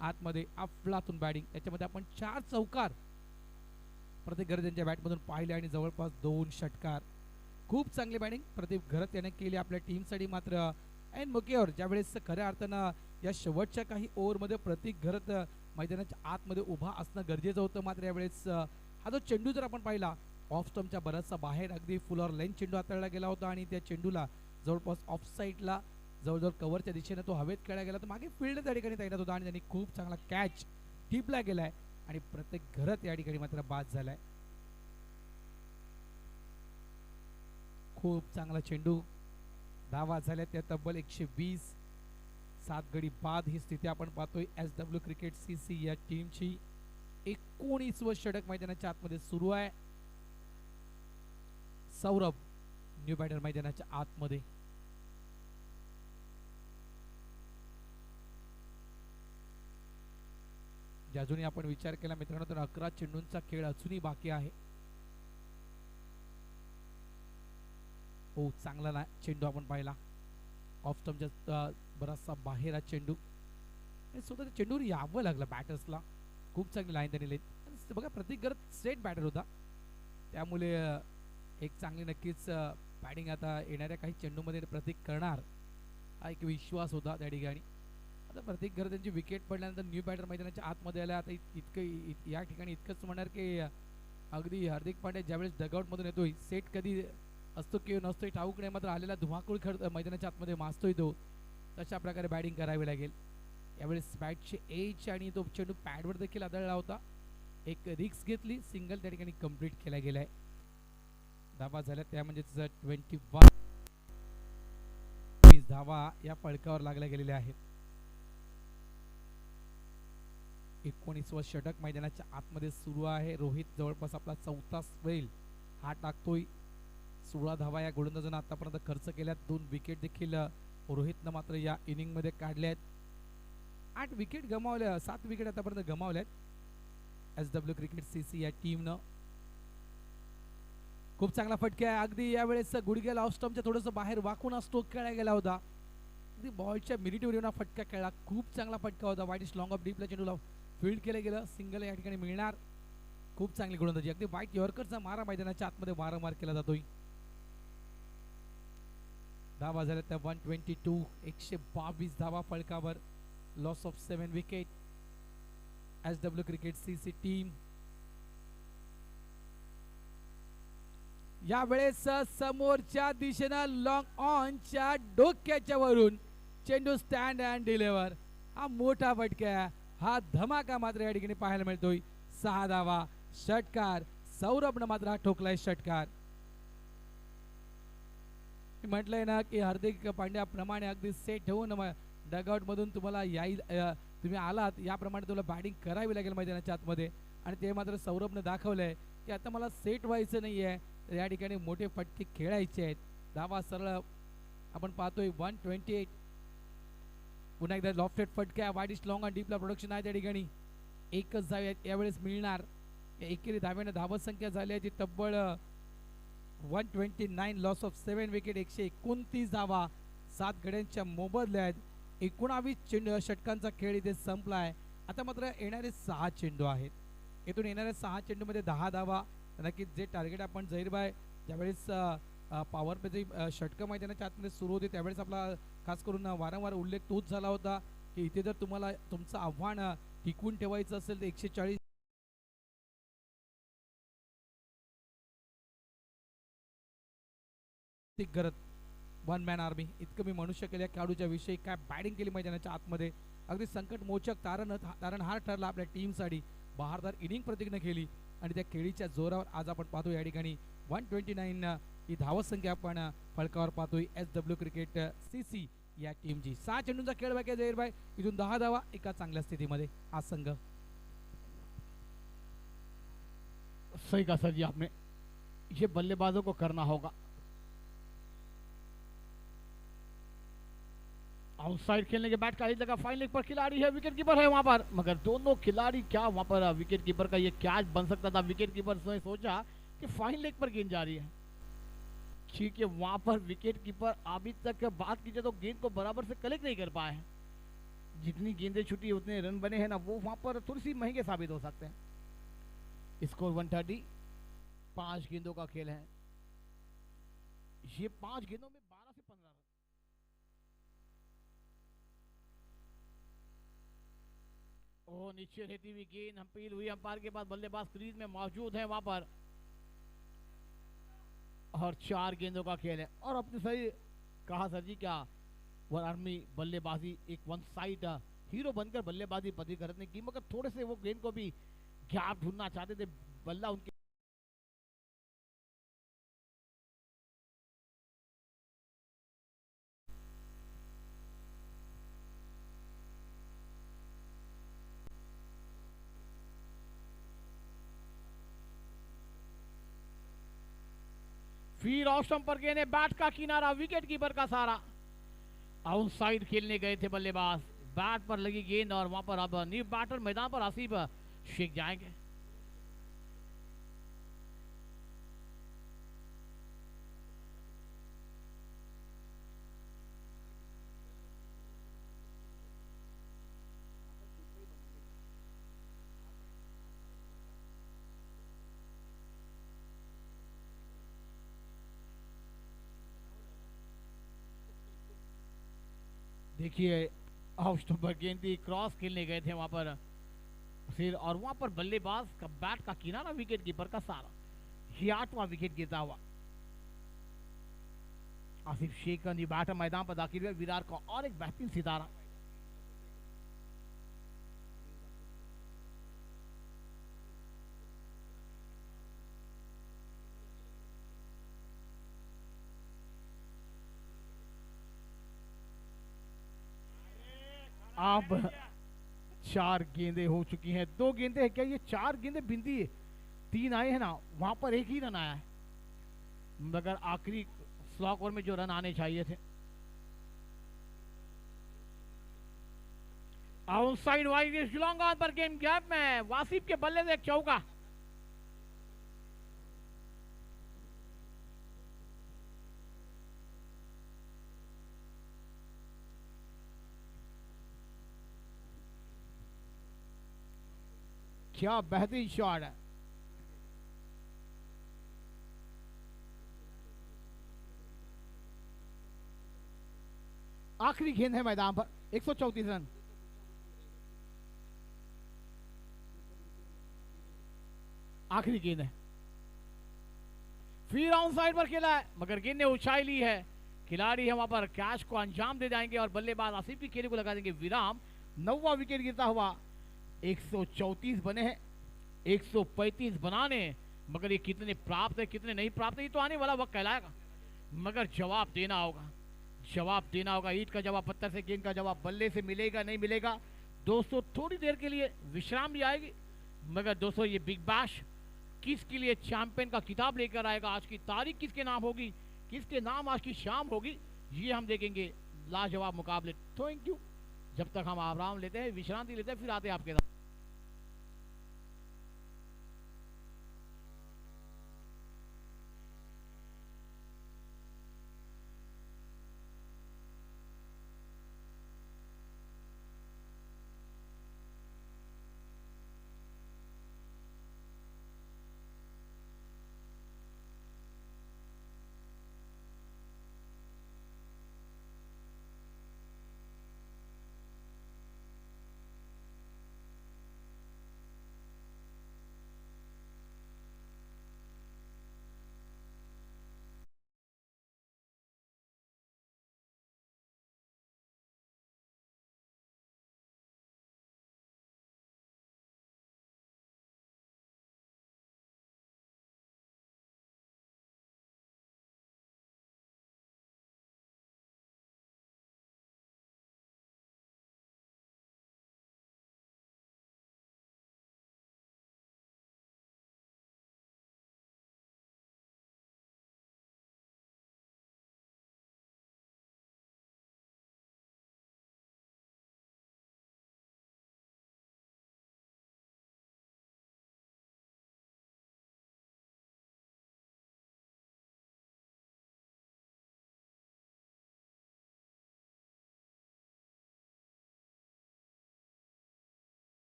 आतमध्ये। अफलातून बॅटिंग, त्याच्यामध्ये आपण 4 चौकार प्रतीक घरत यांच्या बॅटमधून पाहिले आणि जवळपास 2 षटकार। खूप चांगली बॅटिंग प्रतीक घरत याने केली आपल्या टीमसाठी। मात्र एन मुकेवर ज्यावेळेस खऱ्या अर्थानं या शेवटच्या काही ओव्हरमध्ये प्रतीक घरत मैदानाच्या आतमध्ये उभा असणं गरजेचं होतं, मात्र यावेळेस हा जो चेंडू जर आपण पाहिला ऑफ स्टंपच्या बराचसा बाहेर अगदी फुलर लेंथ चेंडू हाताळला गेला होता आणि त्या चेंडूला जवळपास ऑफ साईडला जवळजवळ कव्हरच्या दिशेने तो हवेत खेळला गेला तर मागे फील्ड त्या ठिकाणी तैनात होता आणि त्यांनी खूप चांगला कॅच टिपला गेलाय आणि प्रत्येक घरात या ठिकाणी मात्र बाद झालाय. खूप चांगला चेंडू, धावा झाल्या त्या तब्बल 120. 7 गडी बाद ही स्थिती आपण पाहतोय SW क्रिकेट CC या टीमची. 19व षटक मैदानाच्या आतमध्ये सुरू आहे. सौरभ न्यू बॅटर मैदानाच्या आतमध्ये. अजूनही आपण विचार केला मित्रांनो तर 11 चेंडूंचा खेळ अजूनही बाकी आहे. हो चांगला ना चेंडू आपण पाहिला ऑफ स्टंपच्या बराचसा बाहेर हा चेंडू आणि स्वतः चेंडूवर यावं लागलं बॅटर्सला. खूप चांगली लाईन त्यांनी लेत बघा. प्रत्येक गरज स्ट्रेट बॅटर होता त्यामुळे एक चांगली नक्कीच बॅटिंग आता येणाऱ्या काही चेंडूमध्ये प्रतीक करणार हा एक विश्वास होता त्या ठिकाणी. आता प्रत्येक घर त्यांची विकेट पडल्यानंतर न्यू बॅटर मैदानाच्या आतमध्ये आल्या. आता इतकं या ठिकाणी इतकंच म्हणणार की अगदी हार्दिक पांड्या ज्यावेळेस डगआउटमधून येतोय सेट कधी असतो किंवा नसतोय ठाऊक नाही मात्र आलेला धुमाकूळ मैदानाच्या आतमध्ये माजतोय तो. तशा प्रकारे बॅटिंग करावी लागेल यावेळेस. बॅटचे एज आणि तो चेंडू पॅडवर देखील आदळला होता. एक रिक्स घेतली, सिंगल त्या ठिकाणी कंप्लीट केला गेलाय. धावा झाल्या त्या म्हणजेच 21 धावा या फळकावर लागल्या गेलेल्या आहेत. 19व षटक मैदानाच्या आतमध्ये सुरू आहे. रोहित जवळपास आपला 4था स्पेल हा टाकतोय. 16 धावा या गोलंदाजांना आतापर्यंत खर्च केल्यात. 2 विकेट देखील रोहितनं मात्र या इनिंग मध्ये काढल्यात. 8 विकेट गमावल्या, 7 विकेट आतापर्यंत गमावल्यात SW क्रिकेट CC या टीमनं. खूप चांगला फटका आहे. अगदी यावेळेस गुडघ्याला ऑफ स्टंपच्या थोडंसं बाहेर वाकून असतो खेळला गेला होता. अगदी बॉलच्या मिनिटवर येऊन फटका खेळला. खूप चांगला फटका होता. वाईट इज लॉंग ऑफ डीपला चेंडूला फील्ड केलं गेलं. सिंगल या ठिकाणी मिळणार. खूप चांगली गोलंदाजी. अगदी वाईट यॉर्करचा मारा मैदानाच्या आतमध्ये वारंवार केला जातोय. धावा झाल्या त्या 122. 122 धावा फळकावर. Loss of 7 wicket. SW cricket CC team यावेळेस समोरच्या दिशेनं लॉंग ऑनच्या डोक्याच्या वरून चेंडू स्टँड अँड डिलिव्हर. हा मोठा फटका, हा धमाका मात्र या ठिकाणी पाहायला मिळतोय. 6 धावा, षटकार. सौरभनं मात्र हा ठोकलाय षटकार. म्हटलंय ना की हार्दिक पांड्या प्रमाणे अगदी सेट होऊन डगआउट मधून तुम्हाला याईल, तुम्ही आलात याप्रमाणे तुला बॅटिंग करावी लागेल मैदानाच्या आतमध्ये आणि ते मात्र सौरभनं दाखवलंय की आता मला सेट व्हायचं नाहीये, या ठिकाणी मोठे फटके खेळायचे आहेत. धावा सरळ आपण पाहतोय 128. पुन्हा एकदा लॉफ्टेड फटका. वाईड इज लॉंग आणि डीपला प्रोडक्शन आहे त्या ठिकाणी. एकच धाव यावेळेस मिळणार. एकेरी धाव्याने धावत संख्या झाली आहे ती तब्बल 129. Loss of 7 wicket. 129 धावा 7 गड्यांच्या मोबदल्यात. 19 षटकांचा खेळ इथे संपलाय. आता मात्र येणारे 6 चेंडू आहेत. इथून येणाऱ्या 6 चेंडूमध्ये 10 धावा. नक्कीच जे टार्गेट आपण जहीरबाई ज्यावेळेस पॉवर प्लेची षटकं मैदानाच्या आतमध्ये सुरू होते त्यावेळेस आपला खास करून वारंवार उल्लेख तोच झाला होता की इथे जर तुम्हाला तुमचं आव्हान टिकवून ठेवायचं असेल तर 140 करत 1 मॅन आर्मी इतकं मी म्हणू शकेल. या खेळाडूच्या विषयी काय बॅटिंग केली मैदानाच्या आतमध्ये. अगदी संकट मोचक तारणहार ठरला आपल्या टीमसाठी. बहारदार इनिंग प्रतिज्ञा केली आणि त्या खेळीच्या जोरावर आज आपण पाहतो या ठिकाणी 129 ही धावत संख्या आपण फळकावर पाहतोय SW क्रिकेट CC या टीमची. 6 चेंडूंचा खेळ बाकी आहे जहीरभाई. इथून 10 धावा एका चांगल्या स्थितीमध्ये हा संघ. सही कहा सर जी आपने. ये बल्लेबाजों को करना होगा. आउटसाइड खेलने के बैट का जगह फाइन लेग पर खिलाड़ी है, विकेट कीपर है वहां पर, मगर दोनों खिलाड़ी क्या वहां पर विकेट कीपर का ये कैच बन सकता था. विकेट कीपर ने सोचा कि फाइन लेग पर गेंद जा रही है. ठीक है, वहां पर विकेट कीपर अभी तक बात कीजिए तो गेंद को बराबर से कलेक्ट नहीं कर पाए हैं. जितनी गेंदें छुटी उतने रन बने हैं ना वो वहां पर थोड़ी सी महंगे साबित हो सकते हैं. स्कोर 130. 5 गेंदों का खेल है. ये 5 गेंदों में 12 से 15 रन. ओ नीचे रहती हुई गेंद अपील हुई अंपायर के पास, बल्लेबाज क्रीज में मौजूद है वहां पर, और 4 गेंदों का खेल है। और अपने सही कहा सर जी, क्या वन आर्मी बल्लेबाजी एक वन साइड हीरो बनकर बल्लेबाजी पति करने की, मगर थोड़े से वो गेंद को भी गैप ढूंढना चाहते थे, बल्ला उनके फिर ऑफ स्टंप पर गेंद, बैट का किनारा, विकेट कीपर का सारा, आउट साइड खेलने गए थे बल्लेबाज, बैट पर लगी गेंद और वहां पर अब न्यू बैटर मैदान पर आसिफ शेख जाएंगे। देखिए ऑफ स्टंप पर गेंद थी, क्रॉस खेलने गए थे वहां पर फिर, और वहां पर बल्लेबाज का बैट का किनारा, विकेट कीपर का सारा, ये 8वां विकेट गिरता हुआ। आसिफ शेख का बैटर मैदान पर दाखिल हुआ, विराट का और एक बेहतरीन सितारा। अब 4 गेंदें हो चुकी हैं, 2 गेंदें है क्या, ये 4 गेंदें बिंदी है, 3 आए हैं ना, वहां पर एक ही रन आया है, मगर आखिरी स्लॉक ओवर में जो रन आने चाहिए थे। आउटसाइड वाइड लॉन्ग ऑन पर गेम गैप में वासिफ के बल्ले से एक चौका। क्या बेहतरीन शॉट है। आखिरी गेंद है मैदान पर, 134 रन। आखिरी गेंद है, फिर ऑन साइड पर खेला है, मगर गेंद ने ऊंचाई ली है, खिलाड़ी है वहां पर कैच को अंजाम दे जाएंगे और बल्लेबाज आसिफ की खेल को लगा देंगे विराम। 9वां विकेट गिरता हुआ, 134 बने हैं, 135 बनाने, मगर ये कितने प्राप्त है कितने नहीं प्राप्त है, ये तो आने वाला वक्त कहलाएगा, मगर जवाब देना होगा, जवाब देना होगा। ईंट का जवाब पत्थर से, गेंद का जवाब बल्ले से मिलेगा नहीं मिलेगा। दोस्तों थोड़ी देर के लिए विश्राम भी आएगी, मगर दोस्तों ये बिग बैश किसके लिए चैंपियन का किताब लेकर आएगा, आज की तारीख किसके नाम होगी, किसके नाम आज की शाम होगी, ये हम देखेंगे लाजवाब मुकाबले। Thank you. जब तक हम आराम लेते हैं, विश्रांति लेते हैं, फिर आते हैं आपके साथ।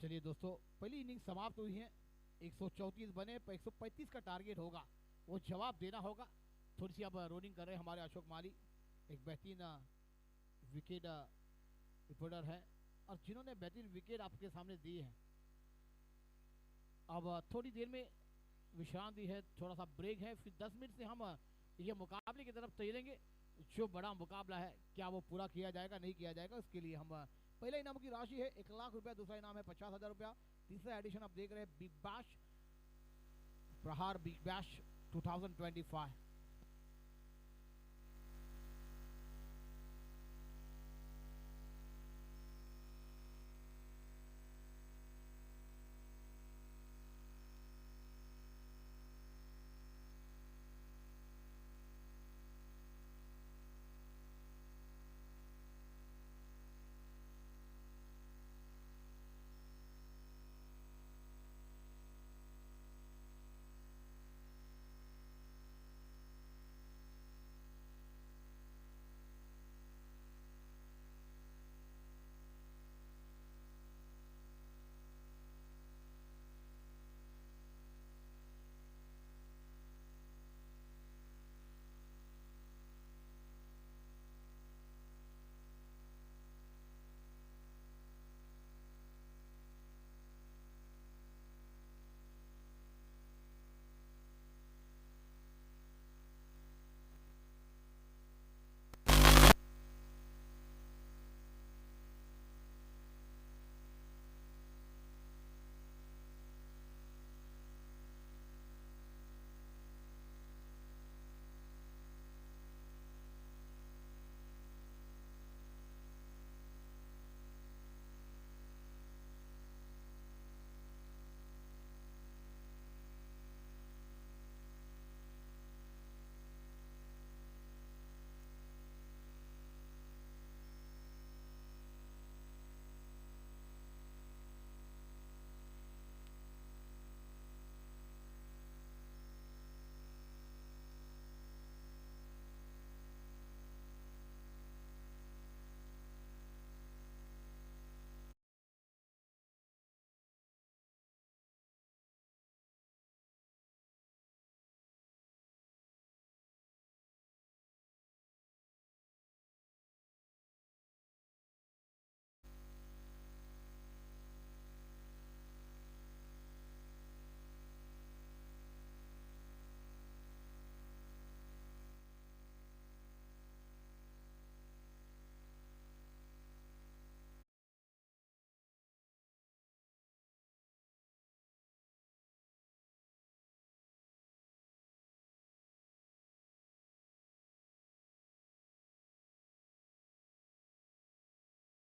चलिए दोस्तों, पहली इनिंग समाप्त हुई है, 134 बने पर 135 का टारगेट होगा, वो जवाब देना होगा। थोड़ी सी अब रोलिंग कर रहे हैं हमारे अशोक माली, एक बेहतरीन विकेट रिपोर्टर है और जिन्होंने बेहतरीन विकेट आपके सामने दी है। अब थोड़ी देर में विश्राम दी है, थोड़ा सा ब्रेक है, फिर 10 मिनट से हम ये मुकाबले की तरफ चलेंगे। जो बड़ा मुकाबला है क्या वो पूरा किया जाएगा नहीं किया जाएगा, उसके लिए हम पहला इनाम की राशि है 1 लाख रुपया, दूसरा इनाम है 50,000 रुपया, तीसरा एडिशन आप देख रहे हैं बिग बैश प्रहार बिग बैश 2025।